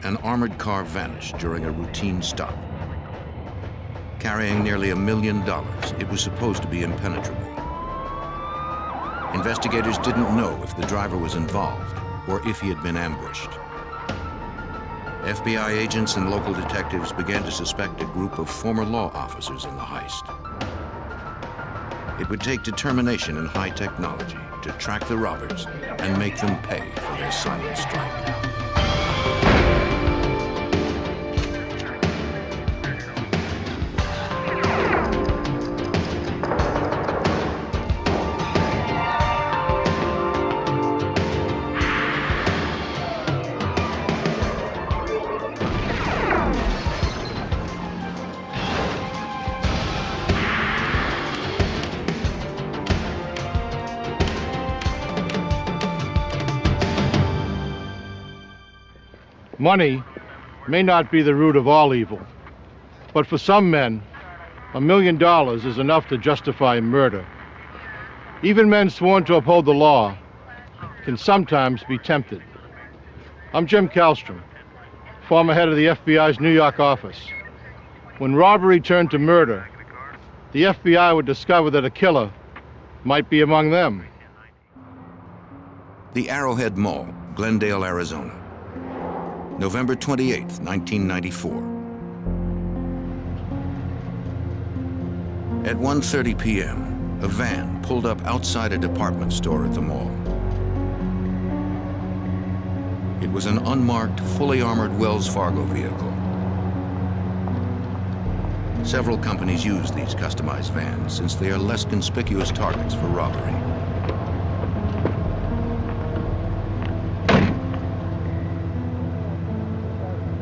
an armored car vanished during a routine stop. Carrying nearly $1 million, it was supposed to be impenetrable. Investigators didn't know if the driver was involved or if he had been ambushed. FBI agents and local detectives began to suspect a group of former law officers in the heist. It would take determination and high technology to track the robbers and make them pay for their silent strike. Money may not be the root of all evil, but for some men, $1 million is enough to justify murder. Even men sworn to uphold the law can sometimes be tempted. I'm Jim Kallstrom, former head of the FBI's New York office. When robbery turned to murder, the FBI would discover that a killer might be among them. The Arrowhead Mall, Glendale, Arizona. November 28, 1994. At 1:30 p.m., a van pulled up outside a department store at the mall. It was an unmarked, fully armored Wells Fargo vehicle. Several companies use these customized vans since they are less conspicuous targets for robbery.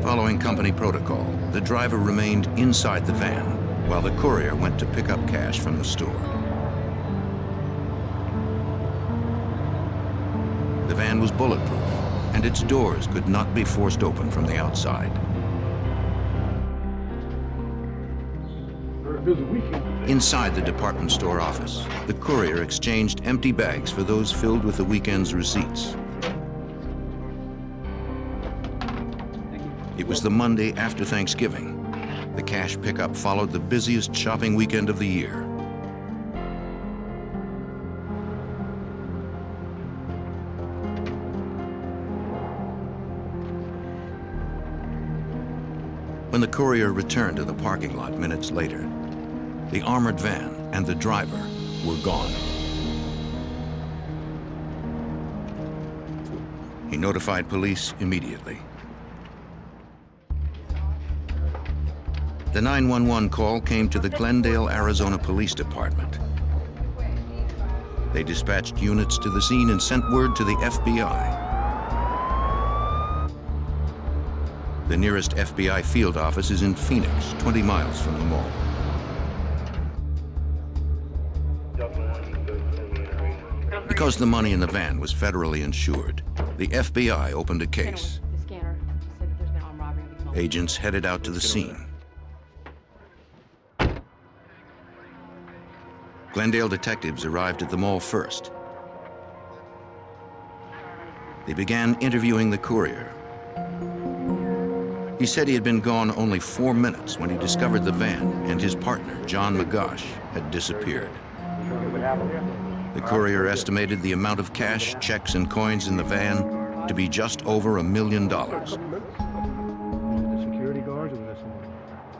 Following company protocol, the driver remained inside the van while the courier went to pick up cash from the store. The van was bulletproof, and its doors could not be forced open from the outside. Inside the department store office, the courier exchanged empty bags for those filled with the weekend's receipts. It was the Monday after Thanksgiving. The cash pickup followed the busiest shopping weekend of the year. When the courier returned to the parking lot minutes later, the armored van and the driver were gone. He notified police immediately. The 911 call came to the Glendale, Arizona Police Department. They dispatched units to the scene and sent word to the FBI. The nearest FBI field office is in Phoenix, 20 miles from the mall. Because the money in the van was federally insured, the FBI opened a case. Agents headed out to the scene. Glendale detectives arrived at the mall first. They began interviewing the courier. He said he had been gone only 4 minutes when he discovered the van and his partner, John McGosh, had disappeared. The courier estimated the amount of cash, checks, and coins in the van to be just over $1 million.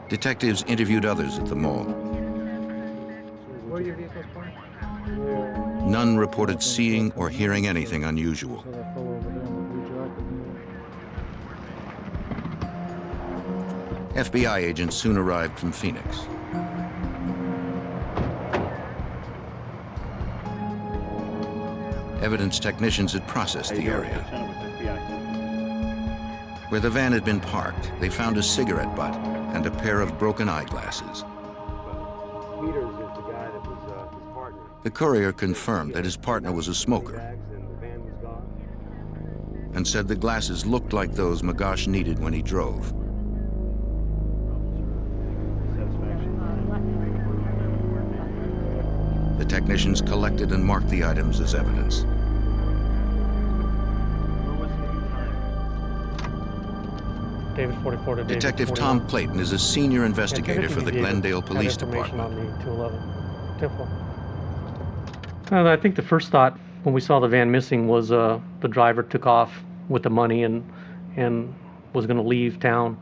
Detectives interviewed others at the mall. None reported seeing or hearing anything unusual. FBI agents soon arrived from Phoenix. Evidence technicians had processed the area. Where the van had been parked, they found a cigarette butt and a pair of broken eyeglasses. The courier confirmed that his partner was a smoker and said the glasses looked like those McGosh needed when he drove. The technicians collected and marked the items as evidence. David 44 to David Detective 41. Tom Clayton is a senior investigator for the Glendale Police Department. On the 211. 10-4. I think the first thought when we saw the van missing was the driver took off with the money and was going to leave town.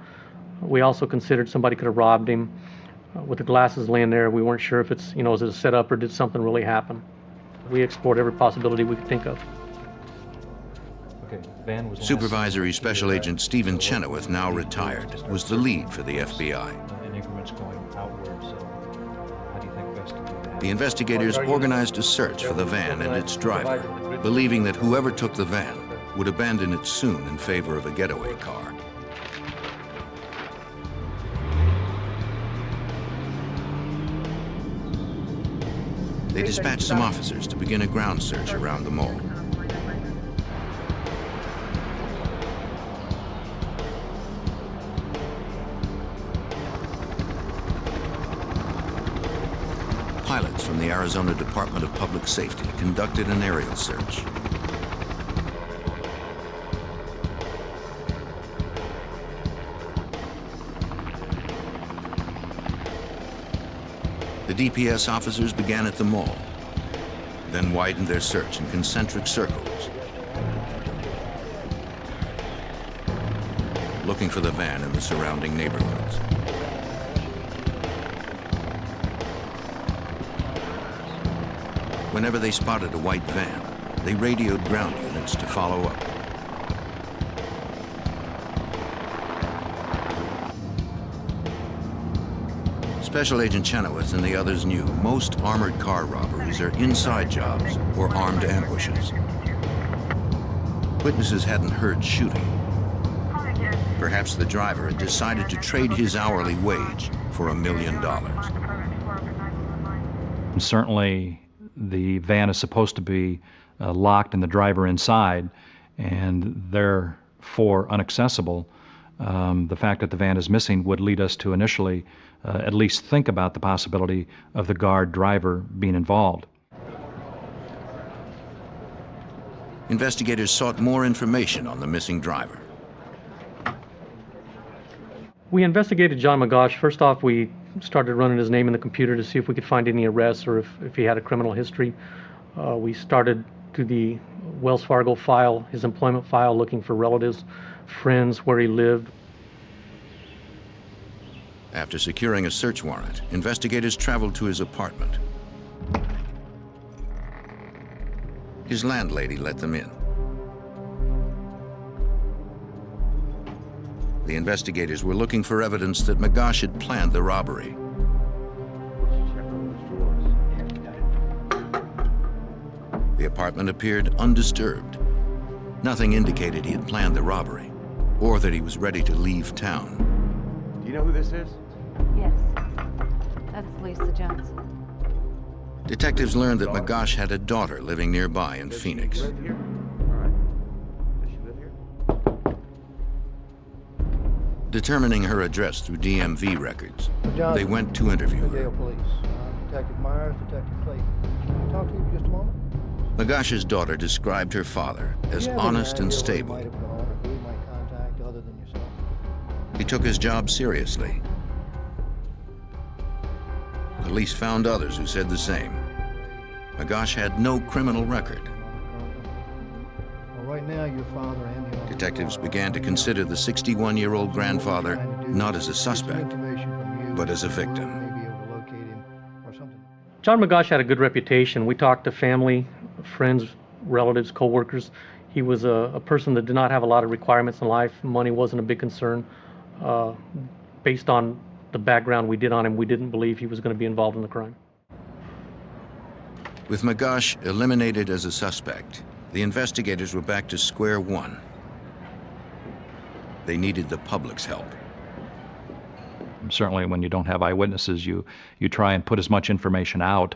We also considered somebody could have robbed him. With the glasses laying there, we weren't sure if it's, is it a setup or did something really happen. We explored every possibility we could think of. Okay, van was Supervisory Special Agent Stephen Chenoweth, now retired, was the lead for the FBI. in increments going outward, so how do you think best to do that? The investigators organized a search for the van and its driver, believing that whoever took the van would abandon it soon in favor of a getaway car. They dispatched some officers to begin a ground search around the mall. Pilots from the Arizona Department of Public Safety conducted an aerial search. The DPS officers began at the mall, then widened their search in concentric circles, looking for the van in the surrounding neighborhoods. Whenever they spotted a white van, they radioed ground units to follow up. Special Agent Chenoweth and the others knew most armored car robberies are inside jobs or armed ambushes. Witnesses hadn't heard shooting. Perhaps the driver had decided to trade his hourly wage for $1 million. Certainly, the van is supposed to be locked and the driver inside, and therefore inaccessible. The fact that the van is missing would lead us to initially at least think about the possibility of the guard driver being involved. Investigators sought more information on the missing driver. We investigated John McGosh. First off, we started running his name in the computer to see if we could find any arrests or if he had a criminal history. We started through the Wells Fargo file, his employment file, looking for relatives, friends, where he lived. After securing a search warrant, investigators traveled to his apartment. His landlady let them in. The investigators were looking for evidence that McGosh had planned the robbery. The apartment appeared undisturbed. Nothing indicated he had planned the robbery or that he was ready to leave town. Do you know who this is? Yes. That's Lisa Jones. Detectives learned that McGosh had a daughter living nearby in Phoenix. Live here? All right. Does she live here? Determining her address through DMV records, they went to interview her. Glendale Police. Detective Myers, Detective Clayton. Can I talk to you for just a moment? McGosh's daughter described her father as honest and stable. Might have gone, or who you might contact other than yourself. He took his job seriously. Police found others who said the same. McGosh had no criminal record. Well, right now, your father and the officer Detectives began to consider the 61-year-old grandfather not as a suspect, but as a victim. Maybe able to locate him or something. John McGosh had a good reputation. We talked to family, friends, relatives, co-workers. He was a person that did not have a lot of requirements in life. Money wasn't a big concern. Based on the background we did on him, we didn't believe he was going to be involved in the crime. With McGosh eliminated as a suspect, the investigators were back to square one. They needed the public's help. Certainly when you don't have eyewitnesses, you try and put as much information out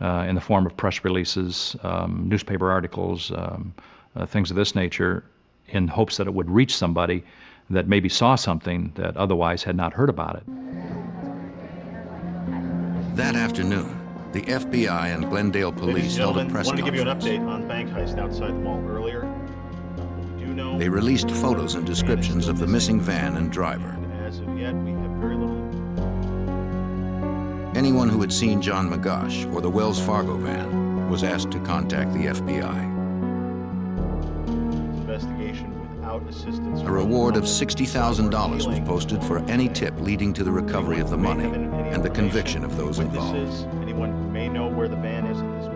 in the form of press releases, newspaper articles, things of this nature, in hopes that it would reach somebody that maybe saw something that otherwise had not heard about it. That afternoon, the FBI and Glendale Police held a press wanted to give you an conference. update on bank heist outside the mall earlier. We do They released photos and descriptions of the missing van and driver. As of yet, we have very little. Anyone who had seen John McGosh or the Wells Fargo van was asked to contact the FBI. Investigation without assistance. A reward of $60,000 was posted for any tip leading to the recovery of the money and the conviction of those involved. Anyone who may know where the van is at this point.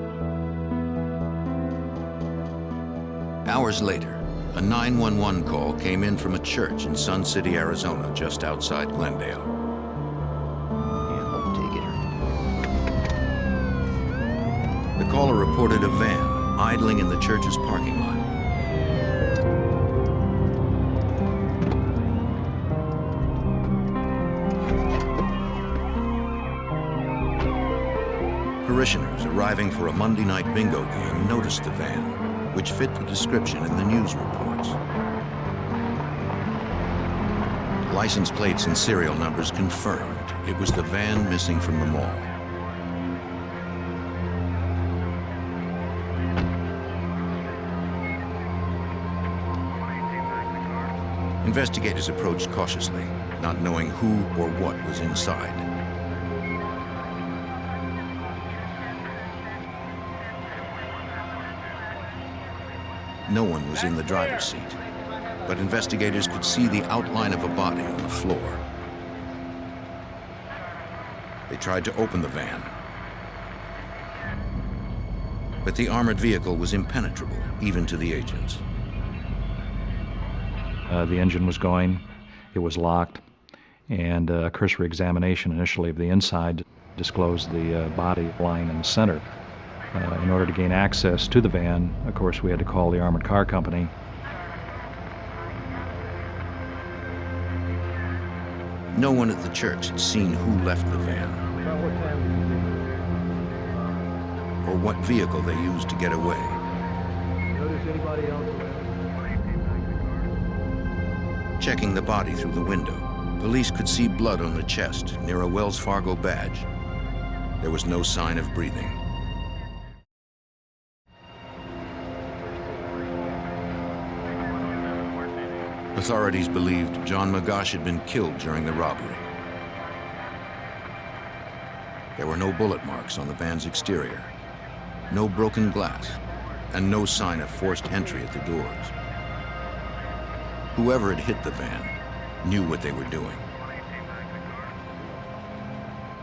Hours later, a 911 call came in from a church in Sun City, Arizona, just outside Glendale. The caller reported a van idling in the church's parking lot. Parishioners arriving for a Monday night bingo game noticed the van, which fit the description in the news reports. License plates and serial numbers confirmed it was the van missing from the mall. Investigators approached cautiously, not knowing who or what was inside. No one was in the driver's seat, but investigators could see the outline of a body on the floor. They tried to open the van, but the armored vehicle was impenetrable, even to the agents. The engine was going, it was locked, and a cursory examination initially of the inside disclosed the body lying in the center. In order to gain access to the van, of course, we had to call the armored car company. No one at the church had seen who left the van or what vehicle they used to get away. Notice anybody else around? Checking the body through the window, police could see blood on the chest near a Wells Fargo badge. There was no sign of breathing. Authorities believed John McGosh had been killed during the robbery. There were no bullet marks on the van's exterior, no broken glass, and no sign of forced entry at the doors. Whoever had hit the van knew what they were doing.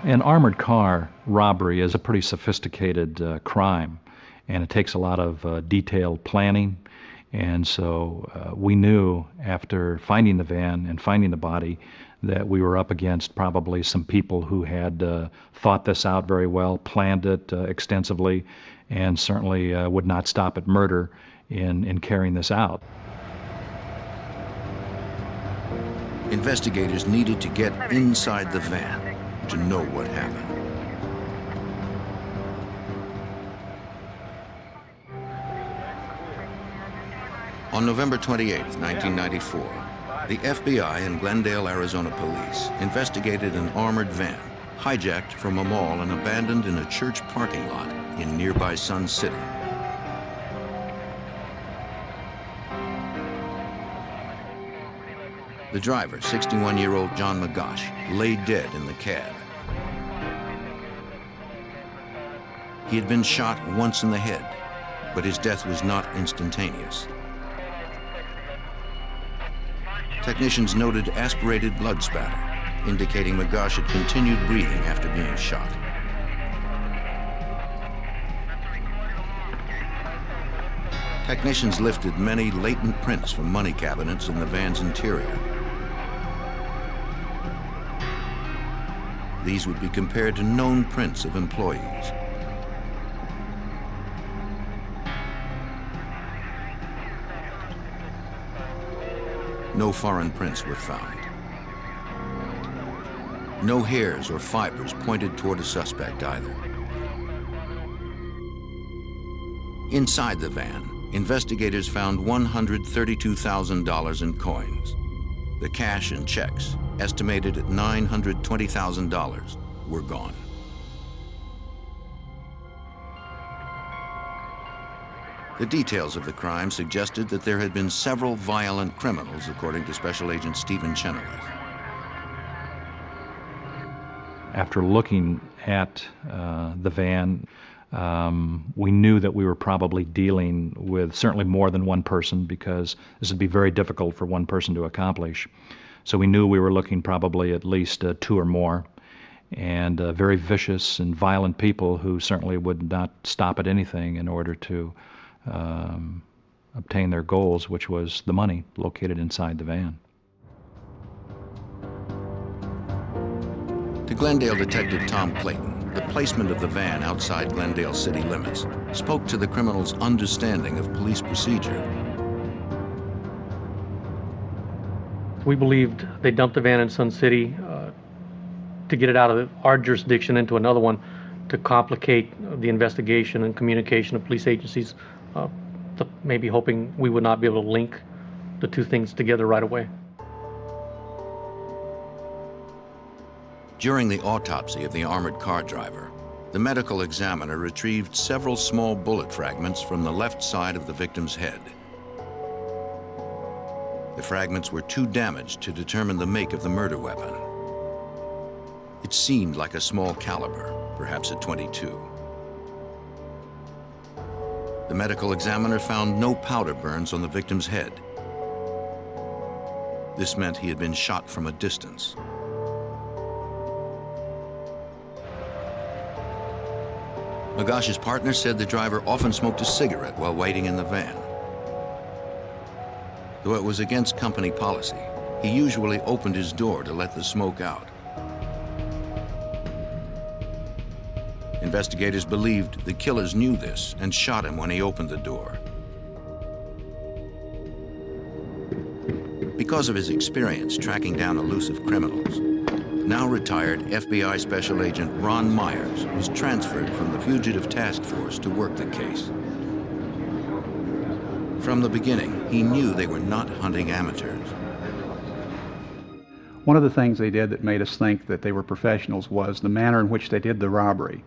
An armored car robbery is a pretty sophisticated crime, and it takes a lot of detailed planning. And so we knew after finding the van and finding the body that we were up against probably some people who had thought this out very well, planned it extensively, and certainly would not stop at murder in carrying this out. Investigators needed to get inside the van to know what happened. On November 28, 1994, the FBI and Glendale, Arizona police investigated an armored van hijacked from a mall and abandoned in a church parking lot in nearby Sun City. The driver, 61-year-old John McGosh, lay dead in the cab. He had been shot once in the head, but his death was not instantaneous. Technicians noted aspirated blood spatter, indicating McGosh had continued breathing after being shot. Technicians lifted many latent prints from money cabinets in the van's interior. These would be compared to known prints of employees. No foreign prints were found. No hairs or fibers pointed toward a suspect either. Inside the van, investigators found $132,000 in coins. The cash and checks, estimated at $920,000, were gone. The details of the crime suggested that there had been several violent criminals, according to Special Agent Stephen Chenoweth. After looking at the van, we knew that we were probably dealing with certainly more than one person, because this would be very difficult for one person to accomplish. So we knew we were looking probably at least two or more, and very vicious and violent people who certainly would not stop at anything in order to obtain their goals, which was the money located inside the van. To Glendale Detective Tom Clayton, the placement of the van outside Glendale city limits spoke to the criminal's understanding of police procedure. We believed they dumped the van in Sun City to get it out of our jurisdiction into another one, to complicate the investigation and communication of police agencies, maybe hoping we would not be able to link the two things together right away. During the autopsy of the armored car driver, the medical examiner retrieved several small bullet fragments from the left side of the victim's head. The fragments were too damaged to determine the make of the murder weapon. It seemed like a small caliber, perhaps a .22. The medical examiner found no powder burns on the victim's head. This meant he had been shot from a distance. Magash's partner said the driver often smoked a cigarette while waiting in the van. Though it was against company policy, he usually opened his door to let the smoke out. Investigators believed the killers knew this and shot him when he opened the door. Because of his experience tracking down elusive criminals, now retired FBI Special Agent Ron Myers was transferred from the Fugitive Task Force to work the case. From the beginning, he knew they were not hunting amateurs. One of the things they did that made us think that they were professionals was the manner in which they did the robbery.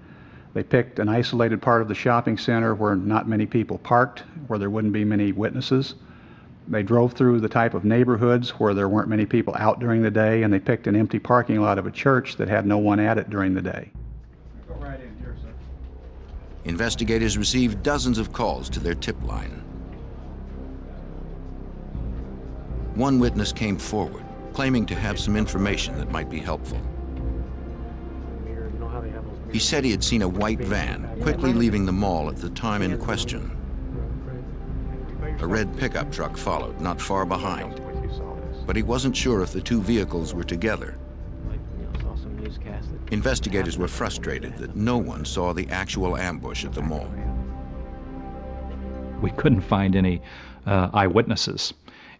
They picked an isolated part of the shopping center where not many people parked, where there wouldn't be many witnesses. They drove through the type of neighborhoods where there weren't many people out during the day, and they picked an empty parking lot of a church that had no one at it during the day. Go right in here, sir. Investigators received dozens of calls to their tip line. One witness came forward, claiming to have some information that might be helpful. He said he had seen a white van quickly leaving the mall at the time in question. A red pickup truck followed, not far behind, but he wasn't sure if the two vehicles were together. Investigators were frustrated that no one saw the actual ambush at the mall. We couldn't find any eyewitnesses.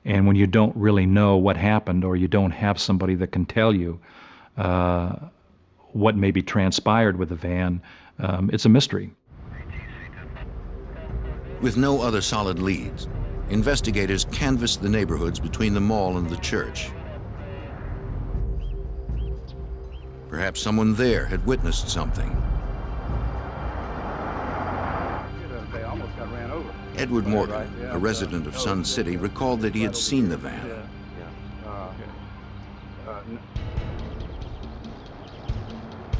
And when you don't really know what happened, or you don't have somebody that can tell you what maybe transpired with the van, it's a mystery. With no other solid leads, investigators canvassed the neighborhoods between the mall and the church. Perhaps someone there had witnessed something. They almost got ran over. Edward Morgan, a resident of Sun City, recalled that he had seen the van.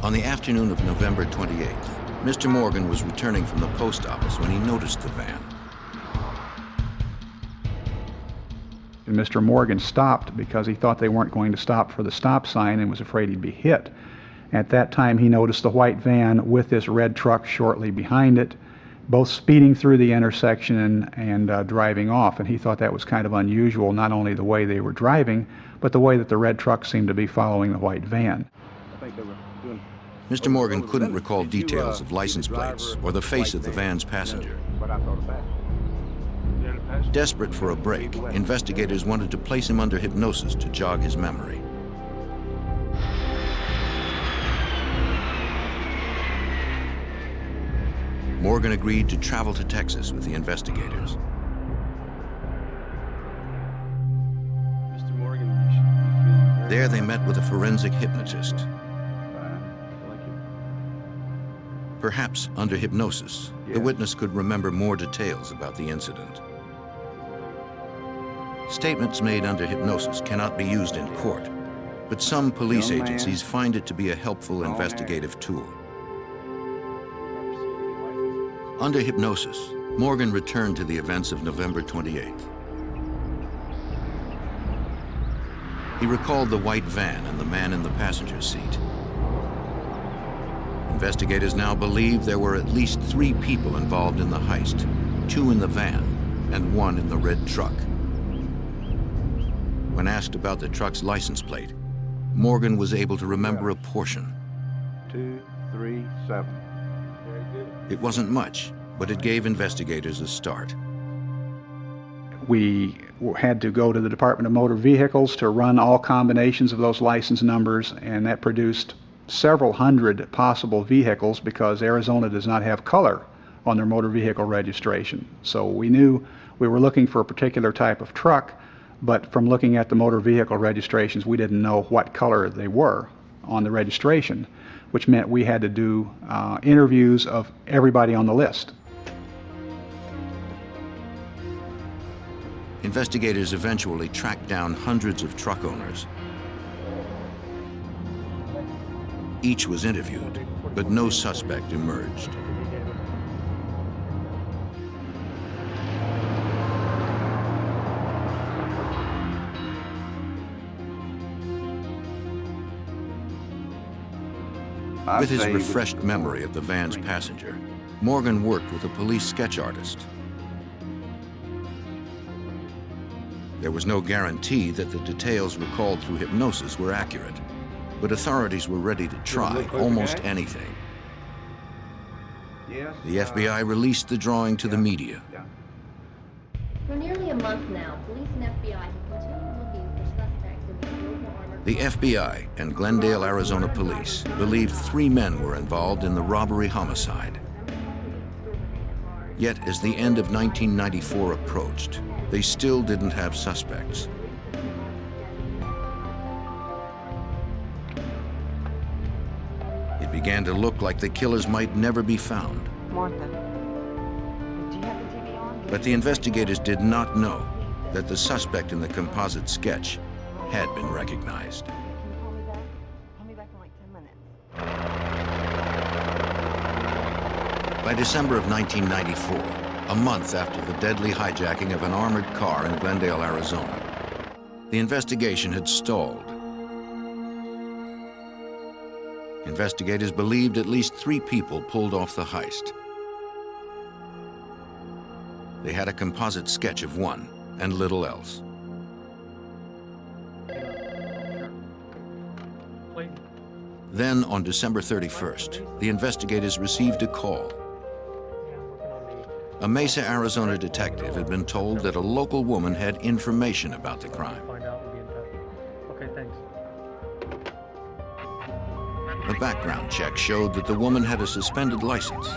On the afternoon of November 28th, Mr. Morgan was returning from the post office when he noticed the van. And Mr. Morgan stopped because he thought they weren't going to stop for the stop sign and was afraid he'd be hit. At that time, he noticed the white van with this red truck shortly behind it, both speeding through the intersection and driving off. And he thought that was kind of unusual, not only the way they were driving, but the way that the red truck seemed to be following the white van. I think they were doing... Mr. Morgan couldn't recall details of license plates or the face of the van's passenger. But I saw the back. Desperate for a break, investigators wanted to place him under hypnosis to jog his memory. Morgan agreed to travel to Texas with the investigators. Mr. Morgan, you should be feeling very... There they met with a forensic hypnotist. Perhaps under hypnosis, the Yes. witness could remember more details about the incident. Statements made under hypnosis cannot be used in court, but some police Young man. agencies find it to be a helpful investigative tool. Under hypnosis, Morgan returned to the events of November 28th. He recalled the white van and the man in the passenger seat. Investigators now believe there were at least 3 people involved in the heist, 2 in the van and 1 in the red truck. When asked about the truck's license plate, Morgan was able to remember a portion. 237. It wasn't much, but it gave investigators a start. We had to go to the Department of Motor Vehicles to run all combinations of those license numbers, and that produced several hundred possible vehicles because Arizona does not have color on their motor vehicle registration. So we knew we were looking for a particular type of truck, but from looking at the motor vehicle registrations, we didn't know what color they were on the registration, which meant we had to do interviews of everybody on the list. Investigators eventually tracked down hundreds of truck owners. Each was interviewed, but no suspect emerged. With his refreshed memory of the van's passenger, Morgan worked with a police sketch artist. There was no guarantee that the details recalled through hypnosis were accurate, but authorities were ready to try almost anything. The FBI released the drawing to the media. For nearly a month now, police and FBI have continued looking for suspects in the silver armored The FBI and Glendale, Arizona police believed 3 men were involved in the robbery homicide. Yet, as the end of 1994 approached, they still didn't have suspects. It began to look like the killers might never be found. Martha, do you have the TV on? But the investigators did not know that the suspect in the composite sketch had been recognized. Can you call me back? Call me back in like 10 minutes. By December of 1994, a month after the deadly hijacking of an armored car in Glendale, Arizona, the investigation had stalled. Investigators believed at least 3 people pulled off the heist. They had a composite sketch of one and little else. Then, on December 31st, the investigators received a call. A Mesa, Arizona detective had been told that a local woman had information about the crime. Find out, we'll be in touch. Okay, thanks. A background check showed that the woman had a suspended license.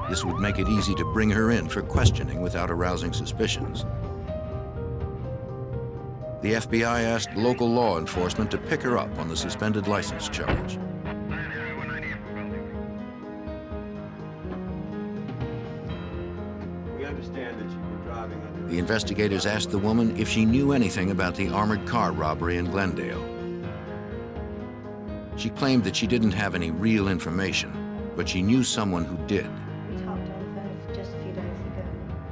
This would make it easy to bring her in for questioning without arousing suspicions. The FBI asked local law enforcement to pick her up on the suspended license charge. The investigators asked the woman if she knew anything about the armored car robbery in Glendale. She claimed that she didn't have any real information, but she knew someone who did. We talked on the phone just a few days ago.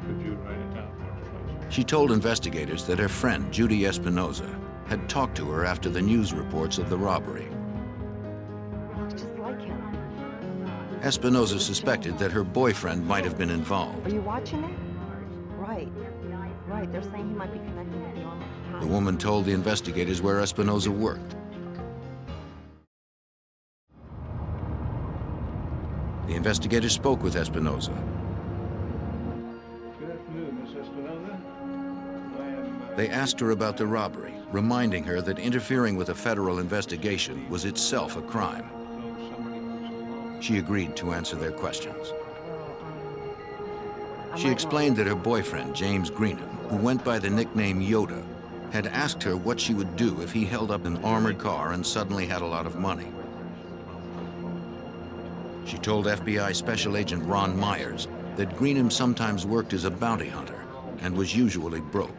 Could you write it down for us, please? She told investigators that her friend, Judy Espinoza, had talked to her after the news reports of the robbery. Looks just like him. Espinoza suspected that her boyfriend might have been involved. Are you watching it? Right. Right, they're saying he might be connected with the armored car. The woman told the investigators where Espinoza worked. The investigators spoke with Espinoza. Good afternoon, Miss Espinoza. I am... They asked her about the robbery, reminding her that interfering with a federal investigation was itself a crime. She agreed to answer their questions. She explained that her boyfriend, James Greenham, who went by the nickname Yoda, had asked her what she would do if he held up an armored car and suddenly had a lot of money. She told FBI Special Agent Ron Myers that Greenham sometimes worked as a bounty hunter and was usually broke.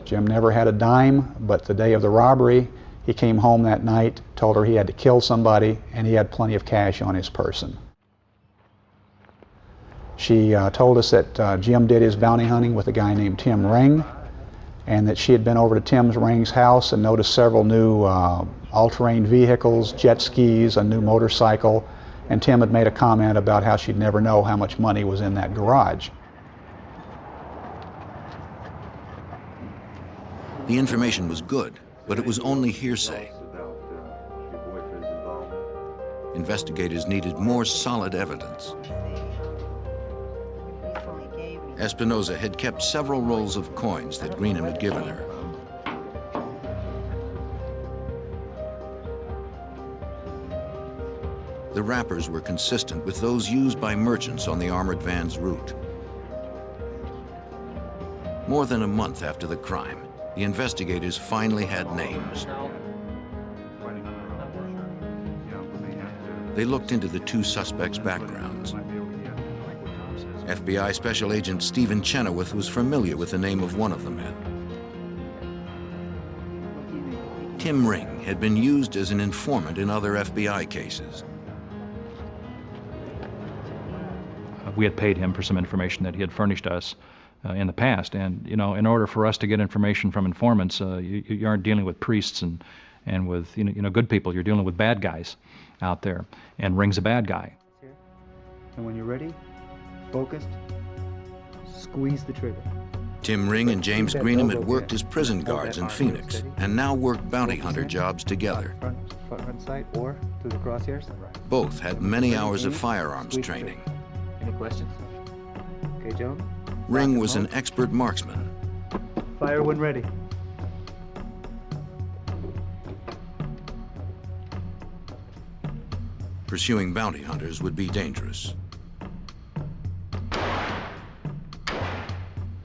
Jim never had a dime, but the day of the robbery, he came home that night, told her he had to kill somebody, and he had plenty of cash on his person. She told us that Jim did his bounty hunting with a guy named Tim Ring, and that she had been over to Ring's house and noticed several new all-terrain vehicles, jet skis, a new motorcycle, and Tim had made a comment about how she'd never know how much money was in that garage. The information was good, but it was only hearsay. Investigators needed more solid evidence. Espinoza had kept several rolls of coins that Greenham had given her. The wrappers were consistent with those used by merchants on the armored van's route. More than a month after the crime, the investigators finally had names. They looked into the two suspects' backgrounds. FBI Special Agent Stephen Chenoweth was familiar with the name of one of the men. Tim Ring had been used as an informant in other FBI cases. We had paid him for some information that he had furnished us in the past, and you know, in order for us to get information from informants, you aren't dealing with priests and with you know good people. You're dealing with bad guys out there, and Ring's a bad guy. And when you're ready, focused, squeeze the trigger. Tim Ring and James Greenham had worked as prison guards in Phoenix and now worked bounty hunter jobs together. Front sight or through the crosshairs. Both had many hours of firearms training. Any questions? Okay, Joan. Ring was an expert marksman. Fire when ready. Pursuing bounty hunters would be dangerous.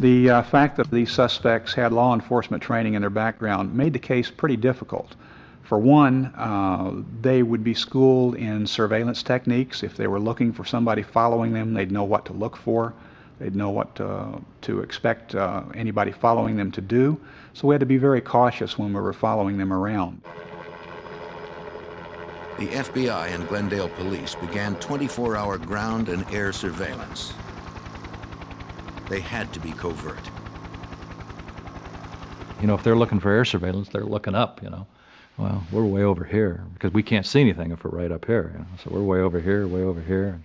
The fact that these suspects had law enforcement training in their background made the case pretty difficult. For one, they would be schooled in surveillance techniques. If they were looking for somebody following them, they'd know what to look for. They'd know what to expect anybody following them to do. So we had to be very cautious when we were following them around. The FBI and Glendale police began 24-hour ground and air surveillance. They had to be covert. You know, if they're looking for air surveillance, they're looking up, you know. Well, we're way over here because we can't see anything if we're right up here, you know. So we're way over here, way over here.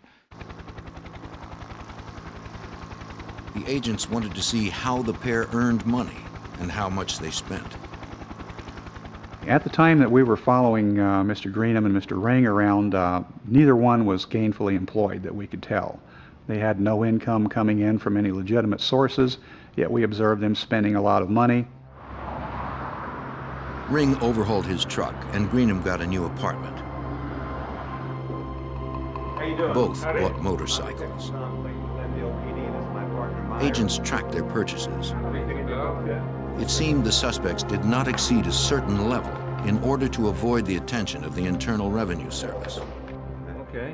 The agents wanted to see how the pair earned money and how much they spent. At the time that we were following Mr. Greenham and Mr. Ring around, neither one was gainfully employed that we could tell. They had no income coming in from any legitimate sources, yet we observed them spending a lot of money. Ring overhauled his truck and Greenham got a new apartment. Both bought motorcycles. Agents tracked their purchases. It seemed the suspects did not exceed a certain level in order to avoid the attention of the Internal Revenue Service. Okay.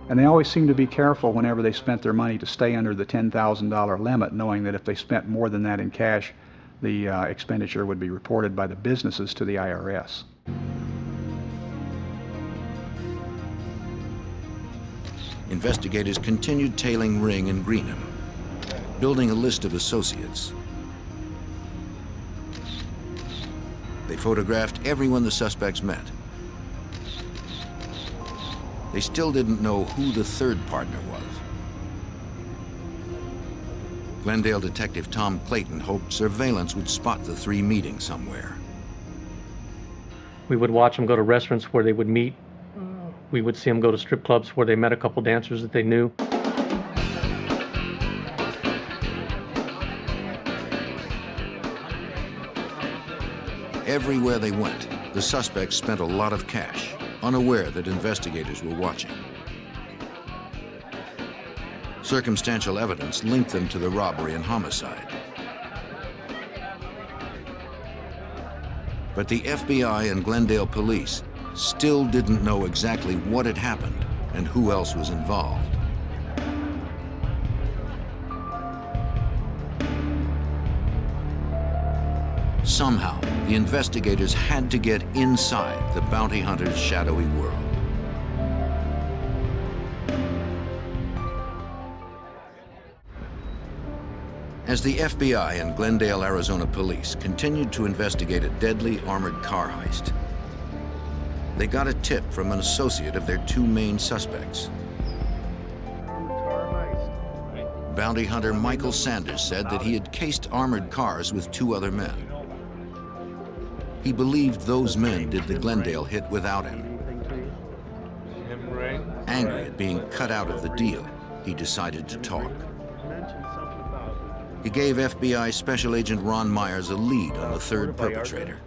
And they always seemed to be careful whenever they spent their money to stay under the $10,000 limit, knowing that if they spent more than that in cash, the expenditure would be reported by the businesses to the IRS. Investigators continued tailing Ring and Greenham, building a list of associates. They photographed everyone the suspects met. They still didn't know who the third partner was. Glendale detective Tom Clayton hoped surveillance would spot the three meeting somewhere. We would watch them go to restaurants where they would meet. We would see them go to strip clubs where they met a couple dancers that they knew. Everywhere they went, the suspects spent a lot of cash, unaware that investigators were watching. Circumstantial evidence linked them to the robbery and homicide. But the FBI and Glendale police still didn't know exactly what had happened and who else was involved. Somehow, the investigators had to get inside the bounty hunter's shadowy world. As the FBI and Glendale, Arizona police continued to investigate a deadly armored car heist, they got a tip from an associate of their two main suspects. Bounty hunter Michael Sanders said that he had cased armored cars with two other men. He believed those men did the Glendale hit without him. Angry at being cut out of the deal, he decided to talk. He gave FBI Special Agent Ron Myers a lead on the third perpetrator.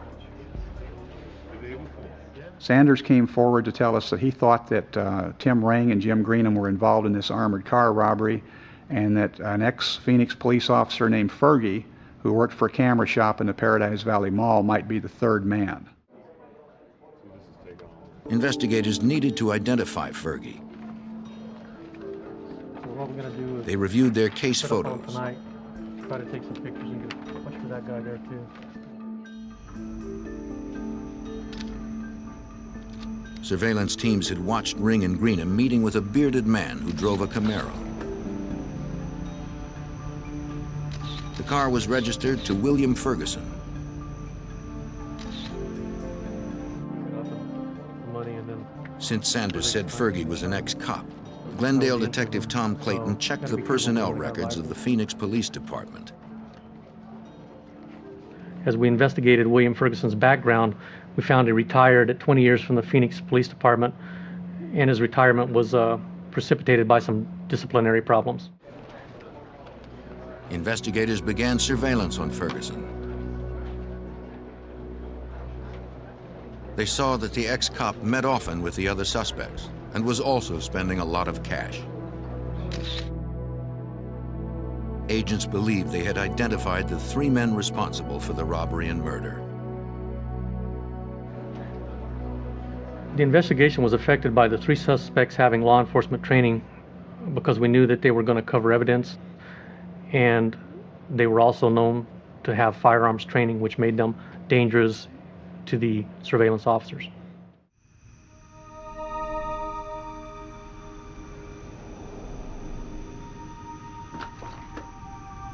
Sanders came forward to tell us that he thought that Tim Ring and Jim Greenham were involved in this armored car robbery, and that an ex-Phoenix police officer named Fergie, who worked for a camera shop in the Paradise Valley Mall, might be the third man. Investigators needed to identify Fergie. So what we're going to do is They reviewed their case set up on photos. tonight, try to take some pictures and get a bunch for that guy there too. Surveillance teams had watched Ring and Greenham meeting with a bearded man who drove a Camaro. The car was registered to William Ferguson. Money and then Since Sanders said Fergie was an ex-cop, Glendale detective Tom Clayton checked the personnel records of the Phoenix Police Department. as we investigated William Ferguson's background, we found he retired at 20 years from the Phoenix Police Department, and his retirement was precipitated by some disciplinary problems. Investigators began surveillance on Ferguson. They saw that the ex-cop met often with the other suspects and was also spending a lot of cash. Agents believed they had identified the three men responsible for the robbery and murder. The investigation was affected by the three suspects having law enforcement training because we knew that they were going to cover evidence, and they were also known to have firearms training, which made them dangerous to the surveillance officers.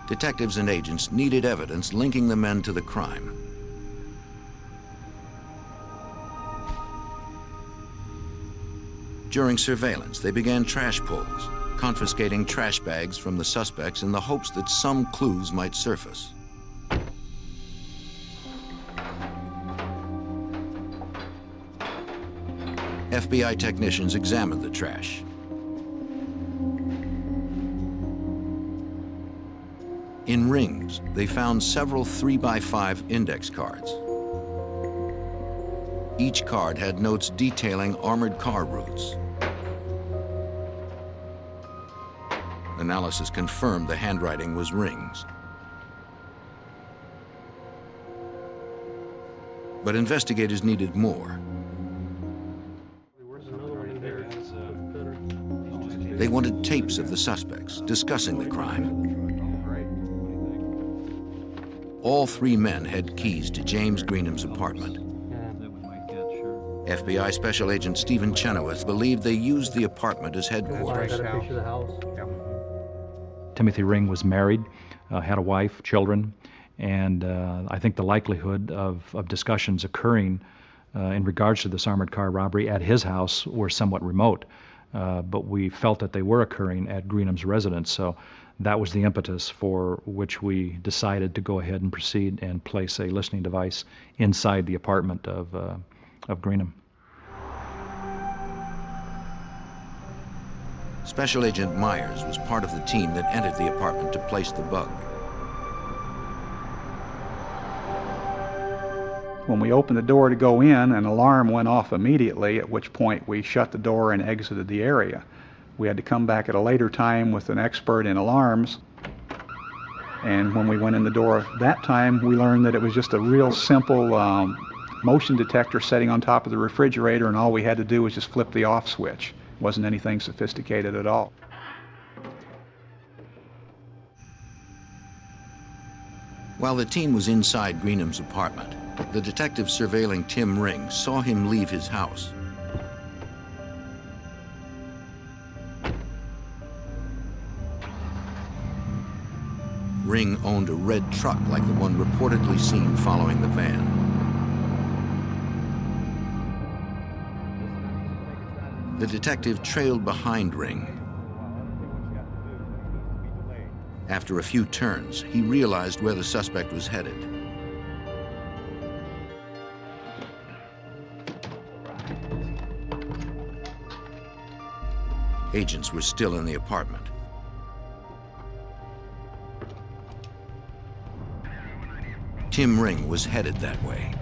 Detectives and agents needed evidence linking the men to the crime. During surveillance, they began trash pulls, confiscating trash bags from the suspects in the hopes that some clues might surface. FBI technicians examined the trash. In rings, they found several 3x5 index cards. Each card had notes detailing armored car routes. Analysis confirmed the handwriting was Ring's. But investigators needed more. They wanted tapes of the suspects discussing the crime. All three men had keys to James Greenham's apartment. FBI Special Agent Stephen Chenoweth believed they used the apartment as headquarters. Timothy Ring was married, had a wife, children, and I think the likelihood of discussions occurring in regards to this armored car robbery at his house were somewhat remote. But we felt that they were occurring at Greenham's residence, so that was the impetus for which we decided to go ahead and proceed and place a listening device inside the apartment of Greenham. Special Agent Myers was part of the team that entered the apartment to place the bug. When we opened the door to go in, an alarm went off immediately, at which point we shut the door and exited the area. We had to come back at a later time with an expert in alarms, and when we went in the door that time, we learned that it was just a real simple motion detector sitting on top of the refrigerator, and all we had to do was just flip the off switch. It wasn't anything sophisticated at all. While the team was inside Greenham's apartment, the detective surveilling Tim Ring saw him leave his house. Ring owned a red truck like the one reportedly seen following the van. The detective trailed behind Ring. After a few turns, he realized where the suspect was headed. Agents were still in the apartment. Tim Ring was headed that way.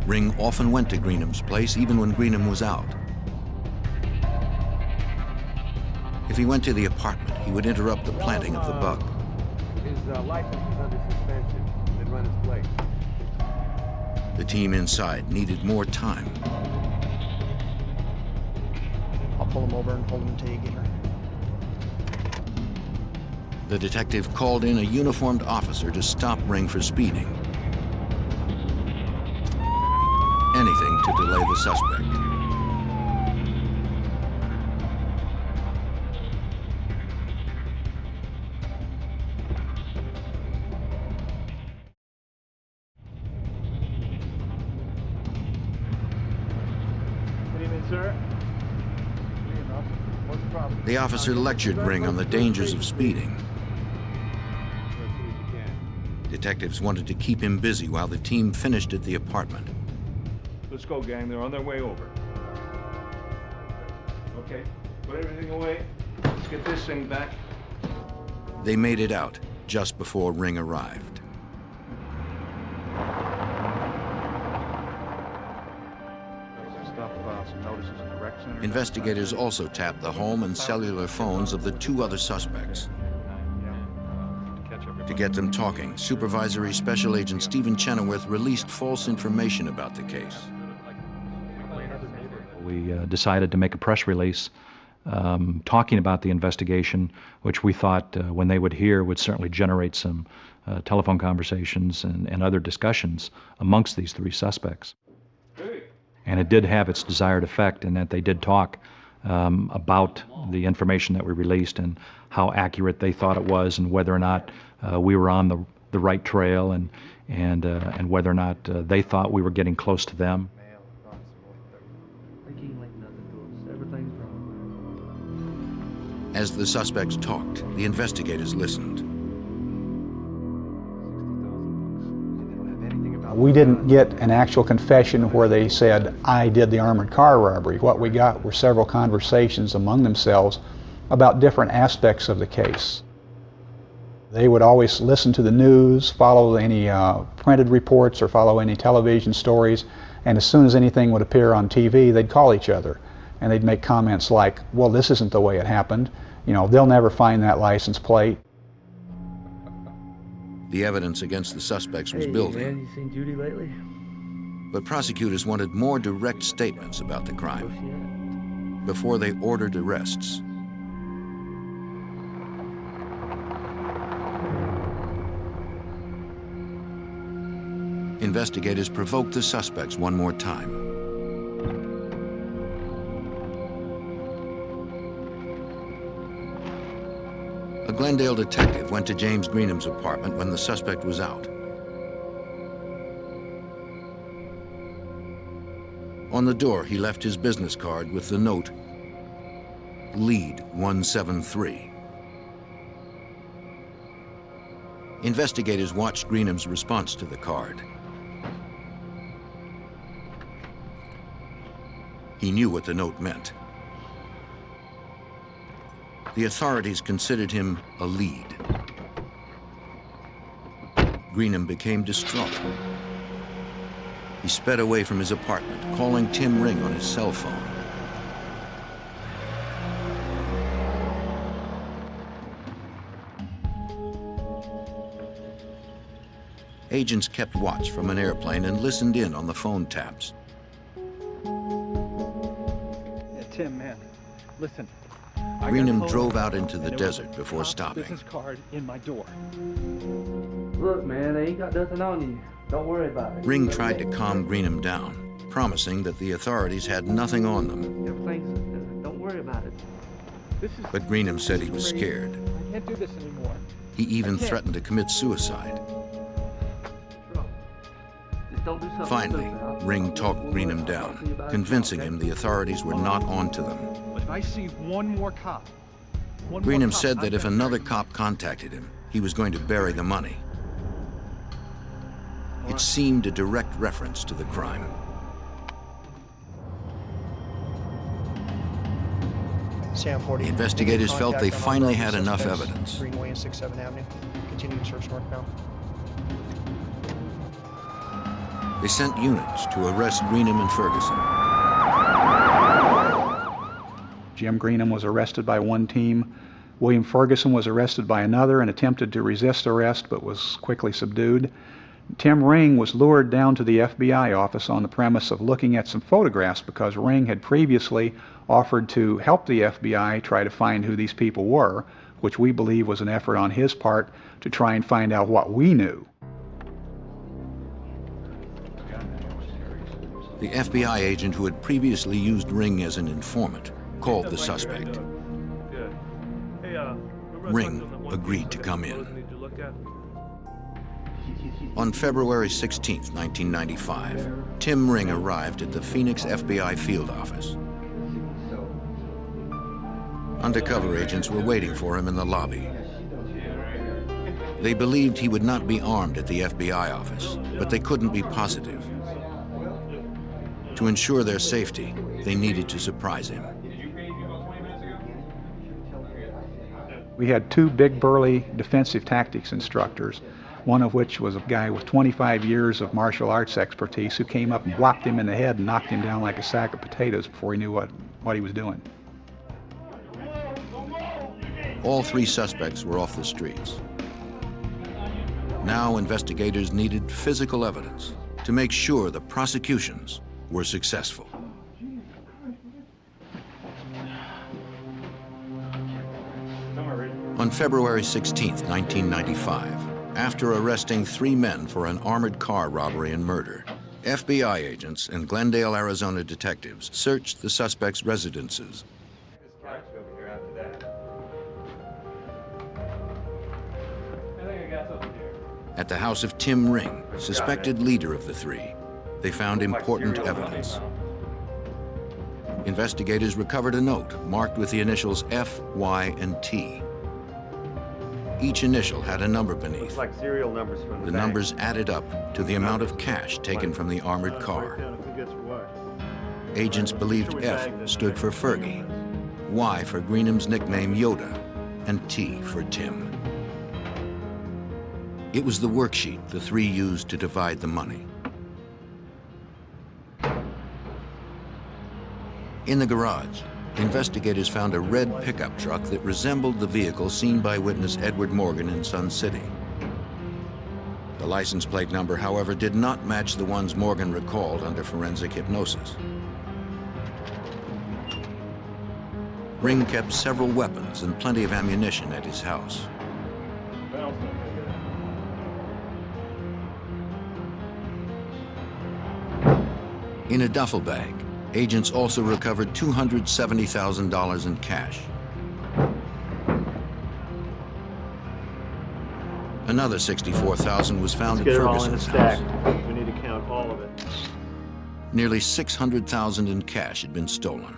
Ring often went to Greenham's place, even when Greenham was out. If he went to the apartment, he would interrupt the planting of the bug. His license is under suspension. Then run his place. The team inside needed more time. I'll pull him over and hold him until you get here. The detective called in a uniformed officer to stop Ring for speeding. Anything to delay the suspect. Good evening, sir. What's the problem? The officer lectured Ring on the dangers of speeding. Detectives wanted to keep him busy while the team finished at the apartment. Let's go, gang. They're on their way over. Okay, put everything away. Let's get this thing back. They made it out just before Ring arrived. Some notices in the rec center. Investigators also tapped the home and cellular phones of the two other suspects. To get them talking, Supervisory Special Agent Stephen Chenoweth released false information about the case. We decided to make a press release talking about the investigation, which we thought when they would hear would certainly generate some telephone conversations and other discussions amongst these three suspects. And it did have its desired effect in that they did talk about the information that we released and how accurate they thought it was, and whether or not we were on the right trail, and whether or not they thought we were getting close to them. As the suspects talked, the investigators listened. We didn't get an actual confession where they said, I did the armored car robbery. What we got were several conversations among themselves about different aspects of the case. They would always listen to the news, follow any printed reports or follow any television stories, and as soon as anything would appear on TV, they'd call each other. And they'd make comments like, well, this isn't the way it happened. You know, they'll never find that license plate. The evidence against the suspects was building. Man, you seen Judy lately? But prosecutors wanted more direct statements about the crime before they ordered arrests. Investigators provoked the suspects one more time. A Glendale detective went to James Greenham's apartment when the suspect was out. On the door, he left his business card with the note, Lead 173. Investigators watched Greenham's response to the card. He knew what the note meant. The authorities considered him a lead. Greenham became distraught. He sped away from his apartment, calling Tim Ring on his cell phone. Agents kept watch from an airplane and listened in on the phone taps. Yeah, Tim, man, listen. Greenham drove out into the desert before stopping. Business card in my door. Look, man, they ain't got nothing on you. Don't worry about it. Ring tried to calm Greenham down, promising that the authorities had nothing on them. Everything's, don't worry about it. But Greenham said he was scared. I can't do this anymore. He even threatened to commit suicide. Just don't do something Finally, stupid. Ring talked Greenham down, convincing him the authorities were not on to them. But if I see one more cop, Greenham said that if another cop contacted him, he was going to bury the money. It seemed a direct reference to the crime. Sam 40. The investigators felt they Contact finally on had enough suspects, evidence. Greenway and 6th Avenue. Continuing search northbound. They sent units to arrest Greenham and Ferguson. Jim Greenham was arrested by one team. William Ferguson was arrested by another and attempted to resist arrest but was quickly subdued. Tim Ring was lured down to the FBI office on the premise of looking at some photographs because Ring had previously offered to help the FBI try to find who these people were, which we believe was an effort on his part to try and find out what we knew. The FBI agent who had previously used Ring as an informant called the suspect. Ring agreed to come in. On February 16, 1995, Tim Ring arrived at the Phoenix FBI field office. Undercover agents were waiting for him in the lobby. They believed he would not be armed at the FBI office, but they couldn't be positive. To ensure their safety, they needed to surprise him. We had two big burly defensive tactics instructors, one of which was a guy with 25 years of martial arts expertise who came up and blocked him in the head and knocked him down like a sack of potatoes before he knew what he was doing. All three suspects were off the streets. Now investigators needed physical evidence to make sure the prosecutions were successful. On February 16, 1995, after arresting 3 men for an armored car robbery and murder, FBI agents and Glendale, Arizona detectives searched the suspects' residences. At the house of Tim Ring, suspected leader of the three, they found important evidence. Investigators recovered a note marked with the initials F, Y, and T. Each initial had a number beneath. Like serial numbers from The numbers added up to the amount of cash taken from the armored car. Agents believed F stood for Fergie, Y for Greenham's nickname Yoda, and T for Tim. It was the worksheet the three used to divide the money. In the garage, investigators found a red pickup truck that resembled the vehicle seen by witness Edward Morgan in Sun City. The license plate number, however, did not match the ones Morgan recalled under forensic hypnosis. Ring kept several weapons and plenty of ammunition at his house. In a duffel bag, agents also recovered $270,000 in cash. Another $64,000 was found at Ferguson's house. We need to count all of it. Nearly $600,000 in cash had been stolen.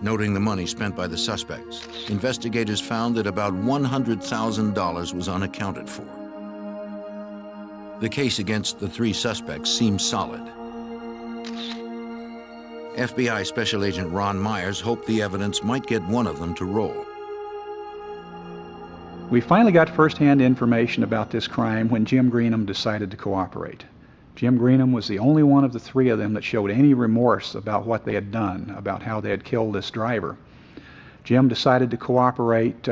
Noting the money spent by the suspects, investigators found that about $100,000 was unaccounted for. The case against the three suspects seemed solid. FBI Special Agent Ron Myers hoped the evidence might get one of them to roll. We finally got first-hand information about this crime when Jim Greenham decided to cooperate. Jim Greenham was the only one of the three of them that showed any remorse about what they had done, about how they had killed this driver. Jim decided to cooperate.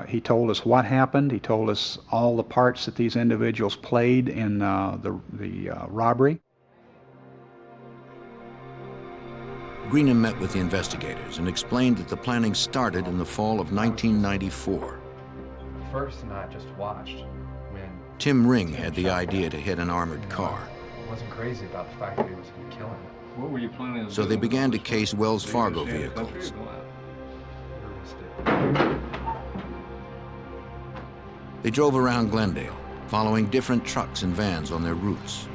He told us what happened. He told us all the parts that these individuals played in the robbery. Greenham met with the investigators and explained that the planning started in the fall of 1994. Ferguson and I just watched when Tim Ring had the idea to hit an armored car. I wasn't crazy about the fact that he was going to kill him. What were you planning on So they began to case Wells Fargo vehicles. They drove around Glendale, following different trucks and vans on their routes.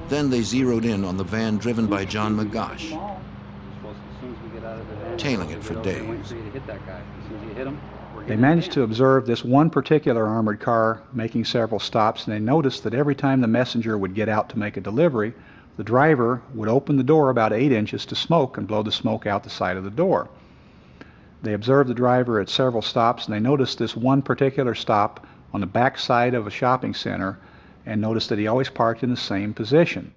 Then they zeroed in on the van driven by John McGosh, tailing it for days. They managed to observe this one particular armored car making several stops, and they noticed that every time the messenger would get out to make a delivery, the driver would open the door about 8 inches to smoke and blow the smoke out the side of the door. They observed the driver at several stops, and they noticed this one particular stop on the back side of a shopping center, and noticed that he always parked in the same position.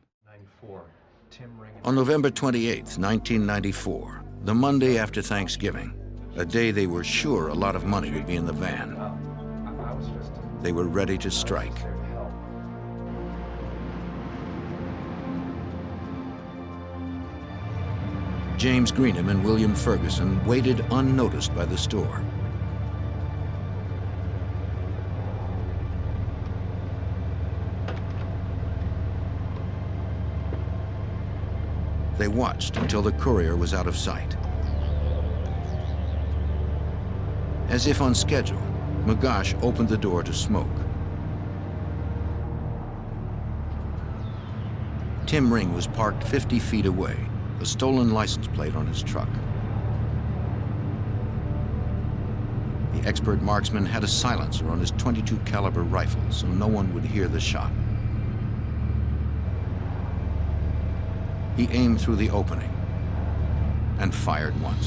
On November 28, 1994, the Monday after Thanksgiving, a day they were sure a lot of money would be in the van, they were ready to strike. James Greenham and William Ferguson waited unnoticed by the store. They watched until the courier was out of sight. As if on schedule, McGosh opened the door to smoke. Tim Ring was parked 50 feet away, a stolen license plate on his truck. The expert marksman had a silencer on his .22 caliber rifle, so no one would hear the shot. He aimed through the opening and fired once.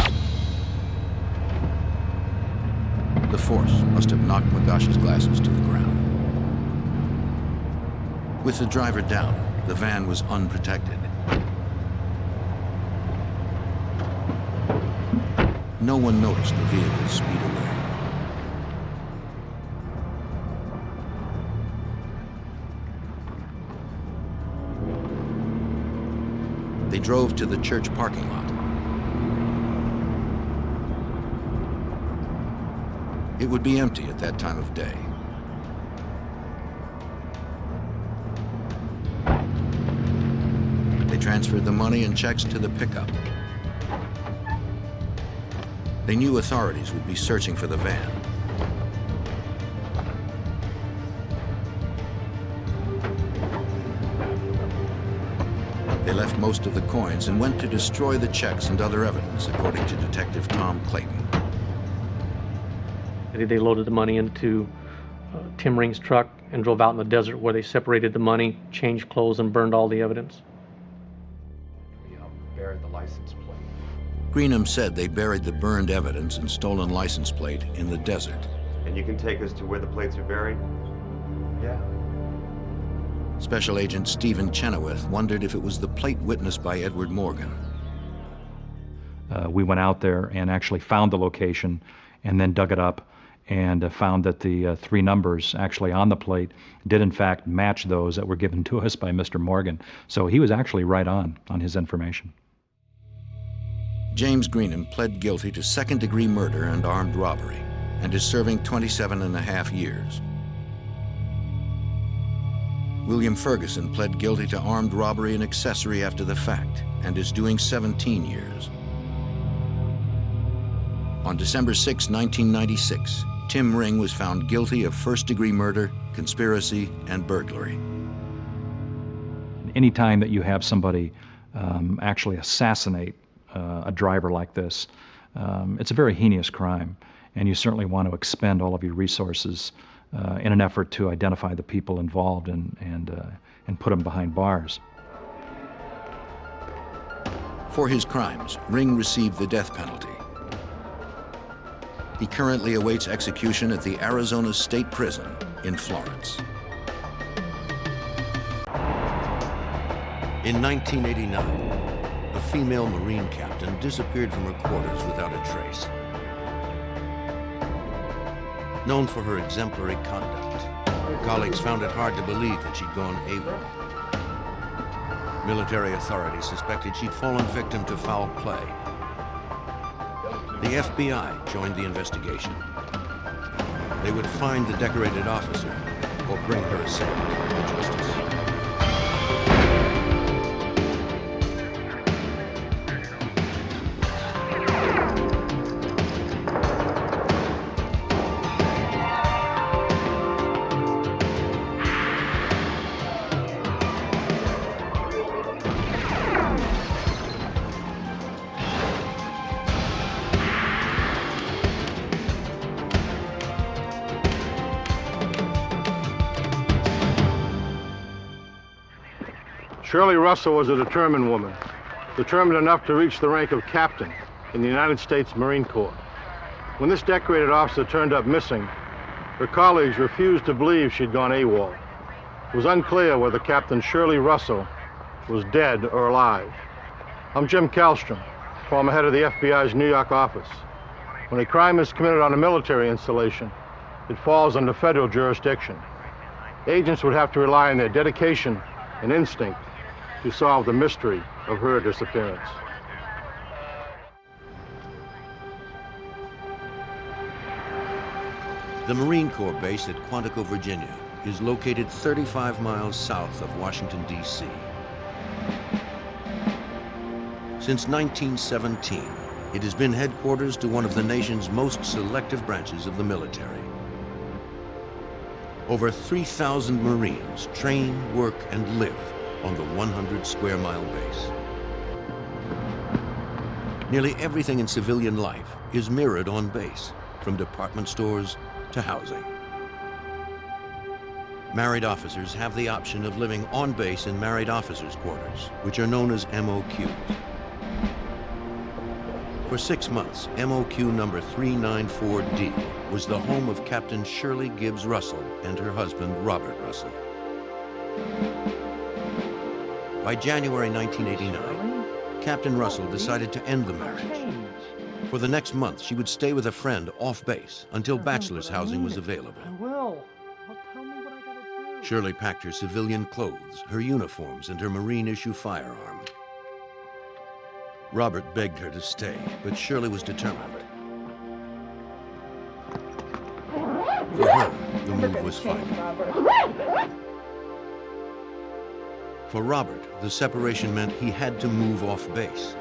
The force must have knocked McGosh's glasses to the ground. With the driver down, the van was unprotected. No one noticed the vehicle speed away. They drove to the church parking lot. It would be empty at that time of day. They transferred the money and checks to the pickup. They knew authorities would be searching for the van. They left most of the coins and went to destroy the checks and other evidence, according to Detective Tom Clayton. They loaded the money into Tim Ring's truck and drove out in the desert, where they separated the money, changed clothes, and burned all the evidence. We buried the license plate. Greenham said they buried the burned evidence and stolen license plate in the desert. And you can take us to where the plates are buried? Yeah. Special Agent Stephen Chenoweth wondered if it was the plate witnessed by Edward Morgan. We went out there and actually found the location and then dug it up and found that the 3 numbers actually on the plate did in fact match those that were given to us by Mr. Morgan. So he was actually right on his information. James Greenham pled guilty to second-degree murder and armed robbery and is serving 27.5 years. William Ferguson pled guilty to armed robbery and accessory after the fact and is doing 17 years. On December 6, 1996, Tim Ring was found guilty of first-degree murder, conspiracy, and burglary. Anytime that you have somebody actually assassinate a driver like this, it's a very heinous crime, and you certainly want to expend all of your resources in an effort to identify the people involved and put them behind bars. For his crimes, Ring received the death penalty. He currently awaits execution at the Arizona State Prison in Florence. In 1989, a female Marine captain disappeared from her quarters without a trace. Known for her exemplary conduct, her colleagues found it hard to believe that she'd gone AWOL. Military authorities suspected she'd fallen victim to foul play. The FBI joined the investigation. They would find the decorated officer or bring her assailant to justice. Shirley Russell was a determined woman, determined enough to reach the rank of captain in the United States Marine Corps. When this decorated officer turned up missing, her colleagues refused to believe she'd gone AWOL. It was unclear whether Captain Shirley Russell was dead or alive. I'm Jim Kallstrom, former head of the FBI's New York office. When a crime is committed on a military installation, it falls under federal jurisdiction. Agents would have to rely on their dedication and instinct to solve the mystery of her disappearance. The Marine Corps base at Quantico, Virginia, is located 35 miles south of Washington, D.C. Since 1917, it has been headquarters to one of the nation's most selective branches of the military. Over 3,000 Marines train, work, and live on the 100-square-mile base. Nearly everything in civilian life is mirrored on base, from department stores to housing. Married officers have the option of living on base in married officers' quarters, which are known as MOQs. For 6 months, MOQ number 394D was the home of Captain Shirley Gibbs Russell and her husband, Robert Russell. By January 1989, Captain Russell decided to end the marriage. For the next month, she would stay with a friend off base until bachelor's housing was available. I will. Well, tell me what I gotta do. Shirley packed her civilian clothes, her uniforms, and her Marine-issue firearm. Robert begged her to stay, but Shirley was determined. For her, the move was final. For Robert, the separation meant he had to move off base.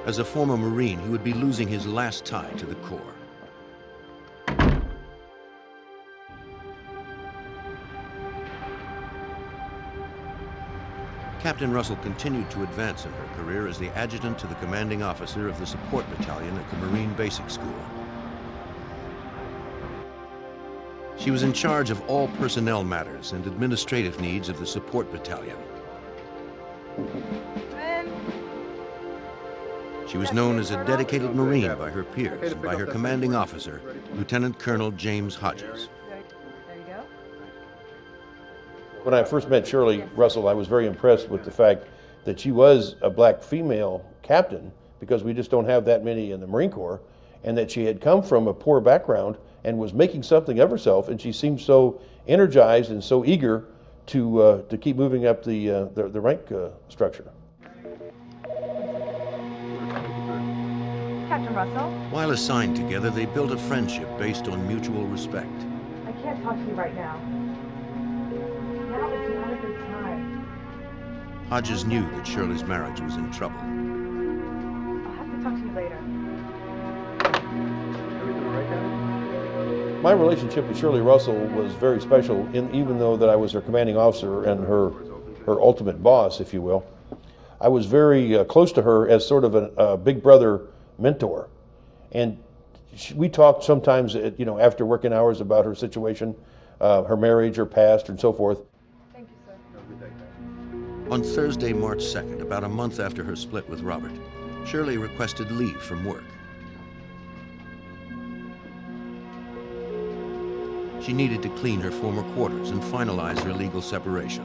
As a former Marine, he would be losing his last tie to the Corps. Captain Russell continued to advance in her career as the adjutant to the commanding officer of the support battalion at the Marine Basic School. She was in charge of all personnel matters and administrative needs of the support battalion. She was known as a dedicated Marine by her peers and by her commanding officer, Lieutenant Colonel James Hodges. When I first met Shirley Russell, I was very impressed with the fact that she was a black female captain, because we just don't have that many in the Marine Corps, and that she had come from a poor background and was making something of herself, and she seemed so energized and so eager to keep moving up the rank structure. Captain Russell? While assigned together, they built a friendship based on mutual respect. I can't talk to you right now. Now is not a good time. Hodges knew that Shirley's marriage was in trouble. I'll have to talk to you later. My relationship with Shirley Russell was very special, even though that I was her commanding officer and her ultimate boss, if you will. I was very close to her as sort of a big brother mentor, and we talked sometimes, after working hours about her situation, her marriage, her past, and so forth. Thank you, sir. On Thursday, March 2nd, about a month after her split with Robert, Shirley requested leave from work. She needed to clean her former quarters and finalize her legal separation.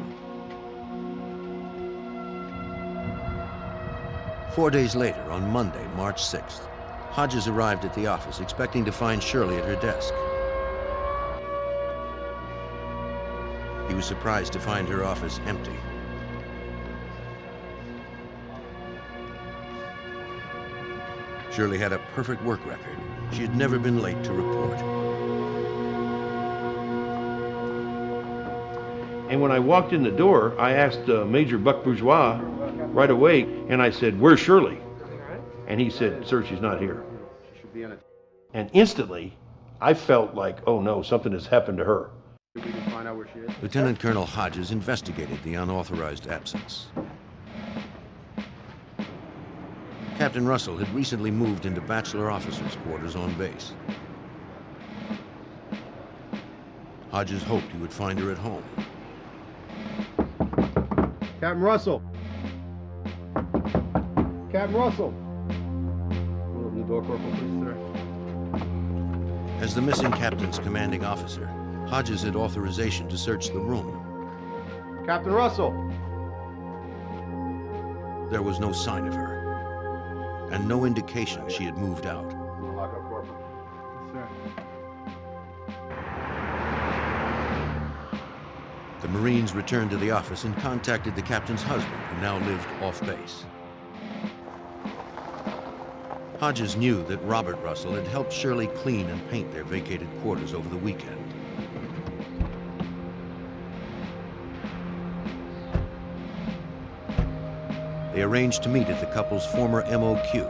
4 days later, on Monday, March 6th, Hodges arrived at the office expecting to find Shirley at her desk. He was surprised to find her office empty. Shirley had a perfect work record. She had never been late to report. And when I walked in the door, I asked Major Buck Bourgeois right away, and I said, "Where's Shirley?" And he said, "Sir, she's not here." And instantly, I felt like, oh no, something has happened to her. Lieutenant Colonel Hodges investigated the unauthorized absence. Captain Russell had recently moved into bachelor officers' quarters on base. Hodges hoped he would find her at home. Captain Russell. Captain Russell. Open the door, Corporal, please, sir. As the missing captain's commanding officer, Hodges had authorization to search the room. Captain Russell. There was no sign of her, and no indication she had moved out. Lock up, Corporal. Yes, sir. The Marines returned to the office and contacted the captain's husband, who now lived off base. Hodges knew that Robert Russell had helped Shirley clean and paint their vacated quarters over the weekend. They arranged to meet at the couple's former MOQ.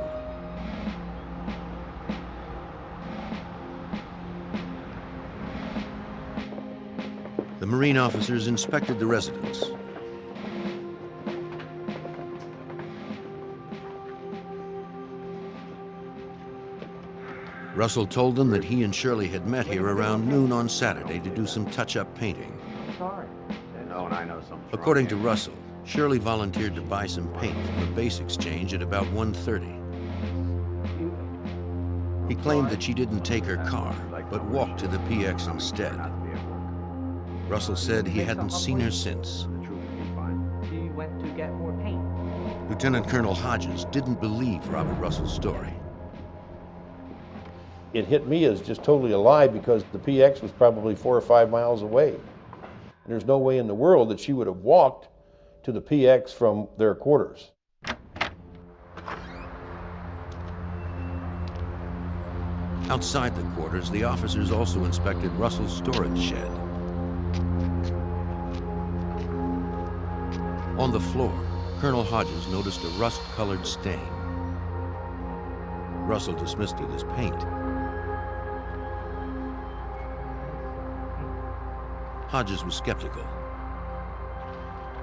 The Marine officers inspected the residence. Russell told them that he and Shirley had met here around noon on Saturday to do some touch-up painting. Sorry. No, and I know something. According to Russell, Shirley volunteered to buy some paint from the base exchange at about 1:30. He claimed that she didn't take her car, but walked to the PX instead. Russell said he hadn't seen her since. She went to get more paint. Lieutenant Colonel Hodges didn't believe Robert Russell's story. It hit me as just totally a lie because the PX was probably 4 or 5 miles away. And there's no way in the world that she would have walked to the PX from their quarters. Outside the quarters, the officers also inspected Russell's storage shed. On the floor, Colonel Hodges noticed a rust-colored stain. Russell dismissed it as paint. Hodges was skeptical.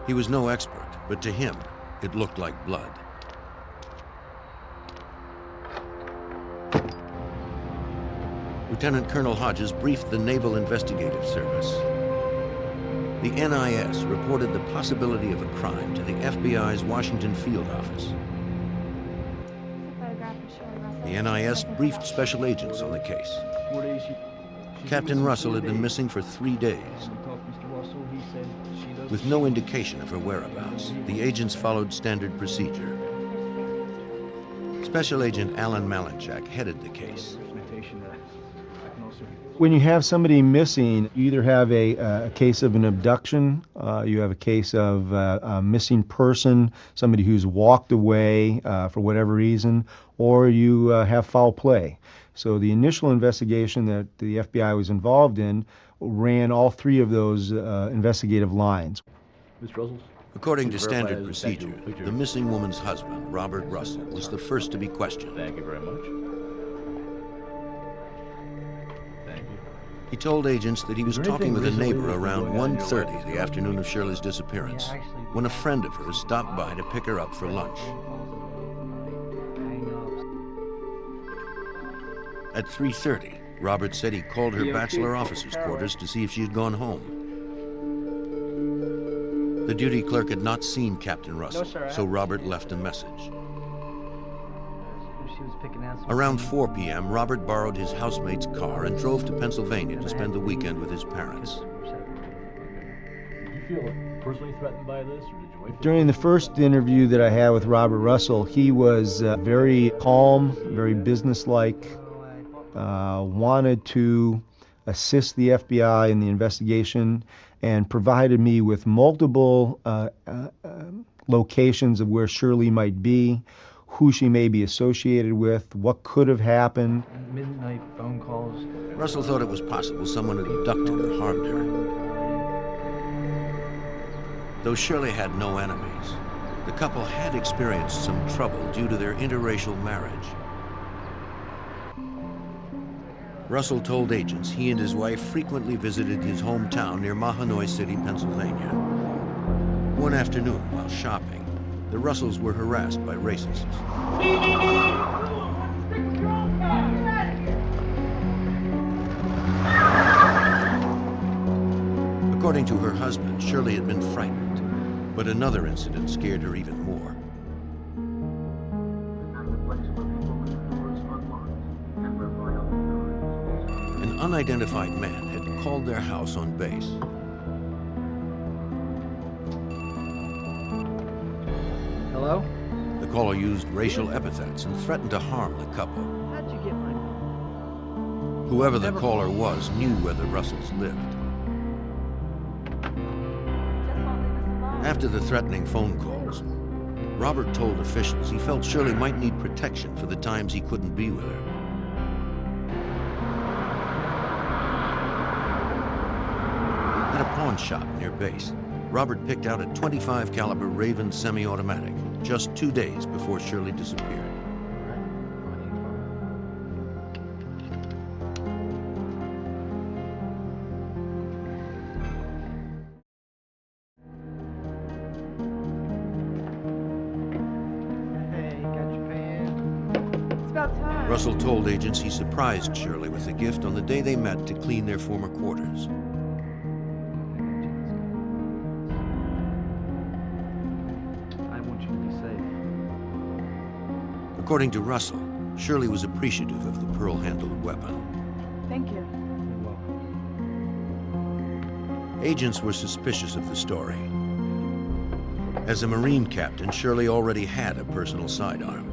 He was no expert, but to him, it looked like blood. Lieutenant Colonel Hodges briefed the Naval Investigative Service. The NIS reported the possibility of a crime to the FBI's Washington field office. The NIS briefed special agents on the case. Captain Russell had been missing for 3 days. With no indication of her whereabouts, the agents followed standard procedure. Special Agent Alan Malinchak headed the case. When you have somebody missing, you either have a case of an abduction, you have a case of a missing person, somebody who's walked away for whatever reason, or you have foul play. So the initial investigation that the FBI was involved in ran all 3 of those investigative lines. Mr. Russell? According to standard procedure, the missing woman's husband, Robert Russell, was the first to be questioned. Thank you very much. Thank you. He told agents that he was talking with a neighbor around 1:30 the afternoon of Shirley's disappearance, when a friend of hers stopped by to pick her up for lunch. At 3:30, Robert said he called her bachelor officer's quarters to see if she had gone home. The duty clerk had not seen Captain Russell, so Robert left a message. Around 4 p.m., Robert borrowed his housemate's car and drove to Pennsylvania to spend the weekend with his parents. You feel it? personally threatened by this, or did your wife? During the first interview that I had with Robert Russell, he was very calm, very businesslike, wanted to assist the FBI in the investigation, and provided me with multiple locations of where Shirley might be, who she may be associated with, what could have happened. Midnight phone calls. Russell thought it was possible someone had abducted or harmed her. Though Shirley had no enemies, the couple had experienced some trouble due to their interracial marriage. Russell told agents he and his wife frequently visited his hometown near Mahanoy City, Pennsylvania. One afternoon, while shopping, the Russells were harassed by racists. According to her husband, Shirley had been frightened, but another incident scared her even more. An unidentified man had called their house on base. Hello? The caller used racial epithets and threatened to harm the couple. How'd you get my... Whoever the caller was knew where the Russells lived. After the threatening phone calls, Robert told officials he felt Shirley might need protection for the times he couldn't be with her. At a pawn shop near base, Robert picked out a .25 caliber Raven semi-automatic just 2 days before Shirley disappeared. Russell told agents he surprised Shirley with a gift on the day they met to clean their former quarters. I want you to be safe. According to Russell, Shirley was appreciative of the pearl-handled weapon. Thank you. Agents were suspicious of the story. As a Marine captain, Shirley already had a personal sidearm.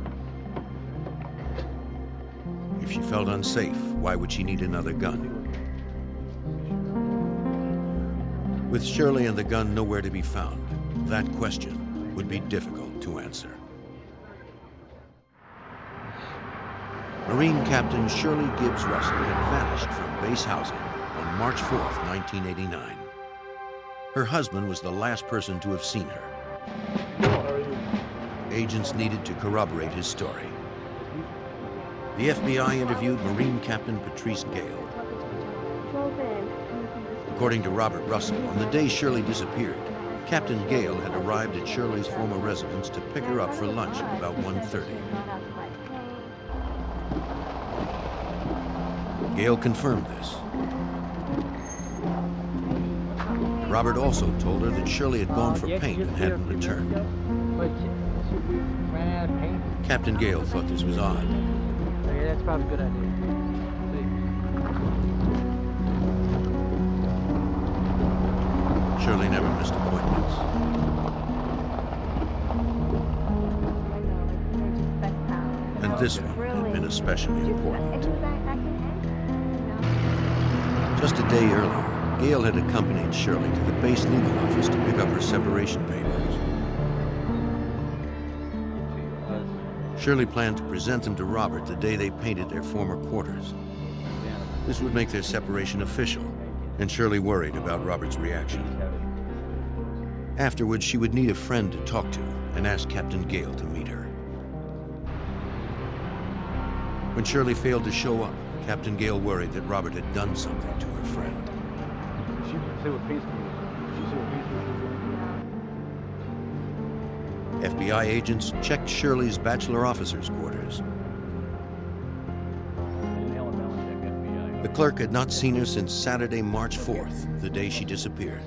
If she felt unsafe, why would she need another gun? With Shirley and the gun nowhere to be found, that question would be difficult to answer. Marine Captain Shirley Gibbs Russell had vanished from base housing on March 4th, 1989. Her husband was the last person to have seen her. Agents needed to corroborate his story. The FBI interviewed Marine Captain Patrice Gale. According to Robert Russell, on the day Shirley disappeared, Captain Gale had arrived at Shirley's former residence to pick her up for lunch at about 1:30. Gale confirmed this. Robert also told her that Shirley had gone for paint and hadn't returned. Captain Gale thought this was odd. Okay, that's probably a good idea. Shirley never missed appointments. And this one had been especially important. Just a day earlier, Gale had accompanied Shirley to the base legal office to pick up her separation papers. Shirley planned to present them to Robert the day they painted their former quarters. This would make their separation official, and Shirley worried about Robert's reaction. Afterwards, she would need a friend to talk to and ask Captain Gale to meet her. When Shirley failed to show up, Captain Gale worried that Robert had done something to her friend. FBI agents checked Shirley's bachelor officer's quarters. The clerk had not seen her since Saturday, March 4th, the day she disappeared.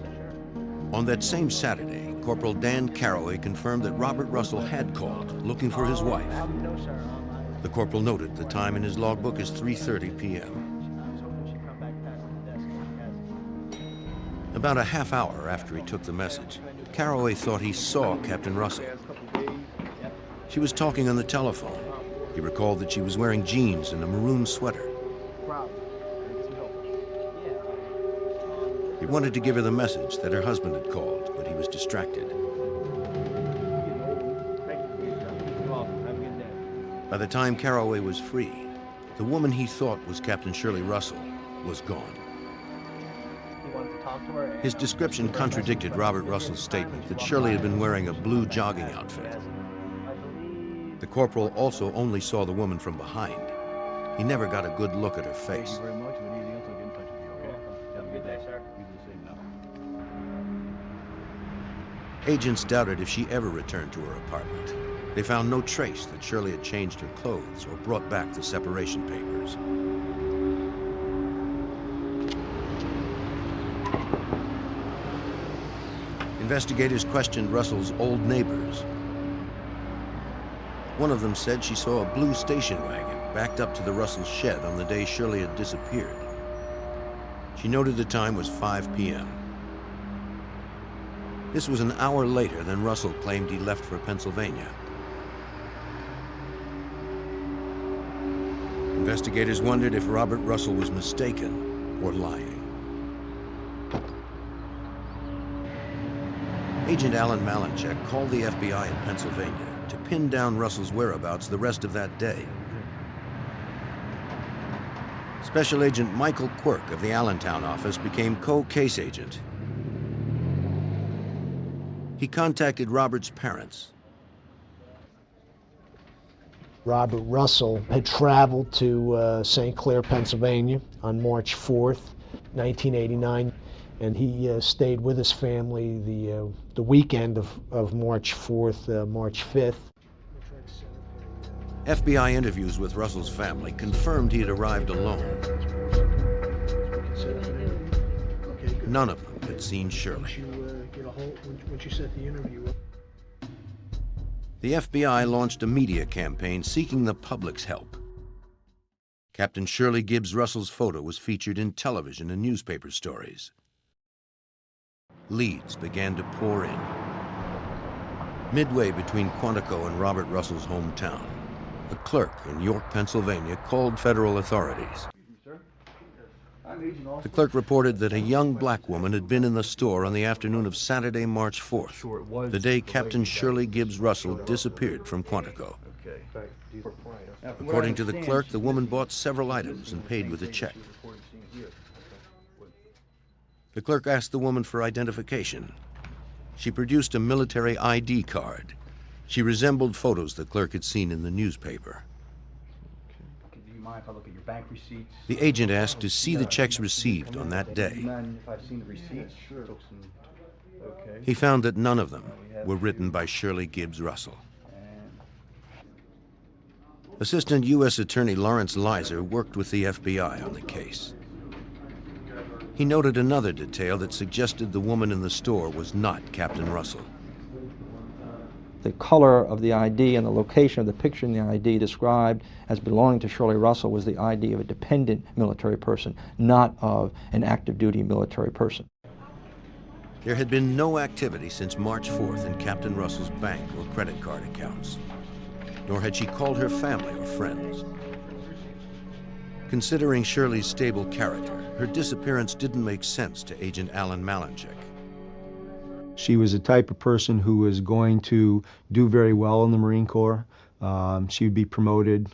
On that same Saturday, Corporal Dan Caraway confirmed that Robert Russell had called, looking for his wife. The corporal noted the time in his logbook as 3:30 p.m. About a half hour after he took the message, Carraway thought he saw Captain Russell. She was talking on the telephone. He recalled that she was wearing jeans and a maroon sweater. He wanted to give her the message that her husband had called, but he was distracted. By the time Carraway was free, the woman he thought was Captain Shirley Russell was gone. His description contradicted Robert Russell's statement that Shirley had been wearing a blue jogging outfit. The corporal also only saw the woman from behind. He never got a good look at her face. Agents doubted if she ever returned to her apartment. They found no trace that Shirley had changed her clothes or brought back the separation papers. Investigators questioned Russell's old neighbors. One of them said she saw a blue station wagon backed up to the Russell shed on the day Shirley had disappeared. She noted the time was 5 p.m. This was an hour later than Russell claimed he left for Pennsylvania. Investigators wondered if Robert Russell was mistaken or lying. Agent Alan Malinchek called the FBI in Pennsylvania to pin down Russell's whereabouts the rest of that day. Special Agent Michael Quirk of the Allentown office became co-case agent. He contacted Robert's parents. Robert Russell had traveled to St. Clair, Pennsylvania on March 4th, 1989, and he stayed with his family the weekend of March 4th, March 5th. FBI interviews with Russell's family confirmed he had arrived alone. None of them had seen Shirley. Once you set the interview up. The FBI launched a media campaign seeking the public's help. Captain Shirley Gibbs Russell's photo was featured in television and newspaper stories. Leads began to pour in. Midway between Quantico and Robert Russell's hometown, a clerk in York, Pennsylvania, called federal authorities. The clerk reported that a young black woman had been in the store on the afternoon of Saturday, March 4th, the day Captain Shirley Gibbs Russell disappeared from Quantico. According to the clerk, the woman bought several items and paid with a check. The clerk asked the woman for identification. She produced a military ID card. She resembled photos the clerk had seen in the newspaper. If I look at your bank receipts. The agent asked to see the checks received on that day. If I've seen the receipts, sure. He found that none of them were written by Shirley Gibbs Russell. Assistant U.S. Attorney Lawrence Leiser worked with the FBI on the case. He noted another detail that suggested the woman in the store was not Captain Russell. The color of the ID and the location of the picture in the ID described as belonging to Shirley Russell was the ID of a dependent military person, not of an active duty military person. There had been no activity since March 4th in Captain Russell's bank or credit card accounts, nor had she called her family or friends. Considering Shirley's stable character, her disappearance didn't make sense to Agent Alan Malinchek. She was the type of person who was going to do very well in the Marine Corps. She would be promoted.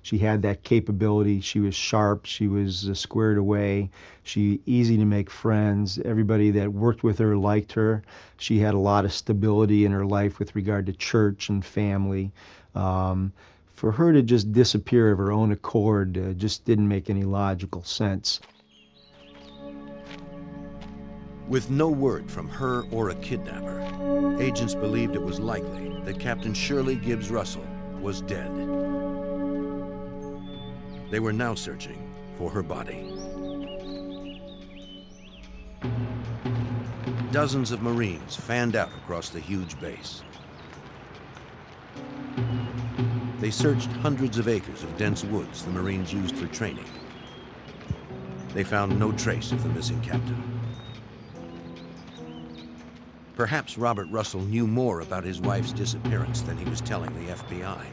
She had that capability. She was sharp. She was squared away. She easy to make friends. Everybody that worked with her liked her. She had a lot of stability in her life with regard to church and family. For her to just disappear of her own accord just didn't make any logical sense. With no word from her or a kidnapper, agents believed it was likely that Captain Shirley Gibbs Russell was dead. They were now searching for her body. Dozens of Marines fanned out across the huge base. They searched hundreds of acres of dense woods the Marines used for training. They found no trace of the missing captain. Perhaps Robert Russell knew more about his wife's disappearance than he was telling the FBI.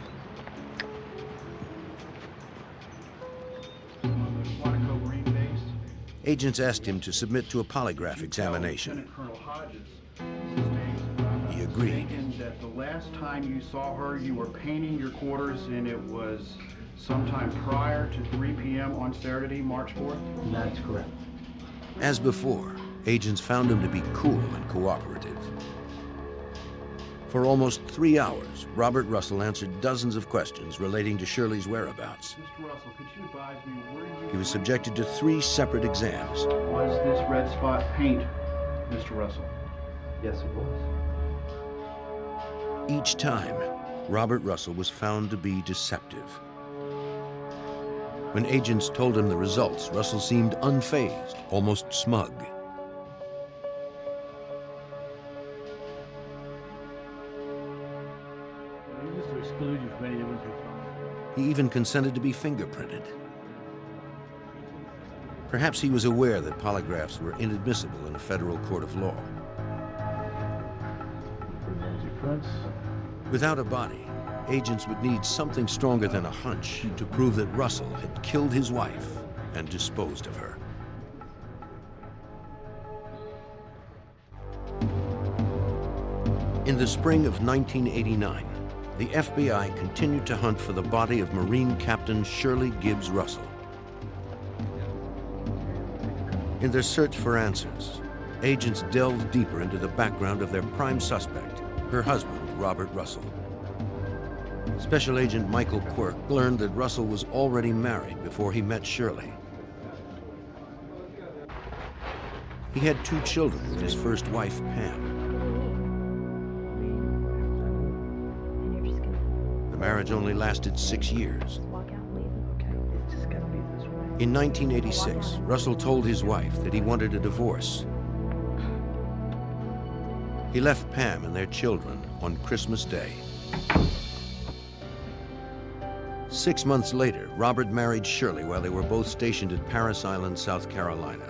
Agents asked him to submit to a polygraph examination. He agreed. That the last time you saw her, you were painting your quarters, and it was sometime prior to 3 p.m. on Saturday, March 4th? That's correct. As before, agents found him to be cool and cooperative. For almost 3 hours, Robert Russell answered dozens of questions relating to Shirley's whereabouts. Mr. Russell, could you advise me where you... He was subjected to 3 separate exams. Was this red spot paint, Mr. Russell? Yes, it was. Each time, Robert Russell was found to be deceptive. When agents told him the results, Russell seemed unfazed, almost smug. Just to exclude you from any evidence we found. He even consented to be fingerprinted. Perhaps he was aware that polygraphs were inadmissible in a federal court of law. Without a body, agents would need something stronger than a hunch to prove that Russell had killed his wife and disposed of her. In the spring of 1989, the FBI continued to hunt for the body of Marine Captain Shirley Gibbs Russell. In their search for answers, agents delved deeper into the background of their prime suspect, her husband, Robert Russell. Special Agent Michael Quirk learned that Russell was already married before he met Shirley. He had 2 children with his first wife, Pam. The marriage only lasted 6 years. In 1986, Russell told his wife that he wanted a divorce. He left Pam and their children on Christmas Day. 6 months later, Robert married Shirley while they were both stationed at Parris Island, South Carolina.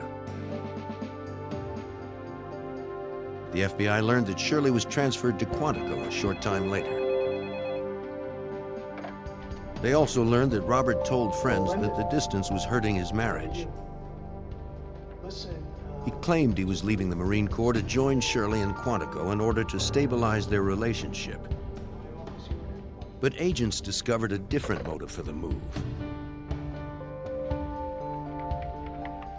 The FBI learned that Shirley was transferred to Quantico a short time later. They also learned that Robert told friends that the distance was hurting his marriage. He claimed he was leaving the Marine Corps to join Shirley in Quantico in order to stabilize their relationship. But agents discovered a different motive for the move.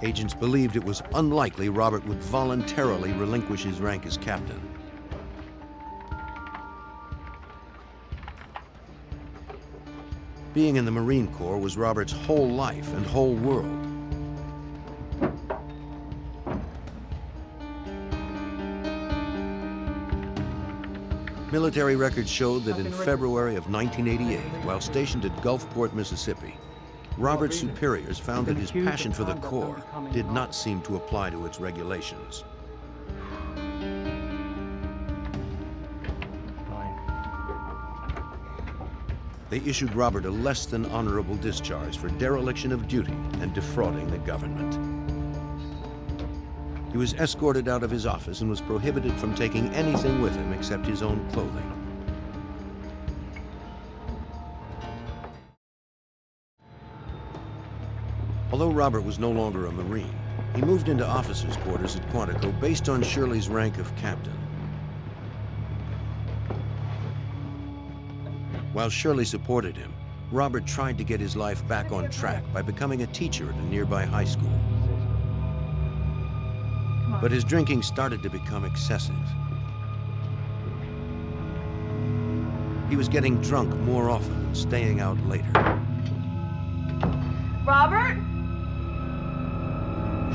Agents believed it was unlikely Robert would voluntarily relinquish his rank as captain. Being in the Marine Corps was Robert's whole life and whole world. Military records showed that in February of 1988, while stationed at Gulfport, Mississippi, Robert's superiors found that his passion for the Corps did not seem to apply to its regulations. They issued Robert a less than honorable discharge for dereliction of duty and defrauding the government. He was escorted out of his office and was prohibited from taking anything with him except his own clothing. Although Robert was no longer a Marine, he moved into officers' quarters at Quantico based on Shirley's rank of captain. While Shirley supported him, Robert tried to get his life back on track by becoming a teacher at a nearby high school. But his drinking started to become excessive. He was getting drunk more often and staying out later. Robert?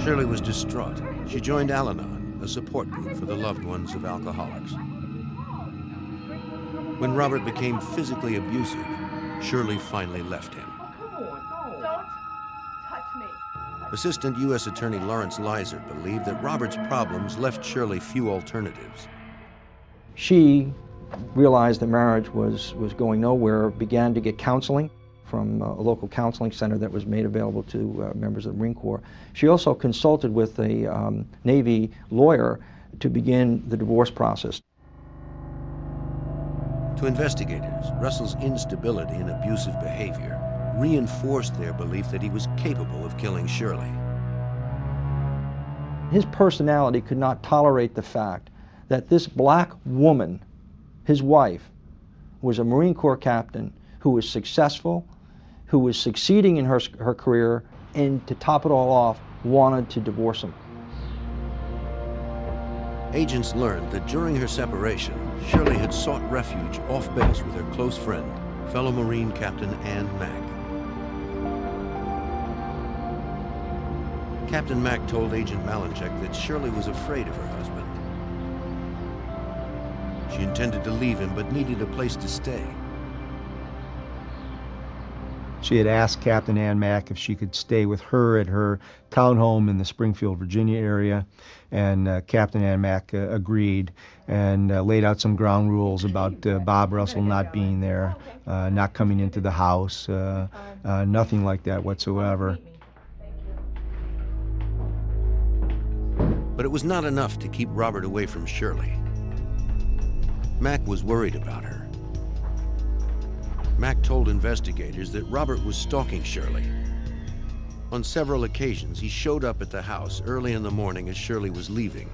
Shirley was distraught. She joined Al-Anon, a support group for the loved ones of alcoholics. When Robert became physically abusive, Shirley finally left him. Don't touch me. Assistant U.S. Attorney Lawrence Leiser believed that Robert's problems left Shirley few alternatives. She realized the marriage was going nowhere, began to get counseling from a local counseling center that was made available to members of the Marine Corps. She also consulted with a Navy lawyer to begin the divorce process. To investigators, Russell's instability and abusive behavior reinforced their belief that he was capable of killing Shirley. His personality could not tolerate the fact that this black woman, his wife, was a Marine Corps captain who was successful, who was succeeding in her career, and to top it all off, wanted to divorce him. Agents learned that during her separation, Shirley had sought refuge off base with her close friend, fellow Marine Captain Ann Mack. Captain Mack told Agent Malinchek that Shirley was afraid of her husband. She intended to leave him, but needed a place to stay. She had asked Captain Ann Mack if she could stay with her at her townhome in the Springfield, Virginia area, and Captain Ann Mack agreed and laid out some ground rules about Bob Russell not being there, not coming into the house, nothing like that whatsoever. But it was not enough to keep Robert away from Shirley. Mack was worried about her. Mack told investigators that Robert was stalking Shirley. On several occasions, he showed up at the house early in the morning as Shirley was leaving.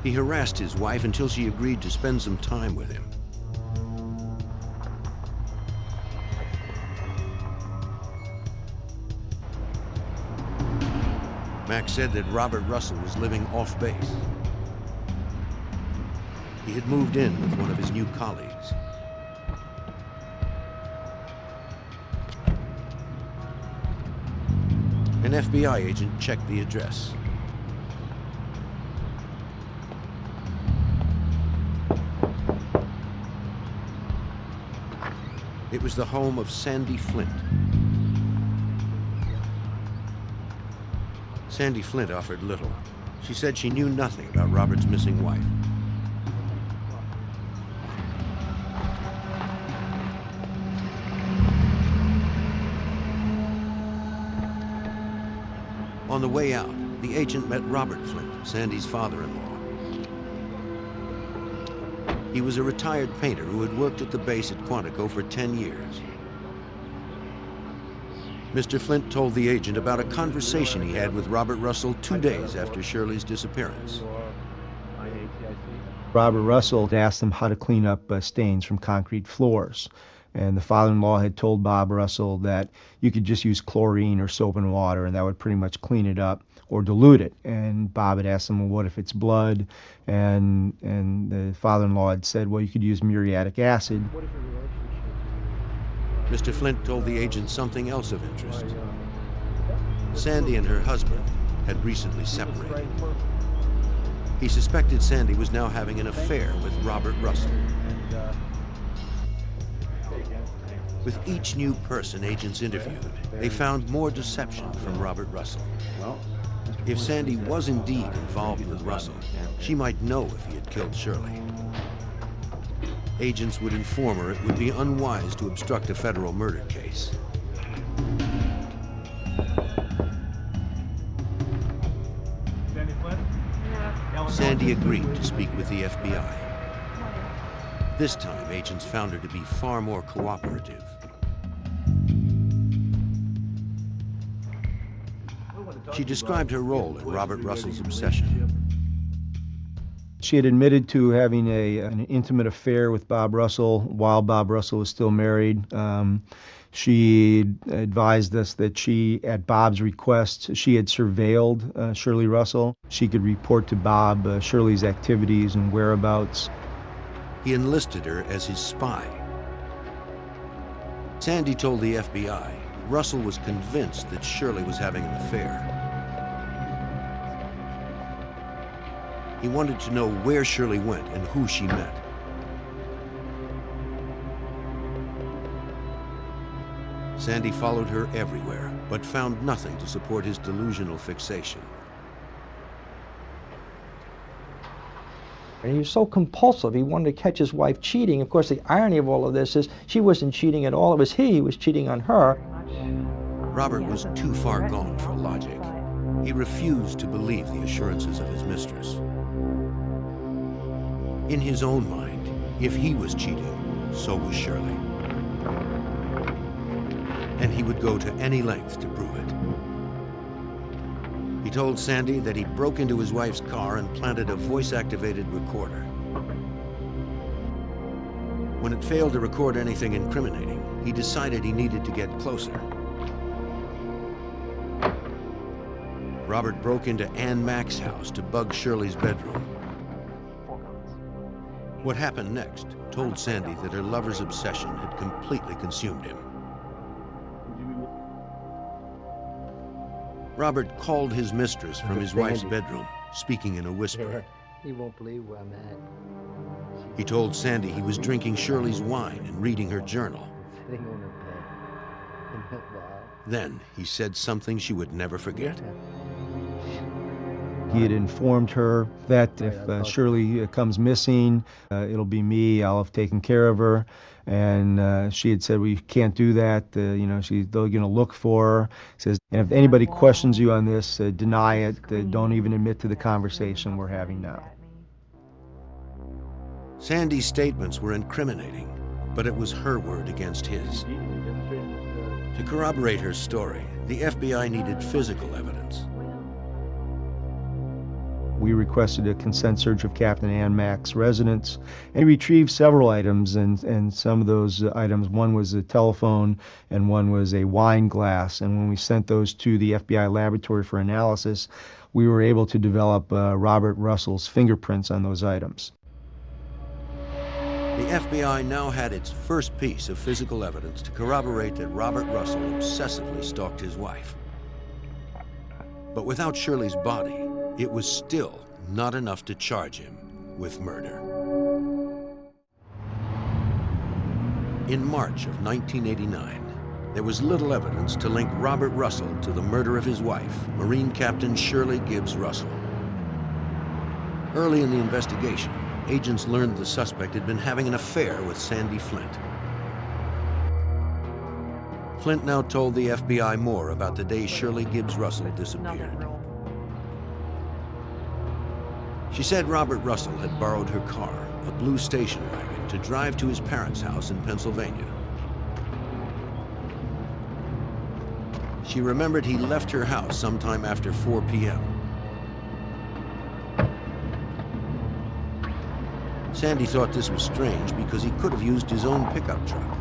He harassed his wife until she agreed to spend some time with him. Mack said that Robert Russell was living off base. He had moved in with one of his new colleagues. An FBI agent checked the address. It was the home of Sandy Flint. Sandy Flint offered little. She said she knew nothing about Robert's missing wife. On the way out, the agent met Robert Flint, Sandy's father-in-law. He was a retired painter who had worked at the base at Quantico for 10 years. Mr. Flint told the agent about a conversation he had with Robert Russell 2 days after Shirley's disappearance. Robert Russell asked him how to clean up stains from concrete floors. And the father-in-law had told Bob Russell that you could just use chlorine or soap and water and that would pretty much clean it up or dilute it. And Bob had asked him, well, what if it's blood? And the father-in-law had said, well, you could use muriatic acid. Mr. Flint told the agent something else of interest. Sandy and her husband had recently separated. He suspected Sandy was now having an affair with Robert Russell. With each new person agents interviewed, they found more deception from Robert Russell. If Sandy was indeed involved with Russell, she might know if he had killed Shirley. Agents would inform her it would be unwise to obstruct a federal murder case. Sandy agreed to speak with the FBI. This time, agents found her to be far more cooperative. She described her role in Robert Russell's obsession. She had admitted to having an intimate affair with Bob Russell while Bob Russell was still married. She advised us that she, at Bob's request, she had surveilled Shirley Russell. She could report to Bob Shirley's activities and whereabouts. He enlisted her as his spy. Sandy told the FBI Russell was convinced that Shirley was having an affair. He wanted to know where Shirley went and who she met. Sandy followed her everywhere, but found nothing to support his delusional fixation. And he was so compulsive, he wanted to catch his wife cheating. Of course, the irony of all of this is she wasn't cheating at all. It was he who was cheating on her. Robert was too far gone for logic. He refused to believe the assurances of his mistress. In his own mind, if he was cheating, so was Shirley. And he would go to any length to prove it. He told Sandy that he broke into his wife's car and planted a voice-activated recorder. When it failed to record anything incriminating, he decided he needed to get closer. Robert broke into Ann Mack's house to bug Shirley's bedroom. What happened next told Sandy that her lover's obsession had completely consumed him. Robert called his mistress from his wife's bedroom, speaking in a whisper. You won't believe where I'm at. He told Sandy he was drinking Shirley's wine and reading her journal. Sitting on her bed. Then he said something she would never forget. He had informed her that if Shirley comes missing, it'll be me. I'll have taken care of her. And she had said, we can't do that. They're going to look for her. He says, and if anybody questions you on this, deny it. Don't even admit to the conversation we're having now. Sandy's statements were incriminating, but it was her word against his. To corroborate her story, the FBI needed physical evidence. We requested a consent search of Captain Ann Mack's residence and retrieved several items, and some of those items, one was a telephone and one was a wine glass. And when we sent those to the FBI laboratory for analysis, we were able to develop Robert Russell's fingerprints on those items. The FBI now had its first piece of physical evidence to corroborate that Robert Russell obsessively stalked his wife. But without Shirley's body, it was still not enough to charge him with murder. In March of 1989, there was little evidence to link Robert Russell to the murder of his wife, Marine Captain Shirley Gibbs Russell. Early in the investigation, agents learned the suspect had been having an affair with Sandy Flint. Flint now told the FBI more about the day Shirley Gibbs Russell disappeared. She said Robert Russell had borrowed her car, a blue station wagon, to drive to his parents' house in Pennsylvania. She remembered he left her house sometime after 4 p.m. Sandy thought this was strange because he could have used his own pickup truck.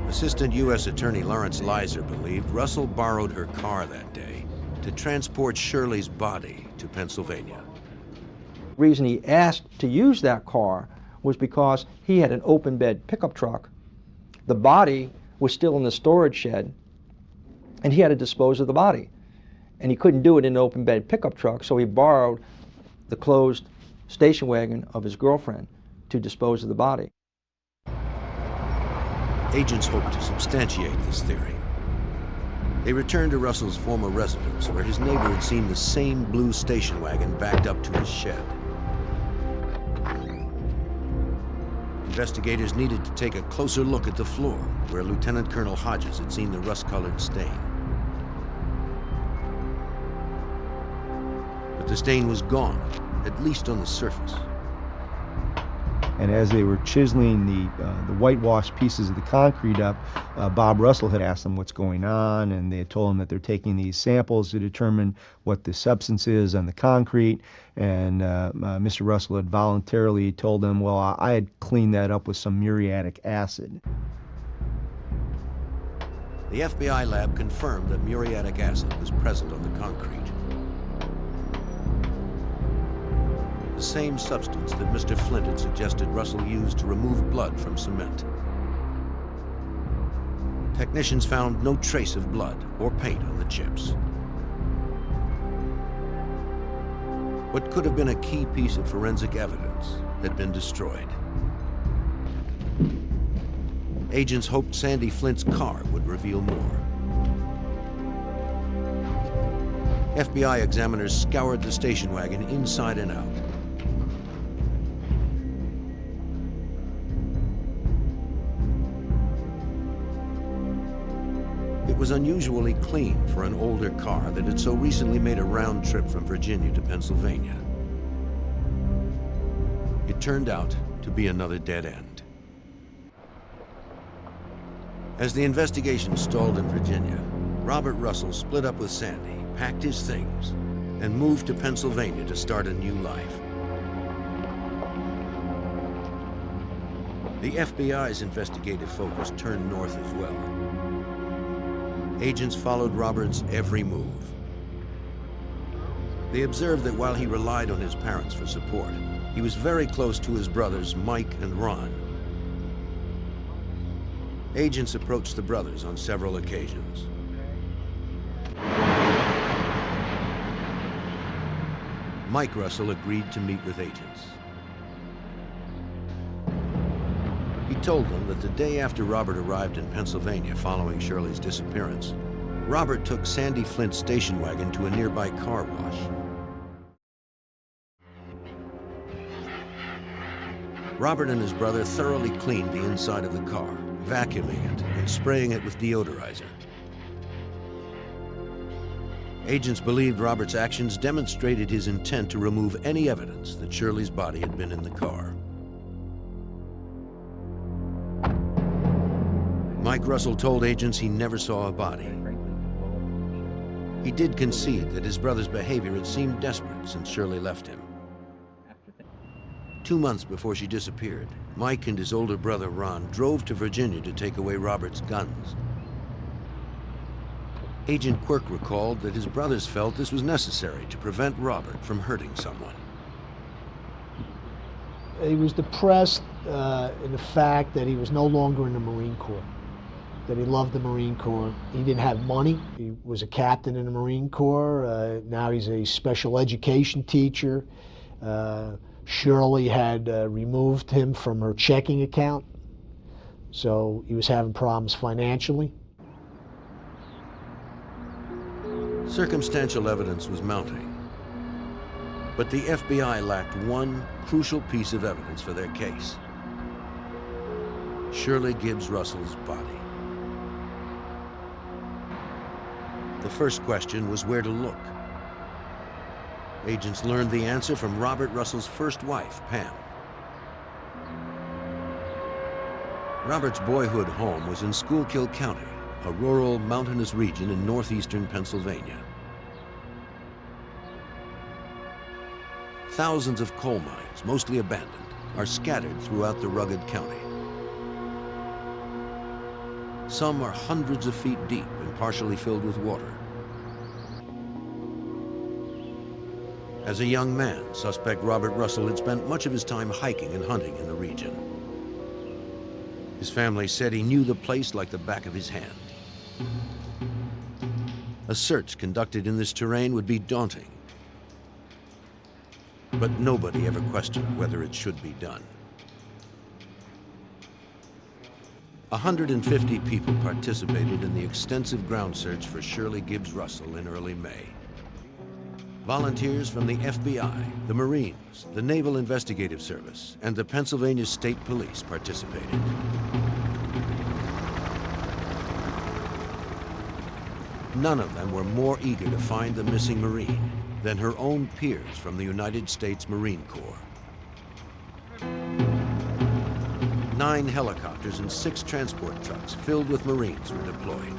Assistant U.S. Attorney Lawrence Leiser believed Russell borrowed her car that day to transport Shirley's body to Pennsylvania. The reason he asked to use that car was because he had an open bed pickup truck. The body was still in the storage shed, and he had to dispose of the body. And he couldn't do it in an open bed pickup truck, so he borrowed the closed station wagon of his girlfriend to dispose of the body. Agents hoped to substantiate this theory. They returned to Russell's former residence, where his neighbor had seen the same blue station wagon backed up to his shed. Investigators needed to take a closer look at the floor, where Lieutenant Colonel Hodges had seen the rust-colored stain. But the stain was gone, at least on the surface. And as they were chiseling the whitewashed pieces of the concrete up, Bob Russell had asked them what's going on, and they had told him that they're taking these samples to determine what the substance is on the concrete. And Mr. Russell had voluntarily told them, well, I had cleaned that up with some muriatic acid. The FBI lab confirmed that muriatic acid was present on the concrete. The same substance that Mr. Flint had suggested Russell use to remove blood from cement. Technicians found no trace of blood or paint on the chips. What could have been a key piece of forensic evidence had been destroyed. Agents hoped Sandy Flint's car would reveal more. FBI examiners scoured the station wagon inside and out. It was unusually clean for an older car that had so recently made a round trip from Virginia to Pennsylvania. It turned out to be another dead end. As the investigation stalled in Virginia, Robert Russell split up with Sandy, packed his things, and moved to Pennsylvania to start a new life. The FBI's investigative focus turned north as well. Agents followed Robert's every move. They observed that while he relied on his parents for support, he was very close to his brothers, Mike and Ron. Agents approached the brothers on several occasions. Mike Russell agreed to meet with agents. He told them that the day after Robert arrived in Pennsylvania following Shirley's disappearance, Robert took Sandy Flint's station wagon to a nearby car wash. Robert and his brother thoroughly cleaned the inside of the car, vacuuming it and spraying it with deodorizer. Agents believed Robert's actions demonstrated his intent to remove any evidence that Shirley's body had been in the car. Mike Russell told agents he never saw a body. He did concede that his brother's behavior had seemed desperate since Shirley left him. 2 months before she disappeared, Mike and his older brother Ron drove to Virginia to take away Robert's guns. Agent Quirk recalled that his brothers felt this was necessary to prevent Robert from hurting someone. He was depressed in the fact that he was no longer in the Marine Corps, that he loved the Marine Corps. He didn't have money. He was a captain in the Marine Corps. Now he's a special education teacher. Shirley had removed him from her checking account, so he was having problems financially. Circumstantial evidence was mounting, but the FBI lacked one crucial piece of evidence for their case: Shirley Gibbs Russell's body. The first question was where to look. Agents learned the answer from Robert Russell's first wife, Pam. Robert's boyhood home was in Schuylkill County, a rural, mountainous region in northeastern Pennsylvania. Thousands of coal mines, mostly abandoned, are scattered throughout the rugged county. Some are hundreds of feet deep and partially filled with water. As a young man, suspect Robert Russell had spent much of his time hiking and hunting in the region. His family said he knew the place like the back of his hand. A search conducted in this terrain would be daunting, but nobody ever questioned whether it should be done. 150 people participated in the extensive ground search for Shirley Gibbs Russell in early May. Volunteers from the FBI, the Marines, the Naval Investigative Service, and the Pennsylvania State Police participated. None of them were more eager to find the missing Marine than her own peers from the United States Marine Corps. 9 helicopters and 6 transport trucks filled with Marines were deployed.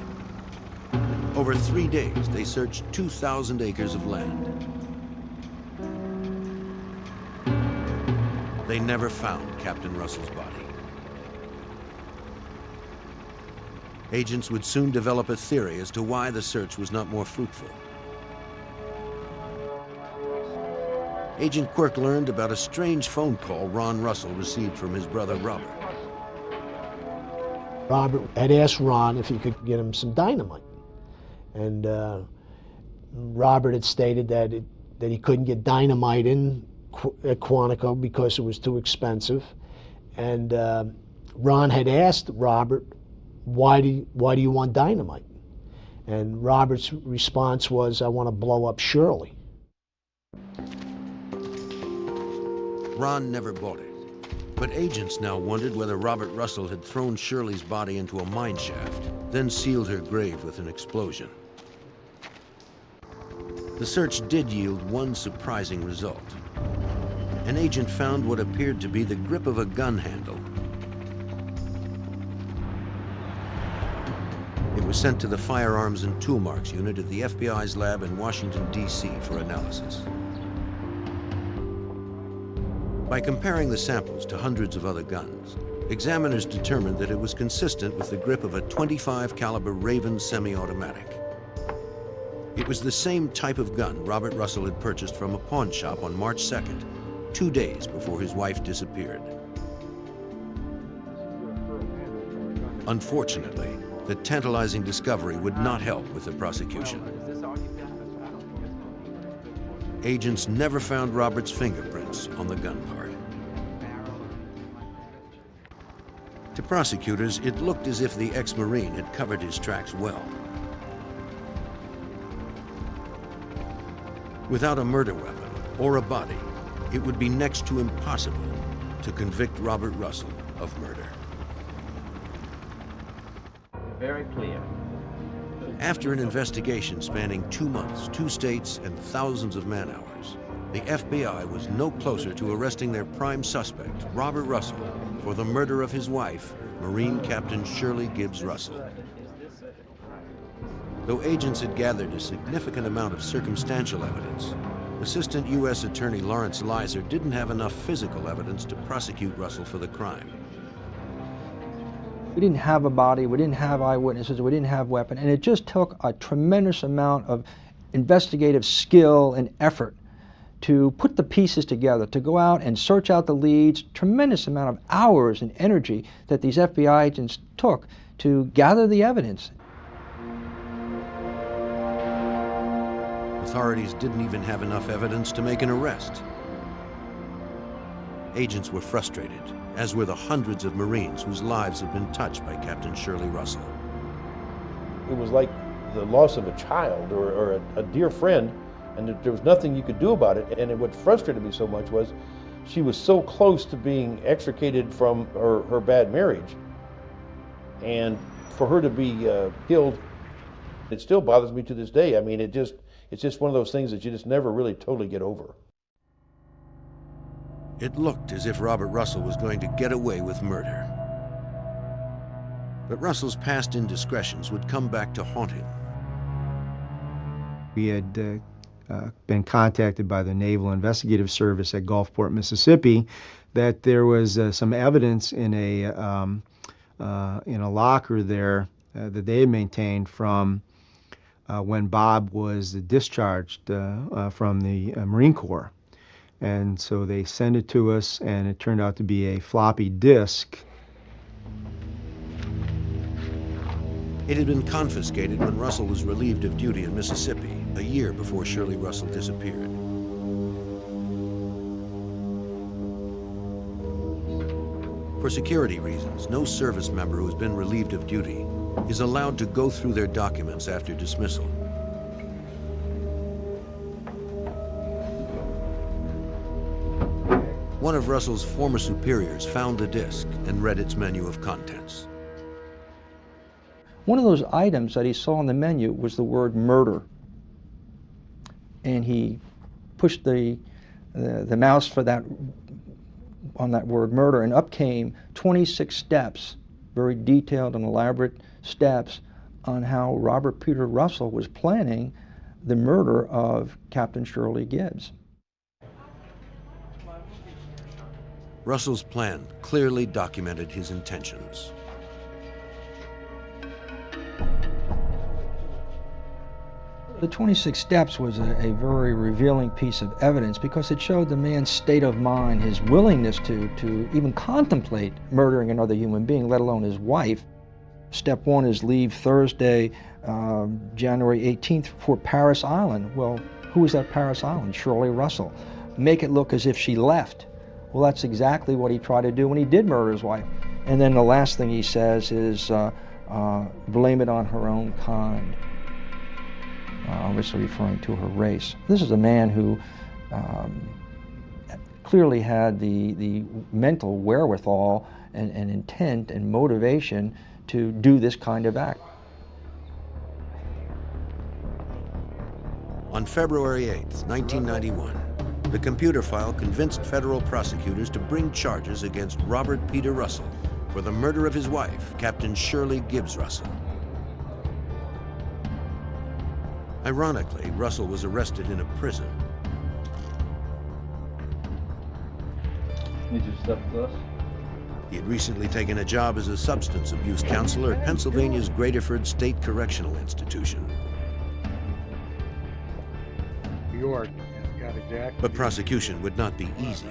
Over 3 days, they searched 2,000 acres of land. They never found Captain Russell's body. Agents would soon develop a theory as to why the search was not more fruitful. Agent Quirk learned about a strange phone call Ron Russell received from his brother Robert. Robert had asked Ron if he could get him some dynamite. And Robert had stated that he couldn't get dynamite at Quantico because it was too expensive. And Ron had asked Robert, why do you want dynamite? And Robert's response was, I want to blow up Shirley. Ron never bought it, but agents now wondered whether Robert Russell had thrown Shirley's body into a mine shaft, then sealed her grave with an explosion. The search did yield one surprising result. An agent found what appeared to be the grip of a gun handle. It was sent to the Firearms and Tool Marks Unit at the FBI's lab in Washington, D.C. for analysis. By comparing the samples to hundreds of other guns, examiners determined that it was consistent with the grip of a .25 caliber Raven semi-automatic. It was the same type of gun Robert Russell had purchased from a pawn shop on March 2nd, 2 days before his wife disappeared. Unfortunately, the tantalizing discovery would not help with the prosecution. Agents never found Robert's fingerprints on the gun part. To prosecutors, it looked as if the ex-Marine had covered his tracks well. Without a murder weapon or a body, it would be next to impossible to convict Robert Russell of murder. Very clear. After an investigation spanning 2 months, 2 states, and thousands of man-hours, the FBI was no closer to arresting their prime suspect, Robert Russell, for the murder of his wife, Marine Captain Shirley Gibbs Russell. Though agents had gathered a significant amount of circumstantial evidence, Assistant U.S. Attorney Lawrence Leiser didn't have enough physical evidence to prosecute Russell for the crime. We didn't have a body, we didn't have eyewitnesses, we didn't have weapon, and it just took a tremendous amount of investigative skill and effort to put the pieces together, to go out and search out the leads, tremendous amount of hours and energy that these FBI agents took to gather the evidence. Authorities didn't even have enough evidence to make an arrest. Agents were frustrated, as were the hundreds of Marines whose lives had been touched by Captain Shirley Russell. It was like the loss of a child or a dear friend, and there was nothing you could do about it. And what frustrated me so much was she was so close to being extricated from her bad marriage. And for her to be killed, it still bothers me to this day. I mean, it's just one of those things that you just never really totally get over. It looked as if Robert Russell was going to get away with murder. But Russell's past indiscretions would come back to haunt him. We had been contacted by the Naval Investigative Service at Gulfport, Mississippi, that there was some evidence in a locker there that they had maintained from when Bob was discharged from the Marine Corps. And so they sent it to us, and it turned out to be a floppy disk. It had been confiscated when Russell was relieved of duty in Mississippi, a year before Shirley Russell disappeared. For security reasons, no service member who has been relieved of duty is allowed to go through their documents after dismissal. One of Russell's former superiors found the disc and read its menu of contents. One of those items that he saw on the menu was the word murder. And he pushed the mouse for that, on that word murder, and up came 26 steps, very detailed and elaborate steps on how Robert Peter Russell was planning the murder of Captain Shirley Gibbs. Russell's plan clearly documented his intentions. The 26 steps was a very revealing piece of evidence because it showed the man's state of mind, his willingness to even contemplate murdering another human being, let alone his wife. Step 1 is leave Thursday, January 18th for Paris Island. Well, who was at Paris Island? Shirley Russell. Make it look as if she left. Well, that's exactly what he tried to do when he did murder his wife. And then the last thing he says is blame it on her own kind. Obviously referring to her race. This is a man who clearly had the mental wherewithal and intent and motivation to do this kind of act. On February 8, 1991, the computer file convinced federal prosecutors to bring charges against Robert Peter Russell for the murder of his wife, Captain Shirley Gibbs Russell. Ironically, Russell was arrested in a prison. Need your stuff with us? He had recently taken a job as a substance abuse counselor at Pennsylvania's Graterford State Correctional Institution. York, got exactly. But prosecution would not be easy.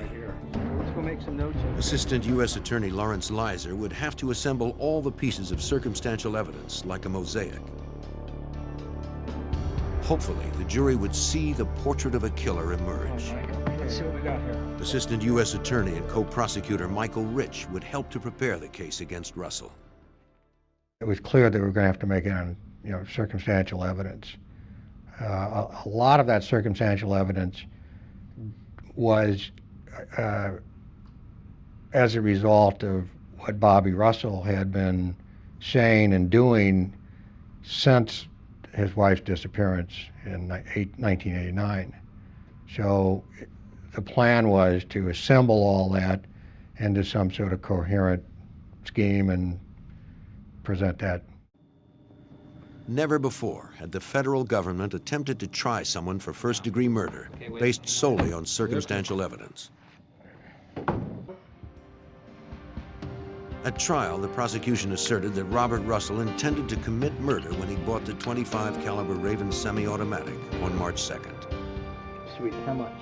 Let's go make some notes. Assistant U.S. Attorney Lawrence Leiser would have to assemble all the pieces of circumstantial evidence like a mosaic. Hopefully, the jury would see the portrait of a killer emerge. Let's see what we got here. Assistant U.S. Attorney and co-prosecutor Michael Rich would help to prepare the case against Russell. It was clear that we were going to have to make it on, circumstantial evidence. A lot of that circumstantial evidence was as a result of what Bobby Russell had been saying and doing since his wife's disappearance in 1989. So the plan was to assemble all that into some sort of coherent scheme and present that. Never before had the federal government attempted to try someone for first-degree murder based solely on circumstantial evidence. At trial, the prosecution asserted that Robert Russell intended to commit murder when he bought the .25 caliber Raven semi-automatic on March 2nd. Sweet, how much?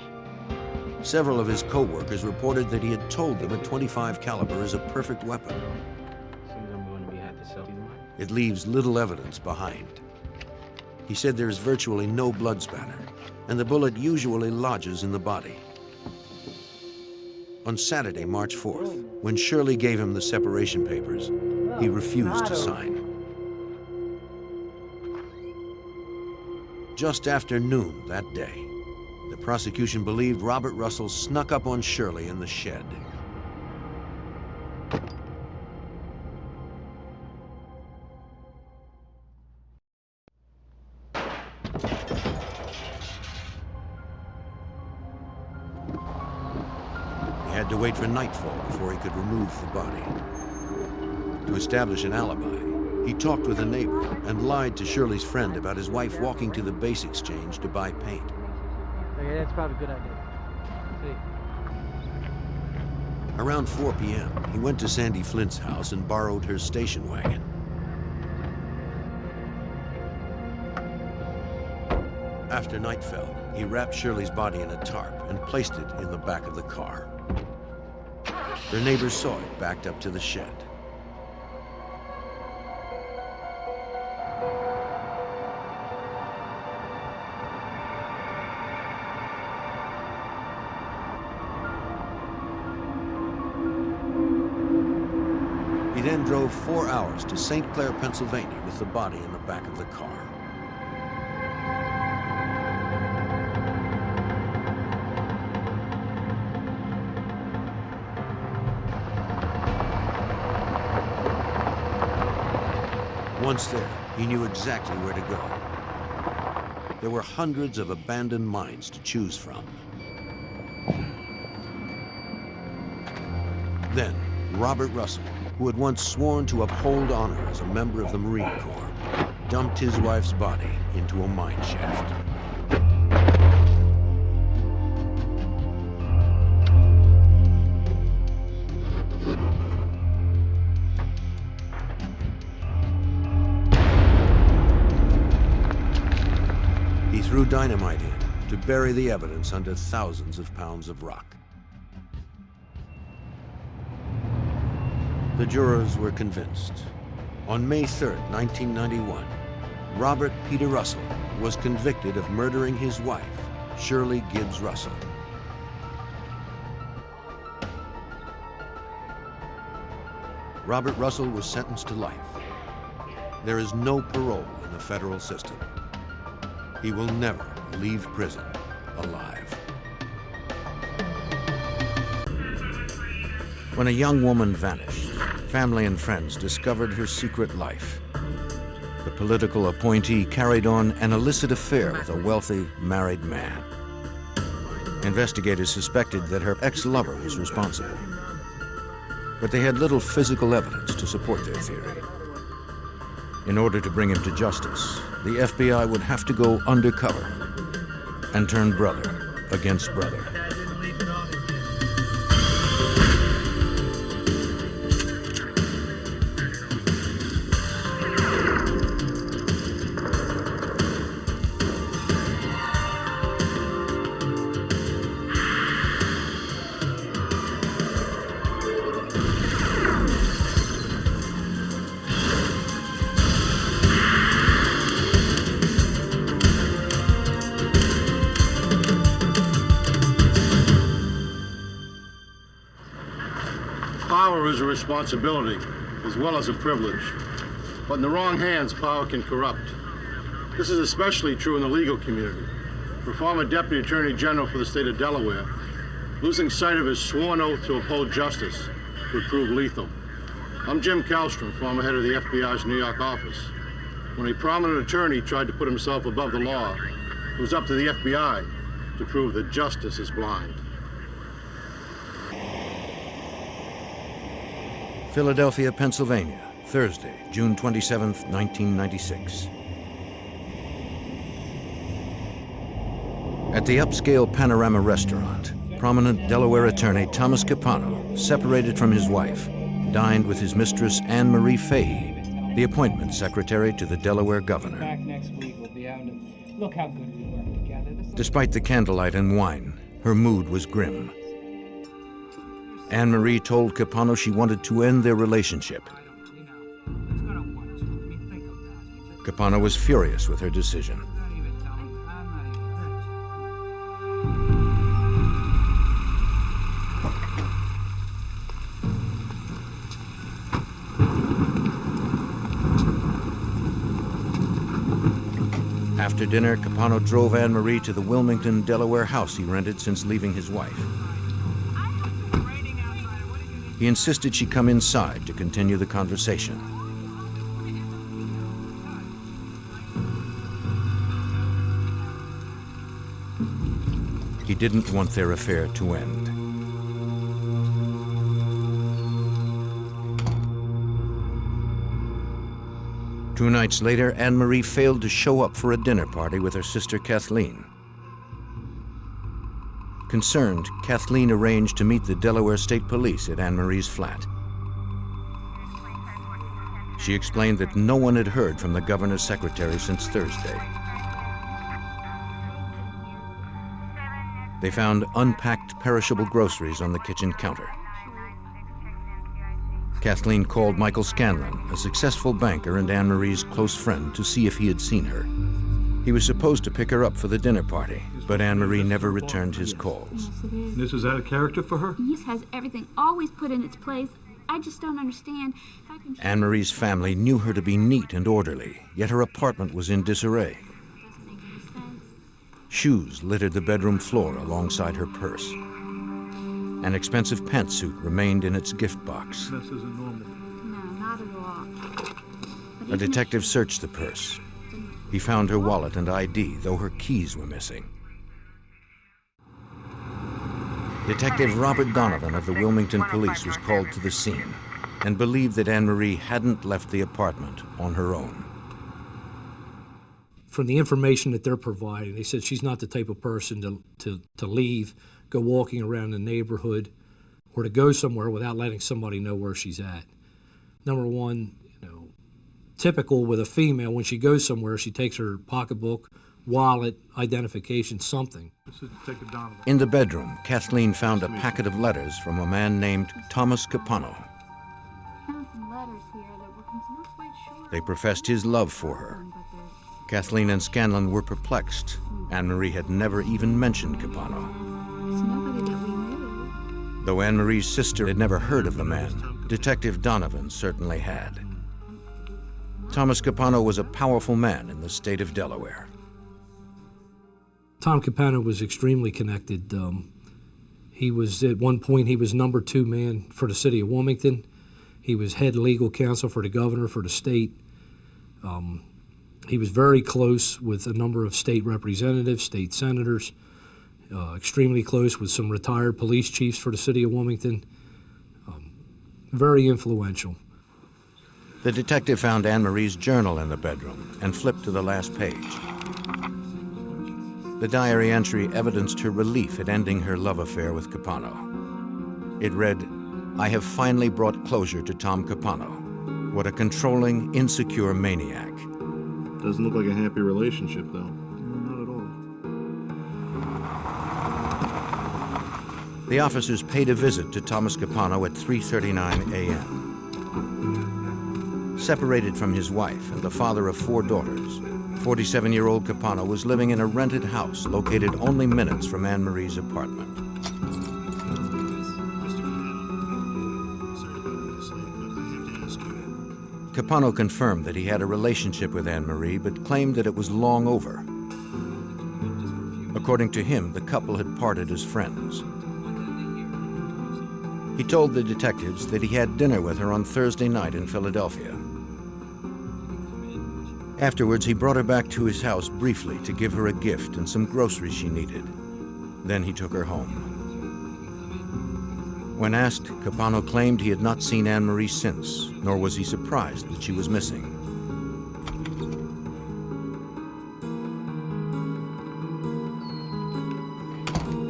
Several of his co-workers reported that he had told them a .25 caliber is a perfect weapon. It leaves little evidence behind. He said there is virtually no blood spatter, and the bullet usually lodges in the body. On Saturday, March 4th, when Shirley gave him the separation papers, he refused to sign. Just after noon that day, the prosecution believed Robert Russell snuck up on Shirley in the shed. He had to wait for nightfall before he could remove the body. To establish an alibi, he talked with a neighbor and lied to Shirley's friend about his wife walking to the base exchange to buy paint. Okay, that's probably a good idea. See. Around 4 p.m., he went to Sandy Flint's house and borrowed her station wagon. After night fell, he wrapped Shirley's body in a tarp and placed it in the back of the car. Their neighbors saw it backed up to the shed. He then drove 4 hours to St. Clair, Pennsylvania with the body in the back of the car. Once there, he knew exactly where to go. There were hundreds of abandoned mines to choose from. Then, Robert Russell, who had once sworn to uphold honor as a member of the Marine Corps, dumped his wife's body into a mine shaft. He threw dynamite in to bury the evidence under thousands of pounds of rock. The jurors were convinced. On May 3rd, 1991, Robert Peter Russell was convicted of murdering his wife, Shirley Gibbs Russell. Robert Russell was sentenced to life. There is no parole in the federal system. He will never leave prison alive. When a young woman vanished, family and friends discovered her secret life. The political appointee carried on an illicit affair with a wealthy, married man. Investigators suspected that her ex-lover was responsible, but they had little physical evidence to support their theory. In order to bring him to justice, the FBI would have to go undercover and turn brother against brother. Power is a responsibility as well as a privilege. But in the wrong hands, power can corrupt. This is especially true in the legal community. For former Deputy Attorney General for the state of Delaware, losing sight of his sworn oath to uphold justice would prove lethal. I'm Jim Kallstrom, former head of the FBI's New York office. When a prominent attorney tried to put himself above the law, it was up to the FBI to prove that justice is blind. Philadelphia, Pennsylvania, Thursday, June 27, 1996. At the upscale Panorama restaurant, prominent Delaware attorney Thomas Capano, separated from his wife, dined with his mistress Anne Marie Fahey, the appointment secretary to the Delaware governor. Back next week, we'll be able to look how good we work together. Despite the candlelight and wine, her mood was grim. Anne Marie told Capano she wanted to end their relationship. Capano was furious with her decision. After dinner, Capano drove Anne Marie to the Wilmington, Delaware house he rented since leaving his wife. He insisted she come inside to continue the conversation. He didn't want their affair to end. Two nights later, Anne Marie failed to show up for a dinner party with her sister Kathleen. Concerned, Kathleen arranged to meet the Delaware State Police at Anne Marie's flat. She explained that no one had heard from the governor's secretary since Thursday. They found unpacked perishable groceries on the kitchen counter. Kathleen called Michael Scanlon, a successful banker and Anne Marie's close friend, to see if he had seen her. He was supposed to pick her up for the dinner party, but Anne Marie never returned his calls. This is out of character for her? He just has everything always put in its place. I just don't understand. Anne Marie's family knew her to be neat and orderly, yet her apartment was in disarray. Shoes littered the bedroom floor alongside her purse. An expensive pantsuit remained in its gift box. This isn't normal. No, not at all. A detective searched the purse. He found her wallet and ID, though her keys were missing. Detective Robert Donovan of the Wilmington Police was called to the scene and believed that Anne Marie hadn't left the apartment on her own. From the information that they're providing, they said she's not the type of person to leave, go walking around the neighborhood, or to go somewhere without letting somebody know where she's at. Number one, typical with a female, when she goes somewhere, she takes her pocketbook, wallet, identification, something. In the bedroom, Kathleen found a packet of letters from a man named Thomas Capano. They professed his love for her. Kathleen and Scanlon were perplexed. Anne Marie had never even mentioned Capano. Though Anne Marie's sister had never heard of the man, Detective Donovan certainly had. Thomas Capano was a powerful man in the state of Delaware. Tom Capano was extremely connected. He was, at one point, he was number 2 man for the city of Wilmington. He was head legal counsel for the governor for the state. He was very close with a number of state representatives, state senators, extremely close with some retired police chiefs for the city of Wilmington. Very influential. The detective found Anne Marie's journal in the bedroom and flipped to the last page. The diary entry evidenced her relief at ending her love affair with Capano. It read, "I have finally brought closure to Tom Capano. What a controlling, insecure maniac." Doesn't look like a happy relationship, though. Not at all. The officers paid a visit to Thomas Capano at 3:39 a.m. Separated from his wife and the father of 4 daughters, 47-year-old Capano was living in a rented house located only minutes from Anne Marie's apartment. Capano confirmed that he had a relationship with Anne Marie, but claimed that it was long over. According to him, the couple had parted as friends. He told the detectives that he had dinner with her on Thursday night in Philadelphia. Afterwards, he brought her back to his house briefly to give her a gift and some groceries she needed. Then he took her home. When asked, Capano claimed he had not seen Anne Marie since, nor was he surprised that she was missing.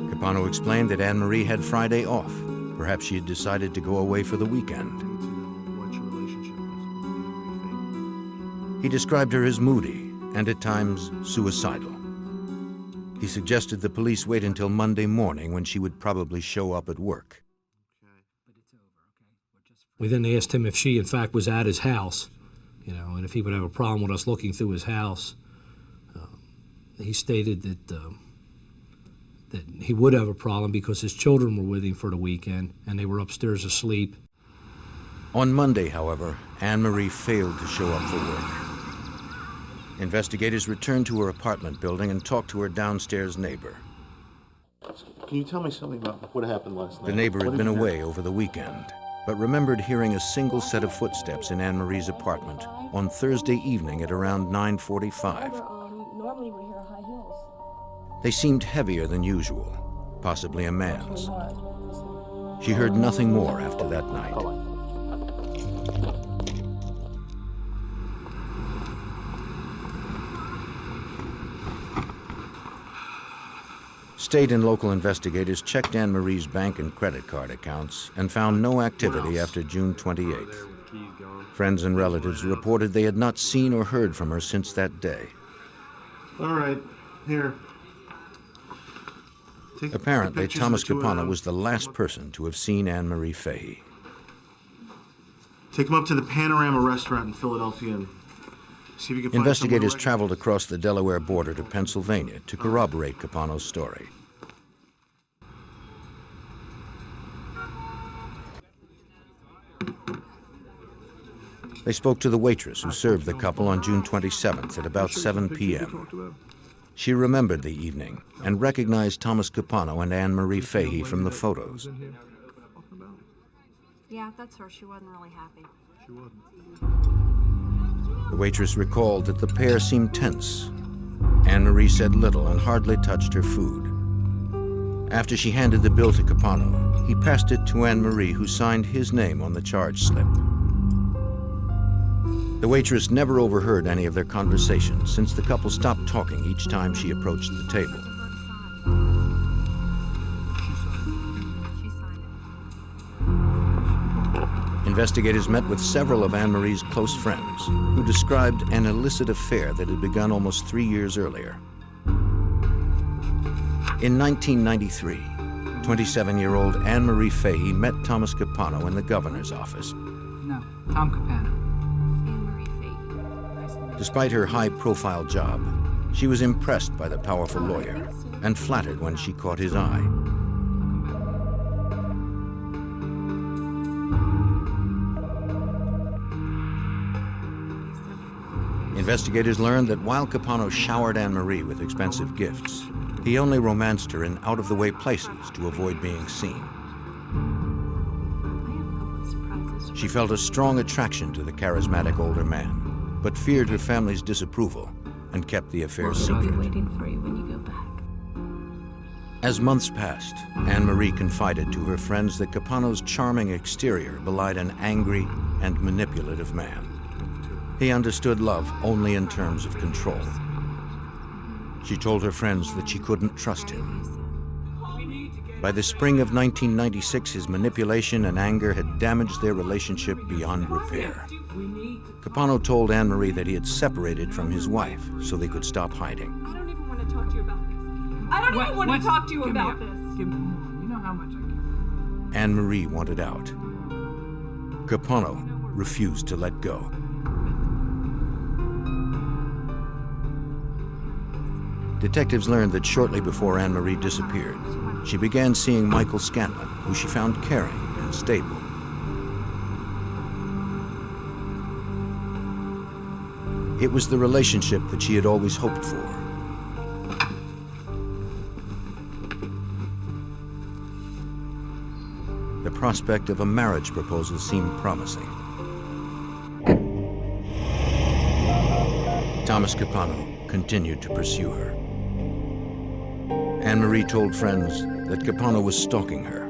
Capano explained that Anne Marie had Friday off. Perhaps she had decided to go away for the weekend. He described her as moody and at times suicidal. He suggested the police wait until Monday morning when she would probably show up at work. We then asked him if she, in fact, was at his house, and if he would have a problem with us looking through his house. He stated that he would have a problem because his children were with him for the weekend and they were upstairs asleep. On Monday, however, Anne Marie failed to show up for work. Investigators returned to her apartment building and talked to her downstairs neighbor. Can you tell me something about what happened last night? The neighbor had been away over the weekend, but remembered hearing a single set of footsteps in Anne Marie's apartment on Thursday evening at around 9:45. Normally we hear high heels. They seemed heavier than usual, possibly a man's. She heard nothing more after that night. State and local investigators checked Anne Marie's bank and credit card accounts and found no activity after June 28th. Friends and relatives reported they had not seen or heard from her since that day. All right, here. Apparently, Thomas Capano was the last person to have seen Anne Marie Fahey. Take him up to the Panorama restaurant in Philadelphia and see if you can find Investigators someone to traveled across the Delaware border to Pennsylvania to corroborate Capano's story. They spoke to the waitress who served the couple on June 27th at about 7 p.m. She remembered the evening and recognized Thomas Capano and Anne Marie Fahey from the photos. Yeah, that's her. She wasn't really happy. She wasn't. The waitress recalled that the pair seemed tense. Anne Marie said little and hardly touched her food. After she handed the bill to Capano, he passed it to Anne Marie, who signed his name on the charge slip. The waitress never overheard any of their conversation since the couple stopped talking each time she approached the table. Investigators met with several of Anne Marie's close friends who described an illicit affair that had begun almost 3 years earlier. In 1993, 27-year-old Anne Marie Fahey met Thomas Capano in the governor's office. No, Tom Capano. Despite her high-profile job, she was impressed by the powerful lawyer and flattered when she caught his eye. Investigators learned that while Capano showered Anne Marie with expensive gifts, he only romanced her in out-of-the-way places to avoid being seen. She felt a strong attraction to the charismatic older man. but feared her family's disapproval and kept the affair secret. Waiting for you when you go back. As months passed, Anne-Marie confided to her friends that Capano's charming exterior belied an angry and manipulative man. He understood love only in terms of control. She told her friends that she couldn't trust him. By the spring of 1996, his manipulation and anger had damaged their relationship beyond repair. Capano told Anne-Marie that he had separated from his wife so they could stop hiding. I don't even want to talk to you about this. I don't even want to talk to you about this. Give me more. You know how much I can. Anne-Marie wanted out. Capano refused to let go. Detectives learned that shortly before Anne-Marie disappeared, she began seeing Michael Scanlon, who she found caring and stable. It was the relationship that she had always hoped for. The prospect of a marriage proposal seemed promising. Thomas Capano continued to pursue her. Anne-Marie told friends that Capano was stalking her.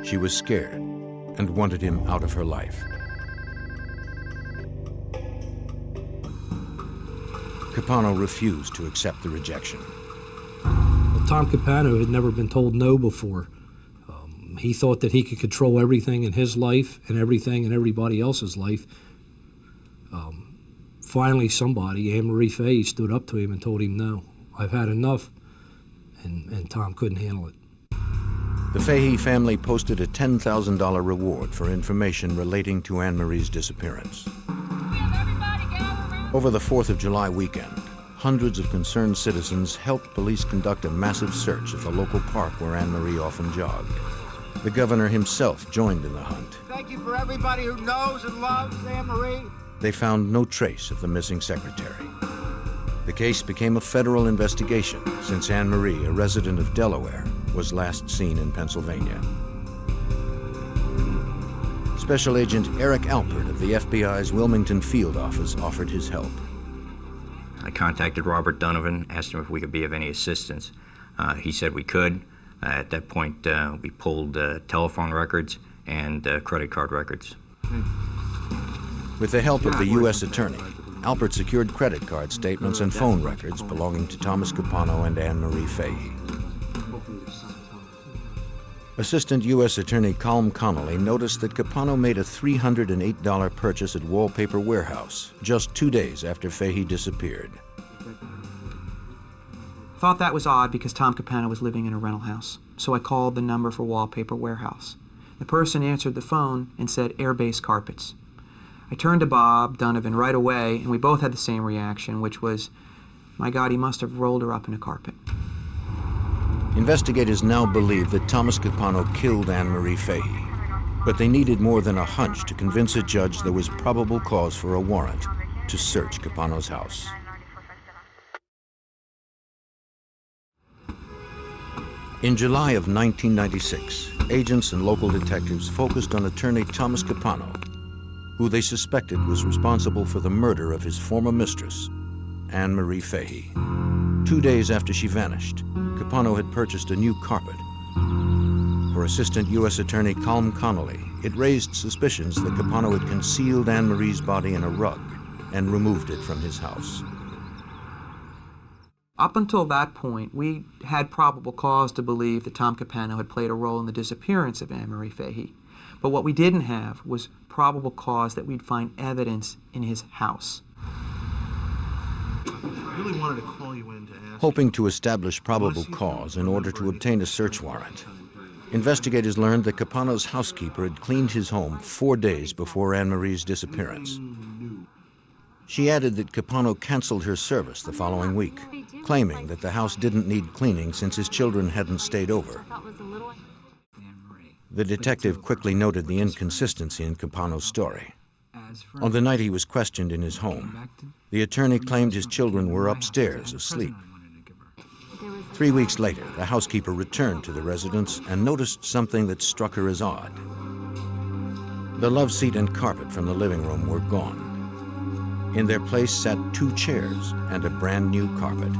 She was scared and wanted him out of her life. Capano refused to accept the rejection. Well, Tom Capano had never been told no before. He thought that he could control everything in his life and everything in everybody else's life. Finally, somebody, Anne-Marie Fahey, stood up to him and told him, no, I've had enough, and Tom couldn't handle it. The Fahey family posted a $10,000 reward for information relating to Anne-Marie's disappearance. Over the 4th of July weekend, hundreds of concerned citizens helped police conduct a massive search of the local park where Anne-Marie often jogged. The governor himself joined in the hunt. Thank you for everybody who knows and loves Anne-Marie. They found no trace of the missing secretary. The case became a federal investigation since Anne-Marie, a resident of Delaware, was last seen in Pennsylvania. Special Agent Eric Alpert of the FBI's Wilmington field office offered his help. I contacted Robert Donovan, asked him if we could be of any assistance. He said we could. At that point, we pulled telephone records and credit card records. With the help of the U.S. Attorney, Alpert secured credit card statements and phone records belonging to Thomas Capano and Anne-Marie Fahey. Assistant U.S. Attorney Colm Connolly noticed that Capano made a $308 purchase at Wallpaper Warehouse just 2 days after Fahey disappeared. Thought that was odd because Tom Capano was living in a rental house, so I called the number for Wallpaper Warehouse. The person answered the phone and said airbase carpets. I turned to Bob Donovan right away, and we both had the same reaction, which was, my God, he must have rolled her up in a carpet. Investigators now believe that Thomas Capano killed Anne-Marie Fahey, but they needed more than a hunch to convince a judge there was probable cause for a warrant to search Capano's house. In July of 1996, agents and local detectives focused on attorney Thomas Capano, who they suspected was responsible for the murder of his former mistress, Anne-Marie Fahey. 2 days after she vanished, Capano had purchased a new carpet. For Assistant U.S. Attorney Colm Connolly, it raised suspicions that Capano had concealed Anne-Marie's body in a rug and removed it from his house. Up until that point, we had probable cause to believe that Tom Capano had played a role in the disappearance of Anne-Marie Fahey. But what we didn't have was probable cause that we'd find evidence in his house. I really wanted to call you in to ask. Hoping to establish probable cause in order to obtain a search warrant, investigators learned that Capano's housekeeper had cleaned his home 4 days before Anne-Marie's disappearance. She added that Capano canceled her service the following week, claiming that the house didn't need cleaning since his children hadn't stayed over. The detective quickly noted the inconsistency in Capano's story. On the night he was questioned in his home, the attorney claimed his children were upstairs asleep. 3 weeks later, the housekeeper returned to the residence and noticed something that struck her as odd. The love seat and carpet from the living room were gone. In their place sat 2 chairs and a brand new carpet.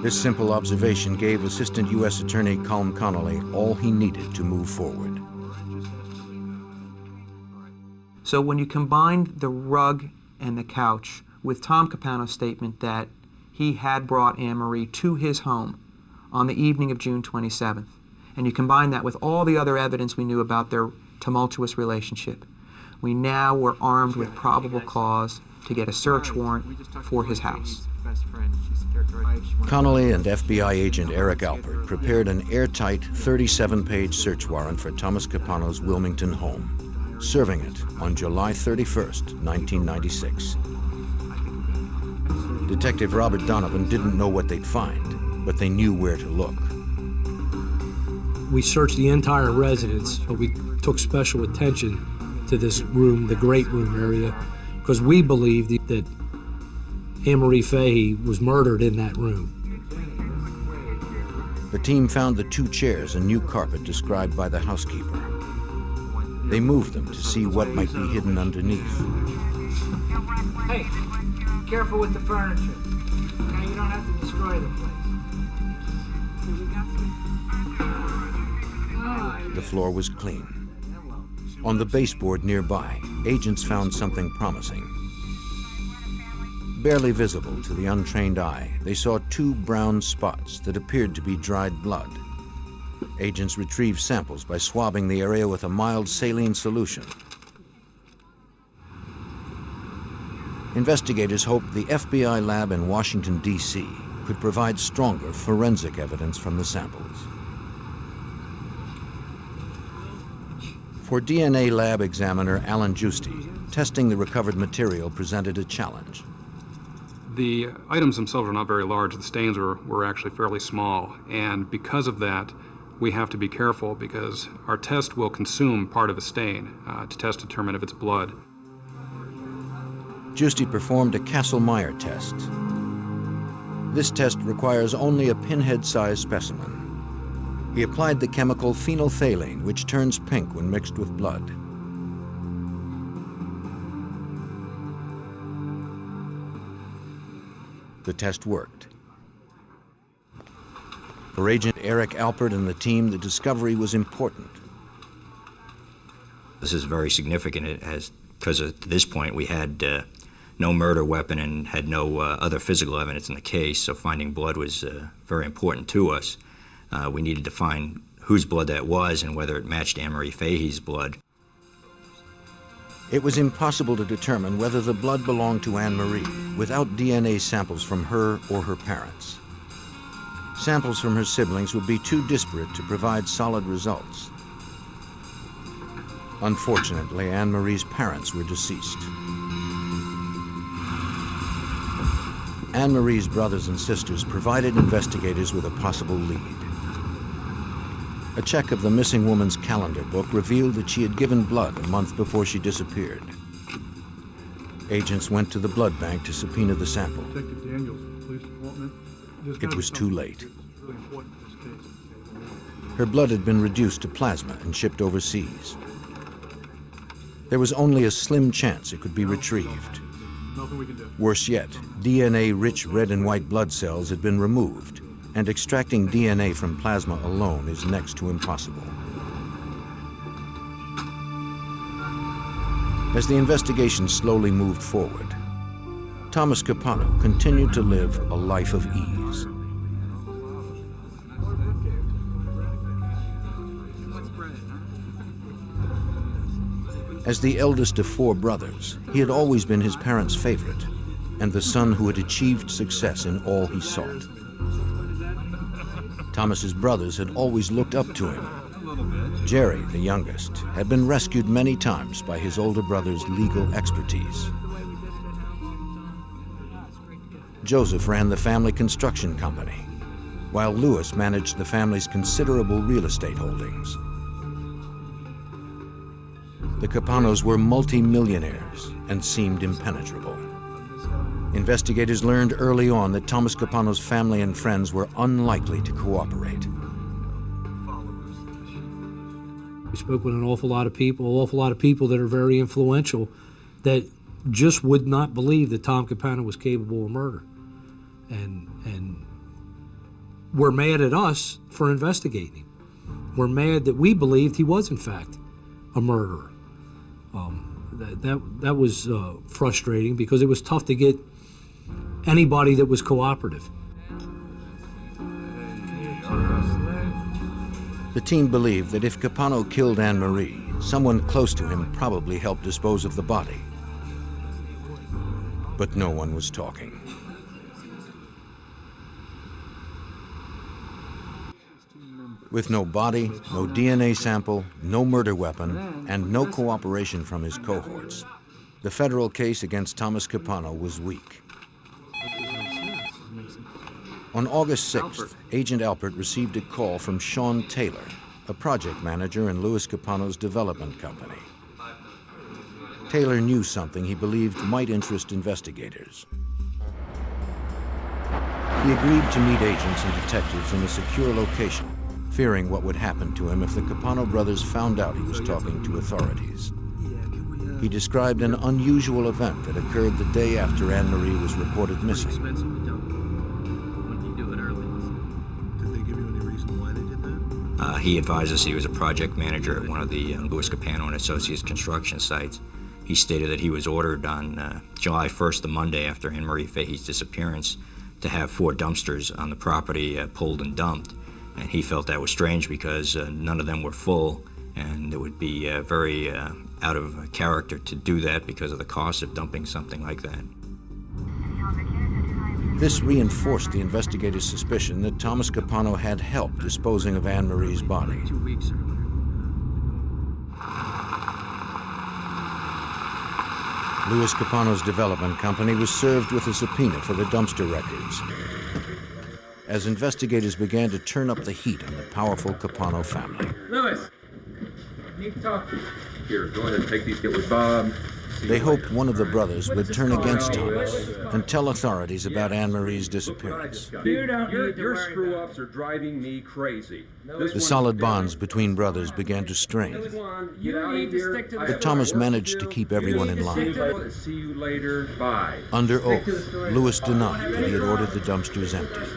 This simple observation gave Assistant U.S. Attorney Colm Connolly all he needed to move forward. So when you combined the rug and the couch with Tom Capano's statement that he had brought Anne-Marie to his home on the evening of June 27th, and you combine that with all the other evidence we knew about their tumultuous relationship, we now were armed with probable cause to get a search warrant for his house. Connolly and FBI agent Eric Alpert prepared an airtight 37-page search warrant for Thomas Capano's Wilmington home, serving it on July 31st, 1996. Detective Robert Donovan didn't know what they'd find, but they knew where to look. We searched the entire residence, but we took special attention to this room, the great room area, because we believed that Anne-Marie Fahey was murdered in that room. The team found the 2 chairs and new carpet described by the housekeeper. They moved them to see what might be hidden underneath. Hey, careful with the furniture. Now you don't have to destroy the place. The floor was clean. On the baseboard nearby, agents found something promising. Barely visible to the untrained eye, they saw 2 brown spots that appeared to be dried blood. Agents retrieved samples by swabbing the area with a mild saline solution. Investigators hoped the FBI lab in Washington, D.C. could provide stronger forensic evidence from the samples. For DNA lab examiner Alan Giusti, testing the recovered material presented a challenge. The items themselves are not very large. The stains were actually fairly small, and because of that, we have to be careful because our test will consume part of a stain to test to determine if it's blood. Giusti performed a Kastle-Meyer test. This test requires only a pinhead-sized specimen. He applied the chemical phenolphthalein, which turns pink when mixed with blood. The test worked. For Agent Eric Alpert and the team, the discovery was important. This is very significant because at this point we had no murder weapon and had no other physical evidence in the case, so finding blood was very important to us. We needed to find whose blood that was and whether it matched Anne-Marie Fahey's blood. It was impossible to determine whether the blood belonged to Anne-Marie without DNA samples from her or her parents. Samples from her siblings would be too disparate to provide solid results. Unfortunately, Anne-Marie's parents were deceased. Anne-Marie's brothers and sisters provided investigators with a possible lead. A check of the missing woman's calendar book revealed that she had given blood a month before she disappeared. Agents went to the blood bank to subpoena the sample. It was too late. Her blood had been reduced to plasma and shipped overseas. There was only a slim chance it could be retrieved. Worse yet, DNA-rich red and white blood cells had been removed, and extracting DNA from plasma alone is next to impossible. As the investigation slowly moved forward, Thomas Capano continued to live a life of ease. As the eldest of 4 brothers, he had always been his parents' favorite, and the son who had achieved success in all he sought. Thomas's brothers had always looked up to him. Jerry, the youngest, had been rescued many times by his older brother's legal expertise. Joseph ran the family construction company, while Louis managed the family's considerable real estate holdings. The Capanos were multi-millionaires and seemed impenetrable. Investigators learned early on that Thomas Capano's family and friends were unlikely to cooperate. We spoke with an awful lot of people that are very influential, that just would not believe that Tom Capano was capable of murder. And were mad at us for investigating him. We're mad that we believed he was, in fact, a murderer. That was frustrating because it was tough to get anybody that was cooperative. The team believed that if Capano killed Anne Marie, someone close to him probably helped dispose of the body. But no one was talking. With no body, no DNA sample, no murder weapon, and no cooperation from his cohorts, the federal case against Thomas Capano was weak. On August 6th, Agent Alpert received a call from Sean Taylor, a project manager in Louis Capano's development company. Taylor knew something he believed might interest investigators. He agreed to meet agents and detectives in a secure location, fearing what would happen to him if the Capano brothers found out he was talking to authorities. He described an unusual event that occurred the day after Anne Marie was reported missing. He advised us he was a project manager at one of the Louis Capano and Associates construction sites. He stated that he was ordered on July 1st, the Monday after Anne Marie Fahey's disappearance, to have 4 dumpsters on the property pulled and dumped. And he felt that was strange because none of them were full, and it would be very out of character to do that because of the cost of dumping something like that. This reinforced the investigators' suspicion that Thomas Capano had help disposing of Anne Marie's body. 2 weeks ago. Louis Capano's development company was served with a subpoena for the dumpster records, as investigators began to turn up the heat on the powerful Capano family. Louis, I need to talk to you. Here, go ahead and take these. Get with Bob. They hoped one of the brothers would turn against Thomas and tell authorities about Anne Marie's disappearance. Your screw-ups are driving me crazy. The solid bonds between brothers began to strain, but Thomas managed to keep everyone in line. See you later. Bye. Under oath, Louis denied that he had ordered the dumpsters emptied.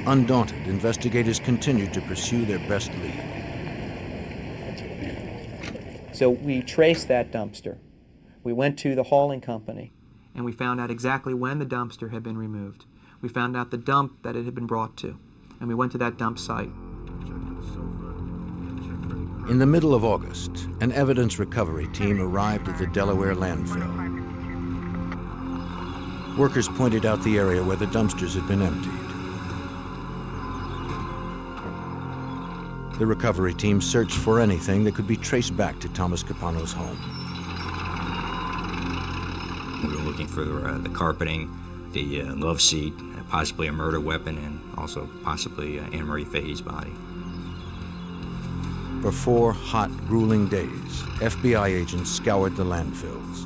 Undaunted, investigators continued to pursue their best lead. So we traced that dumpster. We went to the hauling company, and we found out exactly when the dumpster had been removed. We found out the dump that it had been brought to, and we went to that dump site. In the middle of August, an evidence recovery team arrived at the Delaware landfill. Workers pointed out the area where the dumpsters had been emptied. The recovery team searched for anything that could be traced back to Thomas Capano's home. We were looking for the carpeting, the love seat, possibly a murder weapon, and also possibly Anne Marie Fahey's body. For 4 hot, grueling days, FBI agents scoured the landfills.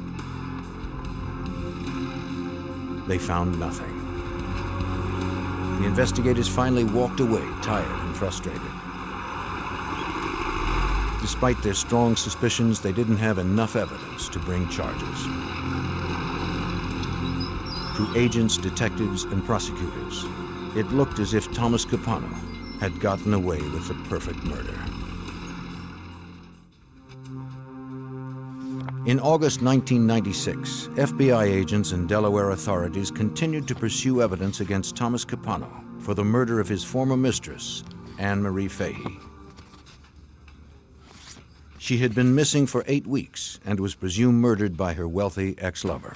They found nothing. The investigators finally walked away, tired and frustrated. Despite their strong suspicions, they didn't have enough evidence to bring charges. To agents, detectives, and prosecutors, it looked as if Thomas Capano had gotten away with the perfect murder. In August 1996, FBI agents and Delaware authorities continued to pursue evidence against Thomas Capano for the murder of his former mistress, Anne Marie Fahey. She had been missing for 8 weeks and was presumed murdered by her wealthy ex-lover.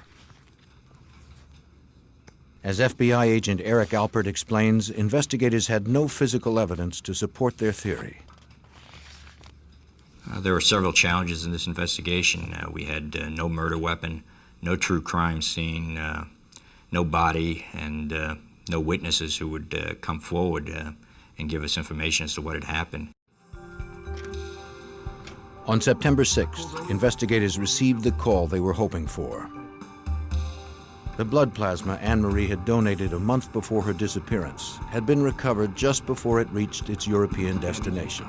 As FBI agent Eric Alpert explains, investigators had no physical evidence to support their theory. There were several challenges in this investigation. We had no murder weapon, no true crime scene, no body, and no witnesses who would come forward and give us information as to what had happened. On September 6th, investigators received the call they were hoping for. The blood plasma Anne Marie had donated a month before her disappearance had been recovered just before it reached its European destination.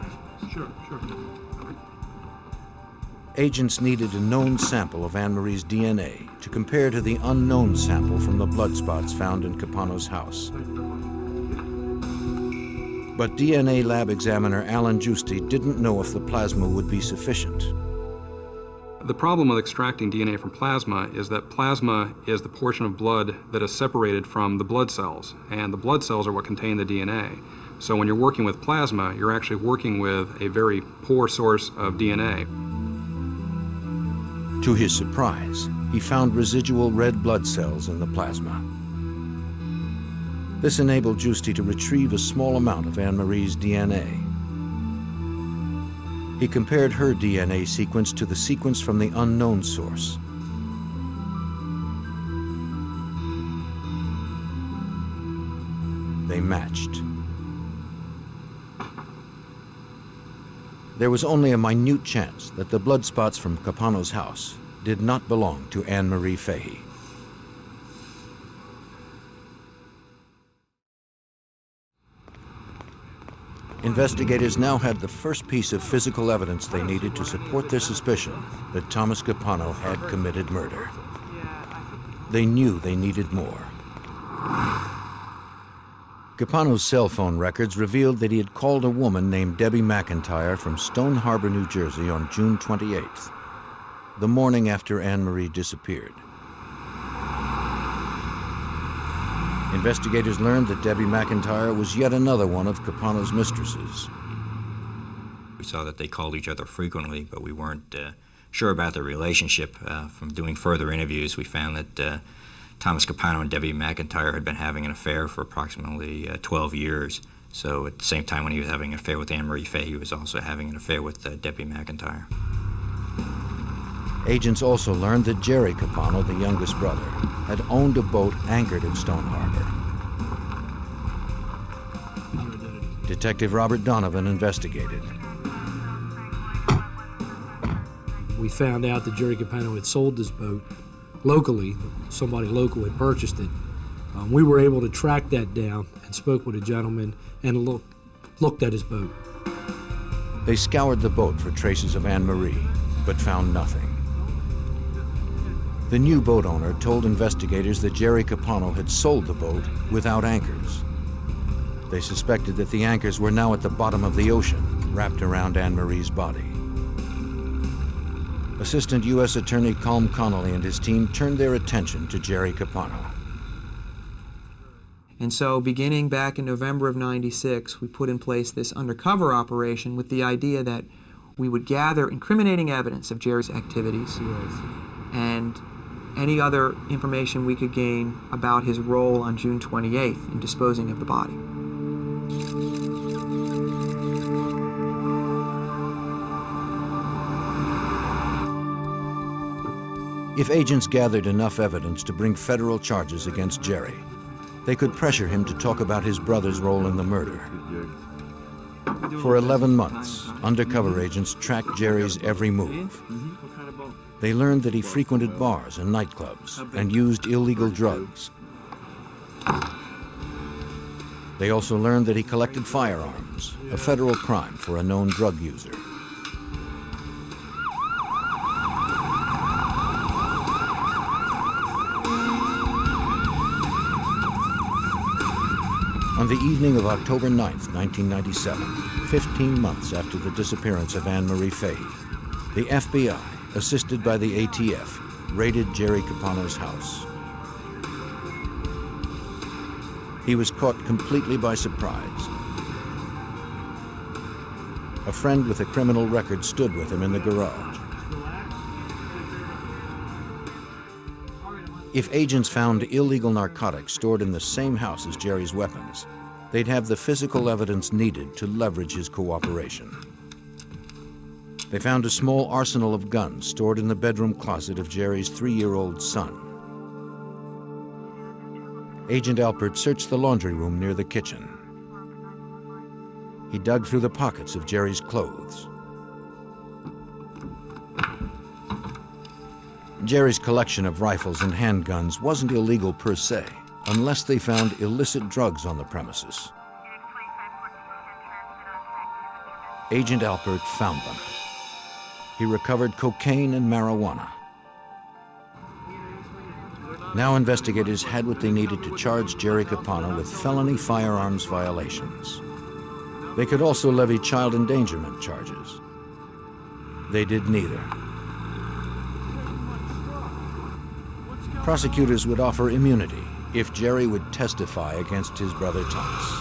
Sure. Agents needed a known sample of Anne-Marie's DNA to compare to the unknown sample from the blood spots found in Capano's house. But DNA lab examiner Alan Giusti didn't know if the plasma would be sufficient. The problem with extracting DNA from plasma is that plasma is the portion of blood that is separated from the blood cells, and the blood cells are what contain the DNA. So when you're working with plasma, you're actually working with a very poor source of DNA. To his surprise, he found residual red blood cells in the plasma. This enabled Giusti to retrieve a small amount of Anne-Marie's DNA. He compared her DNA sequence to the sequence from the unknown source. They matched. There was only a minute chance that the blood spots from Capano's house did not belong to Anne-Marie Fahey. Investigators now had the first piece of physical evidence they needed to support their suspicion that Thomas Capano had committed murder. They knew they needed more. Capano's cell phone records revealed that he had called a woman named Debbie McIntyre from Stone Harbor, New Jersey on June 28th, the morning after Anne-Marie disappeared. Investigators learned that Debbie McIntyre was yet another one of Capano's mistresses. We saw that they called each other frequently, but we weren't sure about their relationship. From doing further interviews, we found that Thomas Capano and Debbie McIntyre had been having an affair for approximately 12 years. So at the same time when he was having an affair with Anne-Marie Fahey, he was also having an affair with Debbie McIntyre. Agents also learned that Jerry Capano, the youngest brother, had owned a boat anchored in Stone Harbor. Detective Robert Donovan investigated. We found out that Jerry Capano had sold this boat locally. Somebody local had purchased it. We were able to track that down and spoke with a gentleman and looked at his boat. They scoured the boat for traces of Anne-Marie, but found nothing. The new boat owner told investigators that Jerry Capano had sold the boat without anchors. They suspected that the anchors were now at the bottom of the ocean, wrapped around Anne-Marie's body. Assistant U.S. Attorney Colm Connolly and his team turned their attention to Jerry Capano. And so beginning back in November of '96, we put in place this undercover operation with the idea that we would gather incriminating evidence of Jerry's activities and any other information we could gain about his role on June 28th in disposing of the body. If agents gathered enough evidence to bring federal charges against Jerry, they could pressure him to talk about his brother's role in the murder. For 11 months, undercover agents tracked Jerry's every move. They learned that he frequented bars and nightclubs and used illegal drugs. They also learned that he collected firearms, a federal crime for a known drug user. On the evening of October 9th, 1997, 15 months after the disappearance of Anne-Marie Fahey, the FBI, assisted by the ATF, raided Jerry Capano's house. He was caught completely by surprise. A friend with a criminal record stood with him in the garage. If agents found illegal narcotics stored in the same house as Jerry's weapons, they'd have the physical evidence needed to leverage his cooperation. They found a small arsenal of guns stored in the bedroom closet of Jerry's 3-year-old son. Agent Alpert searched the laundry room near the kitchen. He dug through the pockets of Jerry's clothes. Jerry's collection of rifles and handguns wasn't illegal per se, unless they found illicit drugs on the premises. Agent Alpert found them. he recovered cocaine and marijuana. Now investigators had what they needed to charge Jerry Capano with felony firearms violations. They could also levy child endangerment charges. They did neither. Prosecutors would offer immunity if Jerry would testify against his brother Thomas.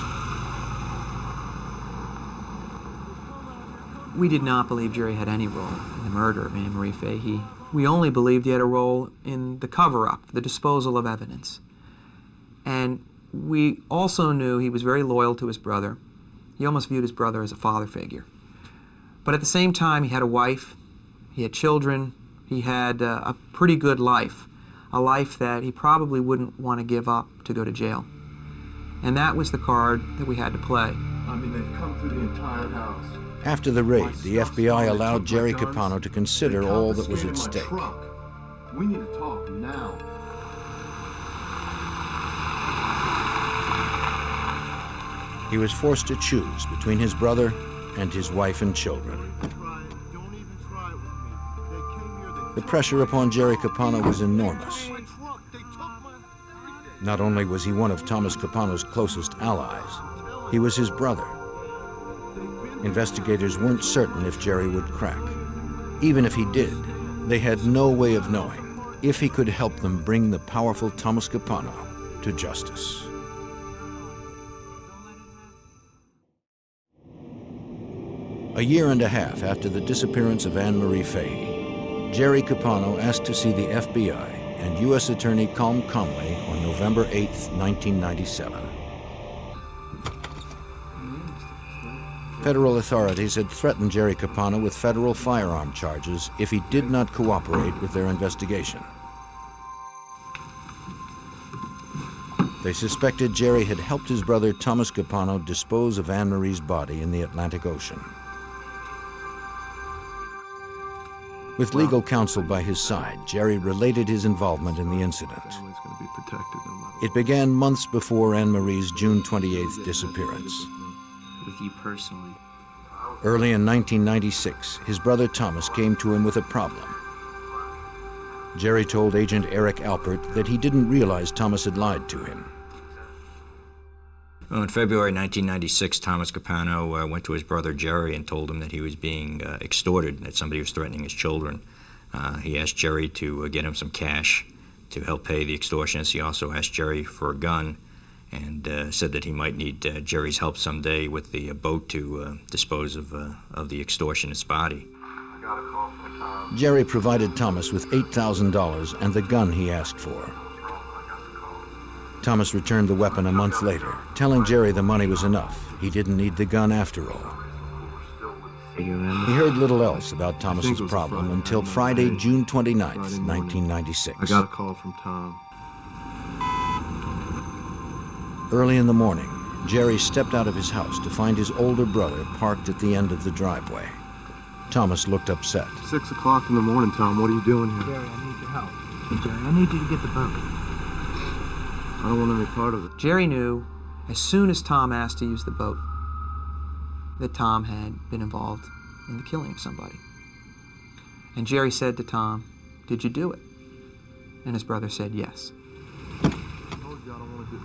We did not believe Jerry had any role in the murder of Anne Marie Fahey. We only believed he had a role in the cover-up, the disposal of evidence. And we also knew he was very loyal to his brother. He almost viewed his brother as a father figure. But at the same time, he had a wife, he had children, he had a pretty good life, a life that he probably wouldn't want to give up to go to jail. And that was the card that we had to play. I mean, they've come through the entire house. After the raid, the FBI allowed Jerry Capano to consider all that was at stake. We need to talk now. He was forced to choose between his brother and his wife and children. The pressure upon Jerry Capano was enormous. Not only was he one of Thomas Capano's closest allies, he was his brother. Investigators weren't certain if Jerry would crack. Even if he did, they had no way of knowing if he could help them bring the powerful Thomas Capano to justice. A year and a half after the disappearance of Anne Marie Fahey, Jerry Capano asked to see the FBI and U.S. Attorney Colm Conley on November 8, 1997. Federal authorities had threatened Jerry Capano with federal firearm charges if he did not cooperate with their investigation. They suspected Jerry had helped his brother Thomas Capano dispose of Anne Marie's body in the Atlantic Ocean. With legal counsel by his side, Jerry related his involvement in the incident. It began months before Anne Marie's June 28th disappearance. With you personally. Early in 1996, his brother Thomas came to him with a problem. Jerry told Agent Eric Alpert that he didn't realize Thomas had lied to him. Well, in February 1996, Thomas Capano went to his brother Jerry and told him that he was being extorted, that somebody was threatening his children. He asked Jerry to get him some cash to help pay the extortionists. He also asked Jerry for a gun and said that he might need Jerry's help someday with the boat to dispose of the extortionist's body. Jerry provided Thomas with $8,000 and the gun he asked for. Thomas returned the weapon a month later, telling Jerry the money was enough. He didn't need the gun after all. He heard little else about Thomas's problem until Friday, June 29th, 1996. I got a call from Tom. Early in the morning, Jerry stepped out of his house to find his older brother parked at the end of the driveway. Thomas looked upset. 6 o'clock in the morning, Tom. What are you doing here? Jerry, I need your help. Hey, Jerry, I need you to get the boat. I don't want any part of it. Jerry knew, as soon as Tom asked to use the boat, that Tom had been involved in the killing of somebody. And Jerry said to Tom, "Did you do it?" And his brother said yes.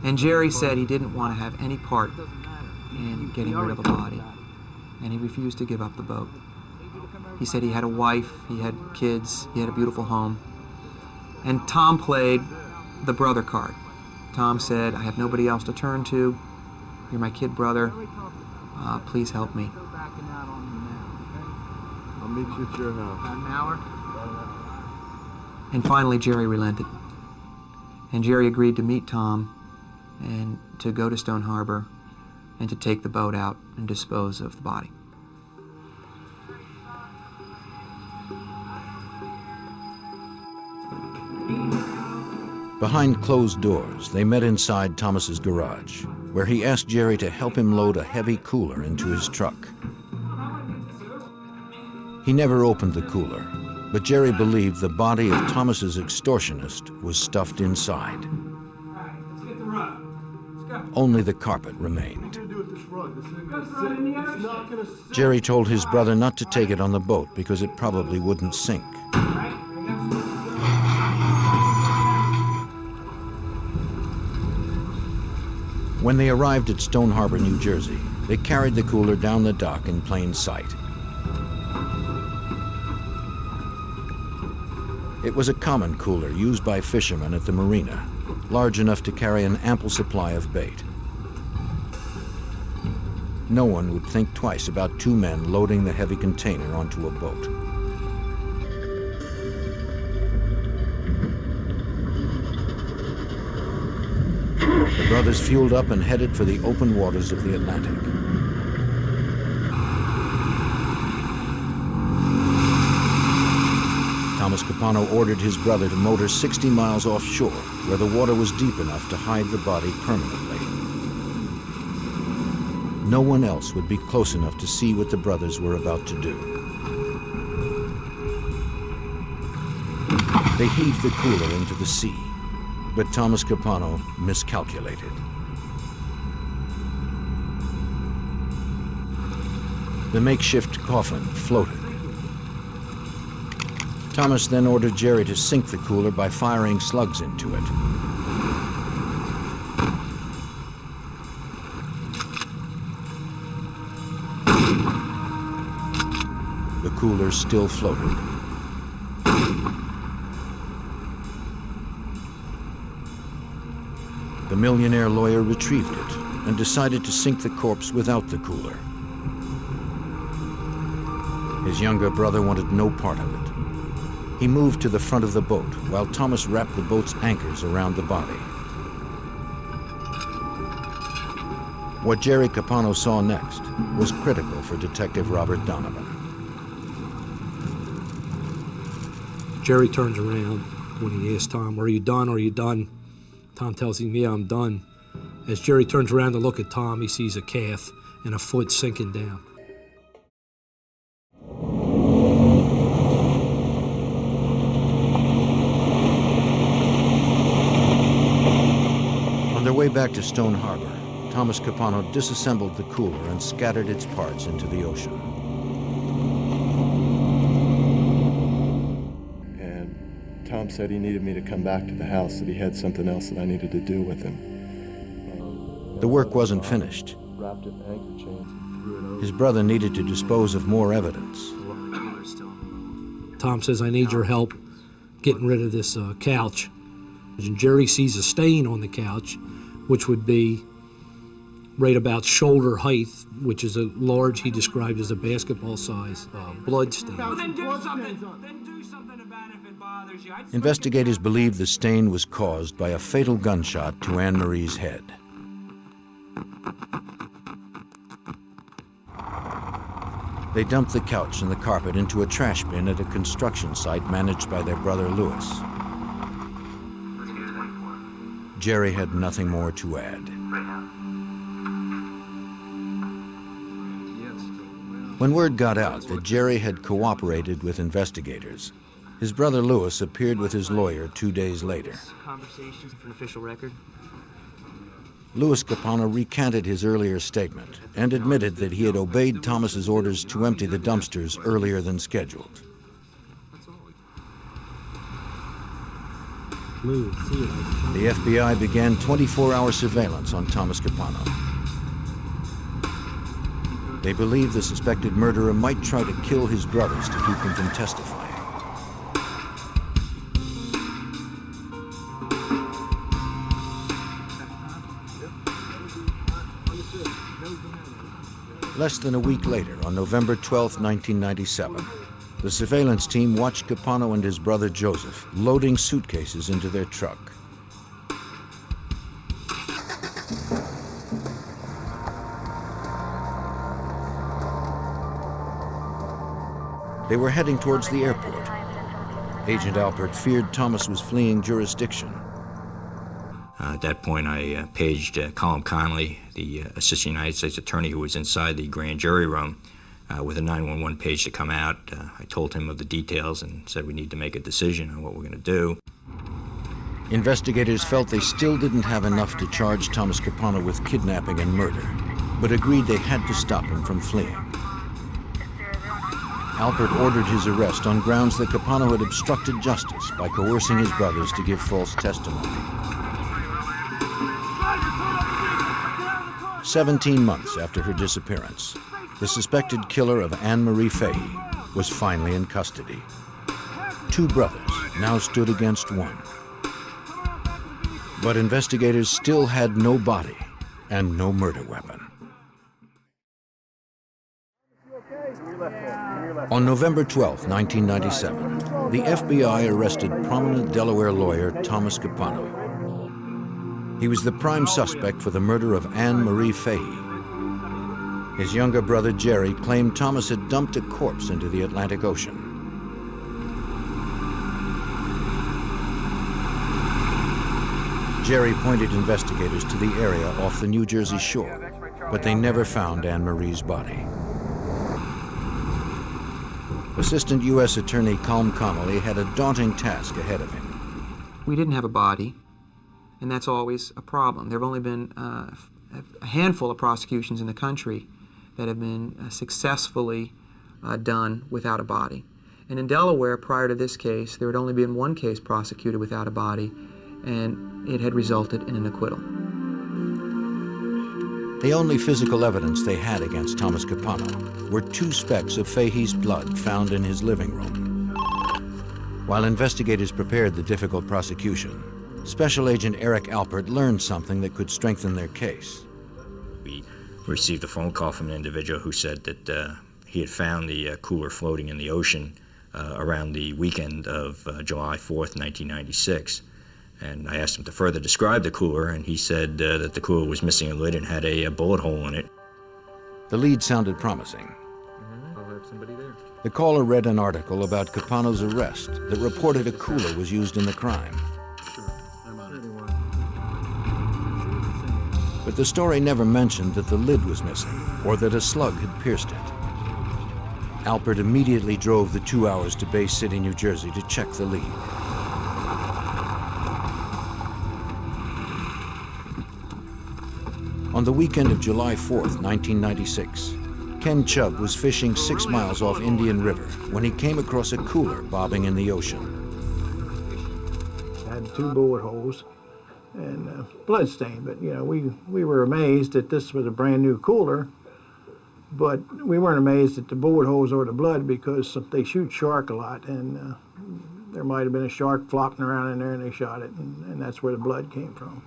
And Jerry said he didn't want to have any part in getting rid of a body, and he refused to give up the boat. He said he had a wife, he had kids, he had a beautiful home. And Tom played the brother card. Tom said, "I have nobody else to turn to. You're my kid brother. Please help me." I'll meet you at your house. About an hour? And finally, Jerry relented. And Jerry agreed to meet Tom and to go to Stone Harbor and to take the boat out and dispose of the body. Behind closed doors, they met inside Thomas's garage, where he asked Jerry to help him load a heavy cooler into his truck. He never opened the cooler, but Jerry believed the body of Thomas's extortionist was stuffed inside. Only the carpet remained. What are you gonna do with this rug? This isn't Jerry told his brother not to take it on the boat because it probably wouldn't sink. When they arrived at Stone Harbor, New Jersey, they carried the cooler down the dock in plain sight. It was a common cooler used by fishermen at the marina, large enough to carry an ample supply of bait. No one would think twice about two men loading the heavy container onto a boat. The brothers fueled up and headed for the open waters of the Atlantic. Thomas Capano ordered his brother to motor 60 miles offshore, where the water was deep enough to hide the body permanently. No one else would be close enough to see what the brothers were about to do. They heaved the cooler into the sea, but Thomas Capano miscalculated. The makeshift coffin floated. Thomas then ordered Jerry to sink the cooler by firing slugs into it. The cooler still floated. The millionaire lawyer retrieved it and decided to sink the corpse without the cooler. His younger brother wanted no part of it. He moved to the front of the boat while Thomas wrapped the boat's anchors around the body. What Jerry Capano saw next was critical for Detective Robert Donovan. Jerry turns around when he asks Tom, "Are you done? Are you done?" Tom tells him, "Yeah, I'm done." As Jerry turns around to look at Tom, he sees a calf and a foot sinking down. On their way back to Stone Harbor, Thomas Capano disassembled the cooler and scattered its parts into the ocean. And Tom said he needed me to come back to the house, that he had something else that I needed to do with him. The work wasn't finished. Wrapped it in anchor chains and threw it over. His brother needed to dispose of more evidence. Tom says, "I need your help getting rid of this couch." And Jerry sees a stain on the couch, which would be right about shoulder height, which is a large, he described as a basketball size blood stain. Well, then do something. Then do something about it if it bothers you. Investigators believe the stain was caused by a fatal gunshot to Anne Marie's head. They dumped the couch and the carpet into a trash bin at a construction site managed by their brother Louis. Jerry had nothing more to add. When word got out that Jerry had cooperated with investigators, his brother Louis appeared with his lawyer 2 days later. Conversations for an official record. Louis Capano recanted his earlier statement and admitted that he had obeyed Thomas's orders to empty the dumpsters earlier than scheduled. The FBI began 24-hour surveillance on Thomas Capano. They believed the suspected murderer might try to kill his brothers to keep them from testifying. Less than a week later, on November 12, 1997, the surveillance team watched Capano and his brother Joseph loading suitcases into their truck. They were heading towards the airport. Agent Alpert feared Thomas was fleeing jurisdiction. At that point, I paged Colin Conley, the assistant United States attorney who was inside the grand jury room, with a 911 page to come out. I told him of the details and said we need to make a decision on what we're going to do. Investigators felt they still didn't have enough to charge Thomas Capano with kidnapping and murder. but agreed they had to stop him from fleeing. Alpert ordered his arrest on grounds that Capano had obstructed justice by coercing his brothers to give false testimony. 17 months after her disappearance, the suspected killer of Anne Marie Fahey was finally in custody. Two brothers now stood against one. But investigators still had no body and no murder weapon. On November 12, 1997, the FBI arrested prominent Delaware lawyer Thomas Capano. He was the prime suspect for the murder of Anne Marie Fahey. His younger brother Jerry claimed Thomas had dumped a corpse into the Atlantic Ocean. Jerry pointed investigators to the area off the New Jersey shore, but they never found Anne Marie's body. Assistant U.S. Attorney Colm Connolly had a daunting task ahead of him. We didn't have a body, and that's always a problem. There have only been a handful of prosecutions in the country that have been successfully done without a body. And in Delaware, prior to this case, there had only been one case prosecuted without a body, and it had resulted in an acquittal. The only physical evidence they had against Thomas Capano were two specks of Fahey's blood found in his living room. While investigators prepared the difficult prosecution, Special Agent Eric Alpert learned something that could strengthen their case. We received a phone call from an individual who said that he had found the cooler floating in the ocean around the weekend of July 4th, 1996. And I asked him to further describe the cooler, and he said that the cooler was missing a lid and had a bullet hole in it. The lead sounded promising. I'll have somebody there. The caller read an article about Capano's arrest that reported a cooler was used in the crime. But the story never mentioned that the lid was missing or that a slug had pierced it. Alpert immediately drove the 2 hours to Bay City, New Jersey to check the lead. On the weekend of July 4th, 1996, Ken Chubb was fishing 6 miles off Indian River when he came across a cooler bobbing in the ocean. It had 2 bullet holes and blood stain, but you know, we were amazed that this was a brand new cooler, but we weren't amazed at the bullet holes or the blood because they shoot shark a lot, and there might have been a shark flopping around in there and they shot it, and that's where the blood came from.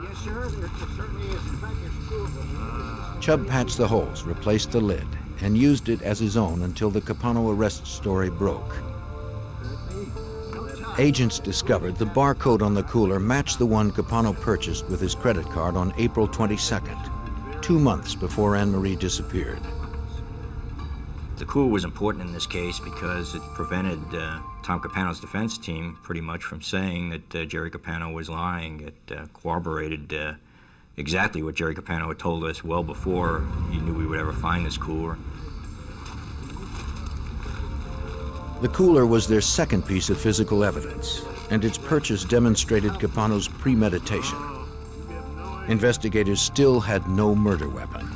Yes, sir. There certainly is. In fact, there's 2 of them. Chubb patched the holes, replaced the lid, and used it as his own until the Capano arrest story broke. Agents discovered the barcode on the cooler matched the one Capano purchased with his credit card on April 22nd, 2 months before Anne Marie disappeared. The cooler was important in this case because it prevented Tom Capano's defense team pretty much from saying that Jerry Capano was lying. It corroborated exactly what Jerry Capano had told us well before he knew we would ever find this cooler. The cooler was their second piece of physical evidence, and its purchase demonstrated Capano's premeditation. Investigators still had no murder weapon.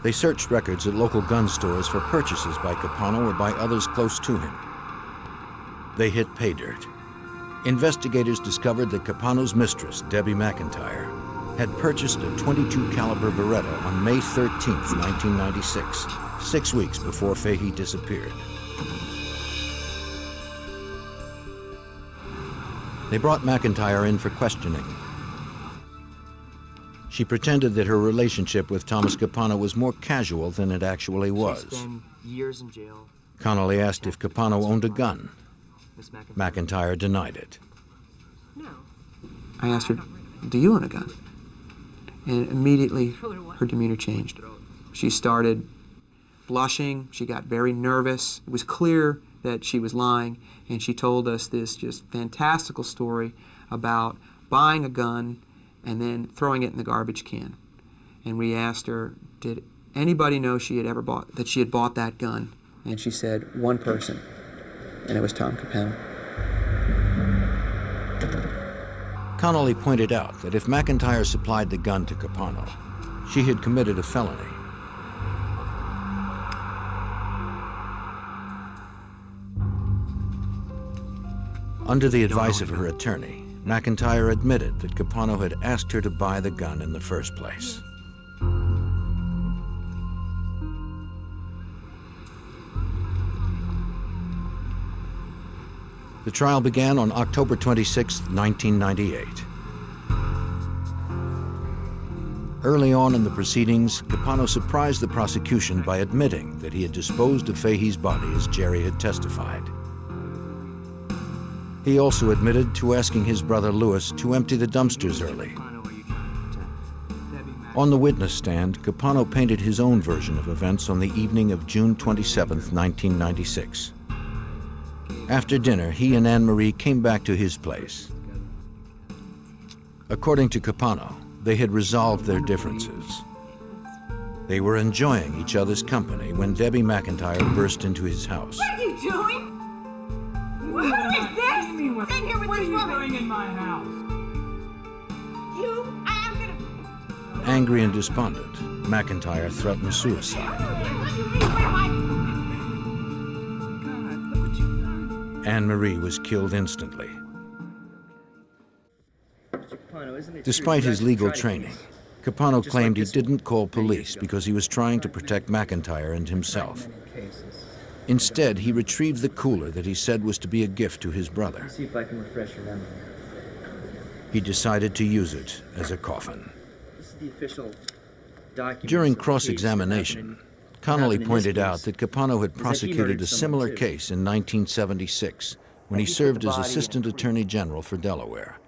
They searched records at local gun stores for purchases by Capano or by others close to him. They hit pay dirt. Investigators discovered that Capano's mistress, Debbie McIntyre, had purchased a .22 caliber Beretta on May 13th, 1996, 6 weeks before Fahey disappeared. They brought McIntyre in for questioning. She pretended that her relationship with Thomas Capano was more casual than it actually was. She spent years in jail. Connolly asked if Capano owned a gun. McIntyre denied it. No. I asked her, "Do you own a gun?" And immediately her demeanor changed. She started blushing. She got very nervous. It was clear that she was lying, and she told us this just fantastical story about buying a gun and then throwing it in the garbage can. And we asked her, did anybody know she had bought that gun? And she said, one person, and it was Tom Capano. Connolly pointed out that if McIntyre supplied the gun to Capano, she had committed a felony. Under the advice of her attorney, McIntyre admitted that Capano had asked her to buy the gun in the first place. The trial began on October 26, 1998. Early on in the proceedings, Capano surprised the prosecution by admitting that he had disposed of Fahey's body as Jerry had testified. He also admitted to asking his brother Louis to empty the dumpsters early. On the witness stand, Capano painted his own version of events on the evening of June 27, 1996. After dinner, he and Anne-Marie came back to his place. According to Capano, they had resolved their differences. They were enjoying each other's company when Debbie McIntyre burst into his house. What are you doing? Who is this? In here with what are you doing in my house? You? I am gonna... Angry and despondent, McIntyre threatened suicide. Anne-Marie was killed instantly. Despite his legal training, Capano claimed he didn't call police because he was trying to protect McIntyre and himself. Instead, he retrieved the cooler that he said was to be a gift to his brother. See if I can refresh your memory. He decided to use it as a coffin. This is the official document. During cross-examination, Connolly pointed out that Capano had prosecuted a similar case in 1976 when he served as Assistant Attorney General for Delaware.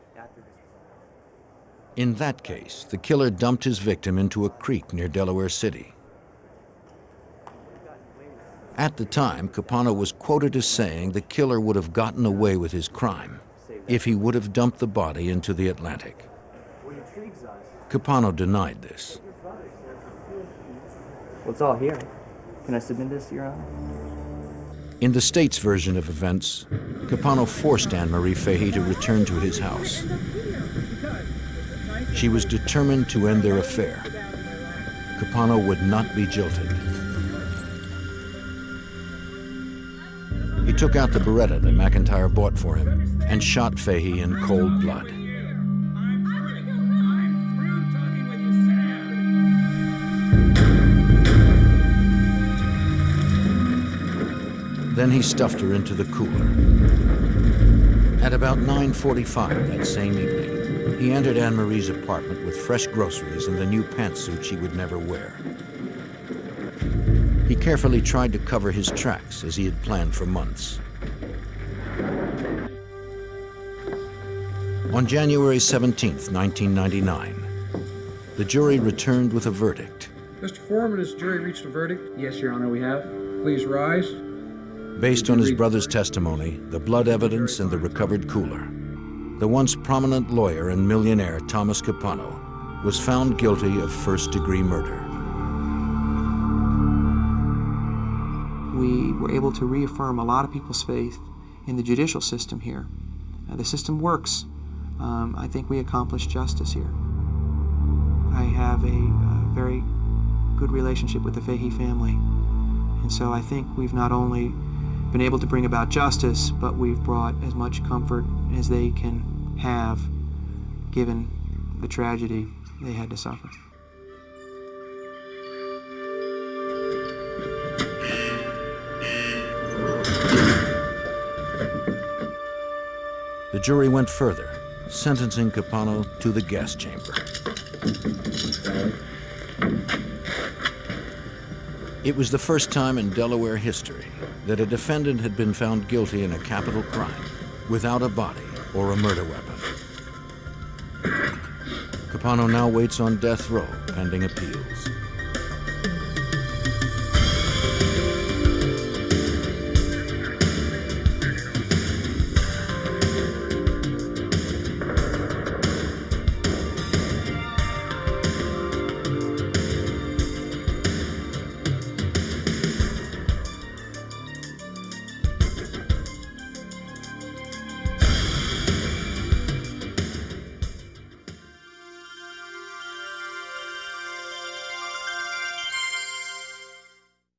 In that case, the killer dumped his victim into a creek near Delaware City. At the time, Capano was quoted as saying the killer would have gotten away with his crime if he would have dumped the body into the Atlantic. Capano denied this. Well, it's all here. Can I submit this, Your Honor? In the state's version of events, Capano forced Anne-Marie Fahey to return to his house. She was determined to end their affair. Capano would not be jilted. He took out the Beretta that McIntyre bought for him and shot Fahey in cold blood. Then he stuffed her into the cooler. At about 9:45 that same evening, he entered Anne-Marie's apartment with fresh groceries and the new pantsuit she would never wear. He carefully tried to cover his tracks as he had planned for months. On January 17, 1999, the jury returned with a verdict. Mr. Foreman, has the jury reached a verdict? Yes, Your Honor, we have. Please rise. Based on his brother's testimony, the blood evidence, and the recovered cooler, the once prominent lawyer and millionaire Thomas Capano was found guilty of first-degree murder. We were able to reaffirm a lot of people's faith in the judicial system here. The system works. I think we accomplished justice here. I have a very good relationship with the Fahey family, and so I think we've not only been able to bring about justice, but we've brought as much comfort as they can have given the tragedy they had to suffer. The jury went further, sentencing Capano to the gas chamber. It was the first time in Delaware history that a defendant had been found guilty in a capital crime without a body or a murder weapon. Capano now waits on death row pending appeals.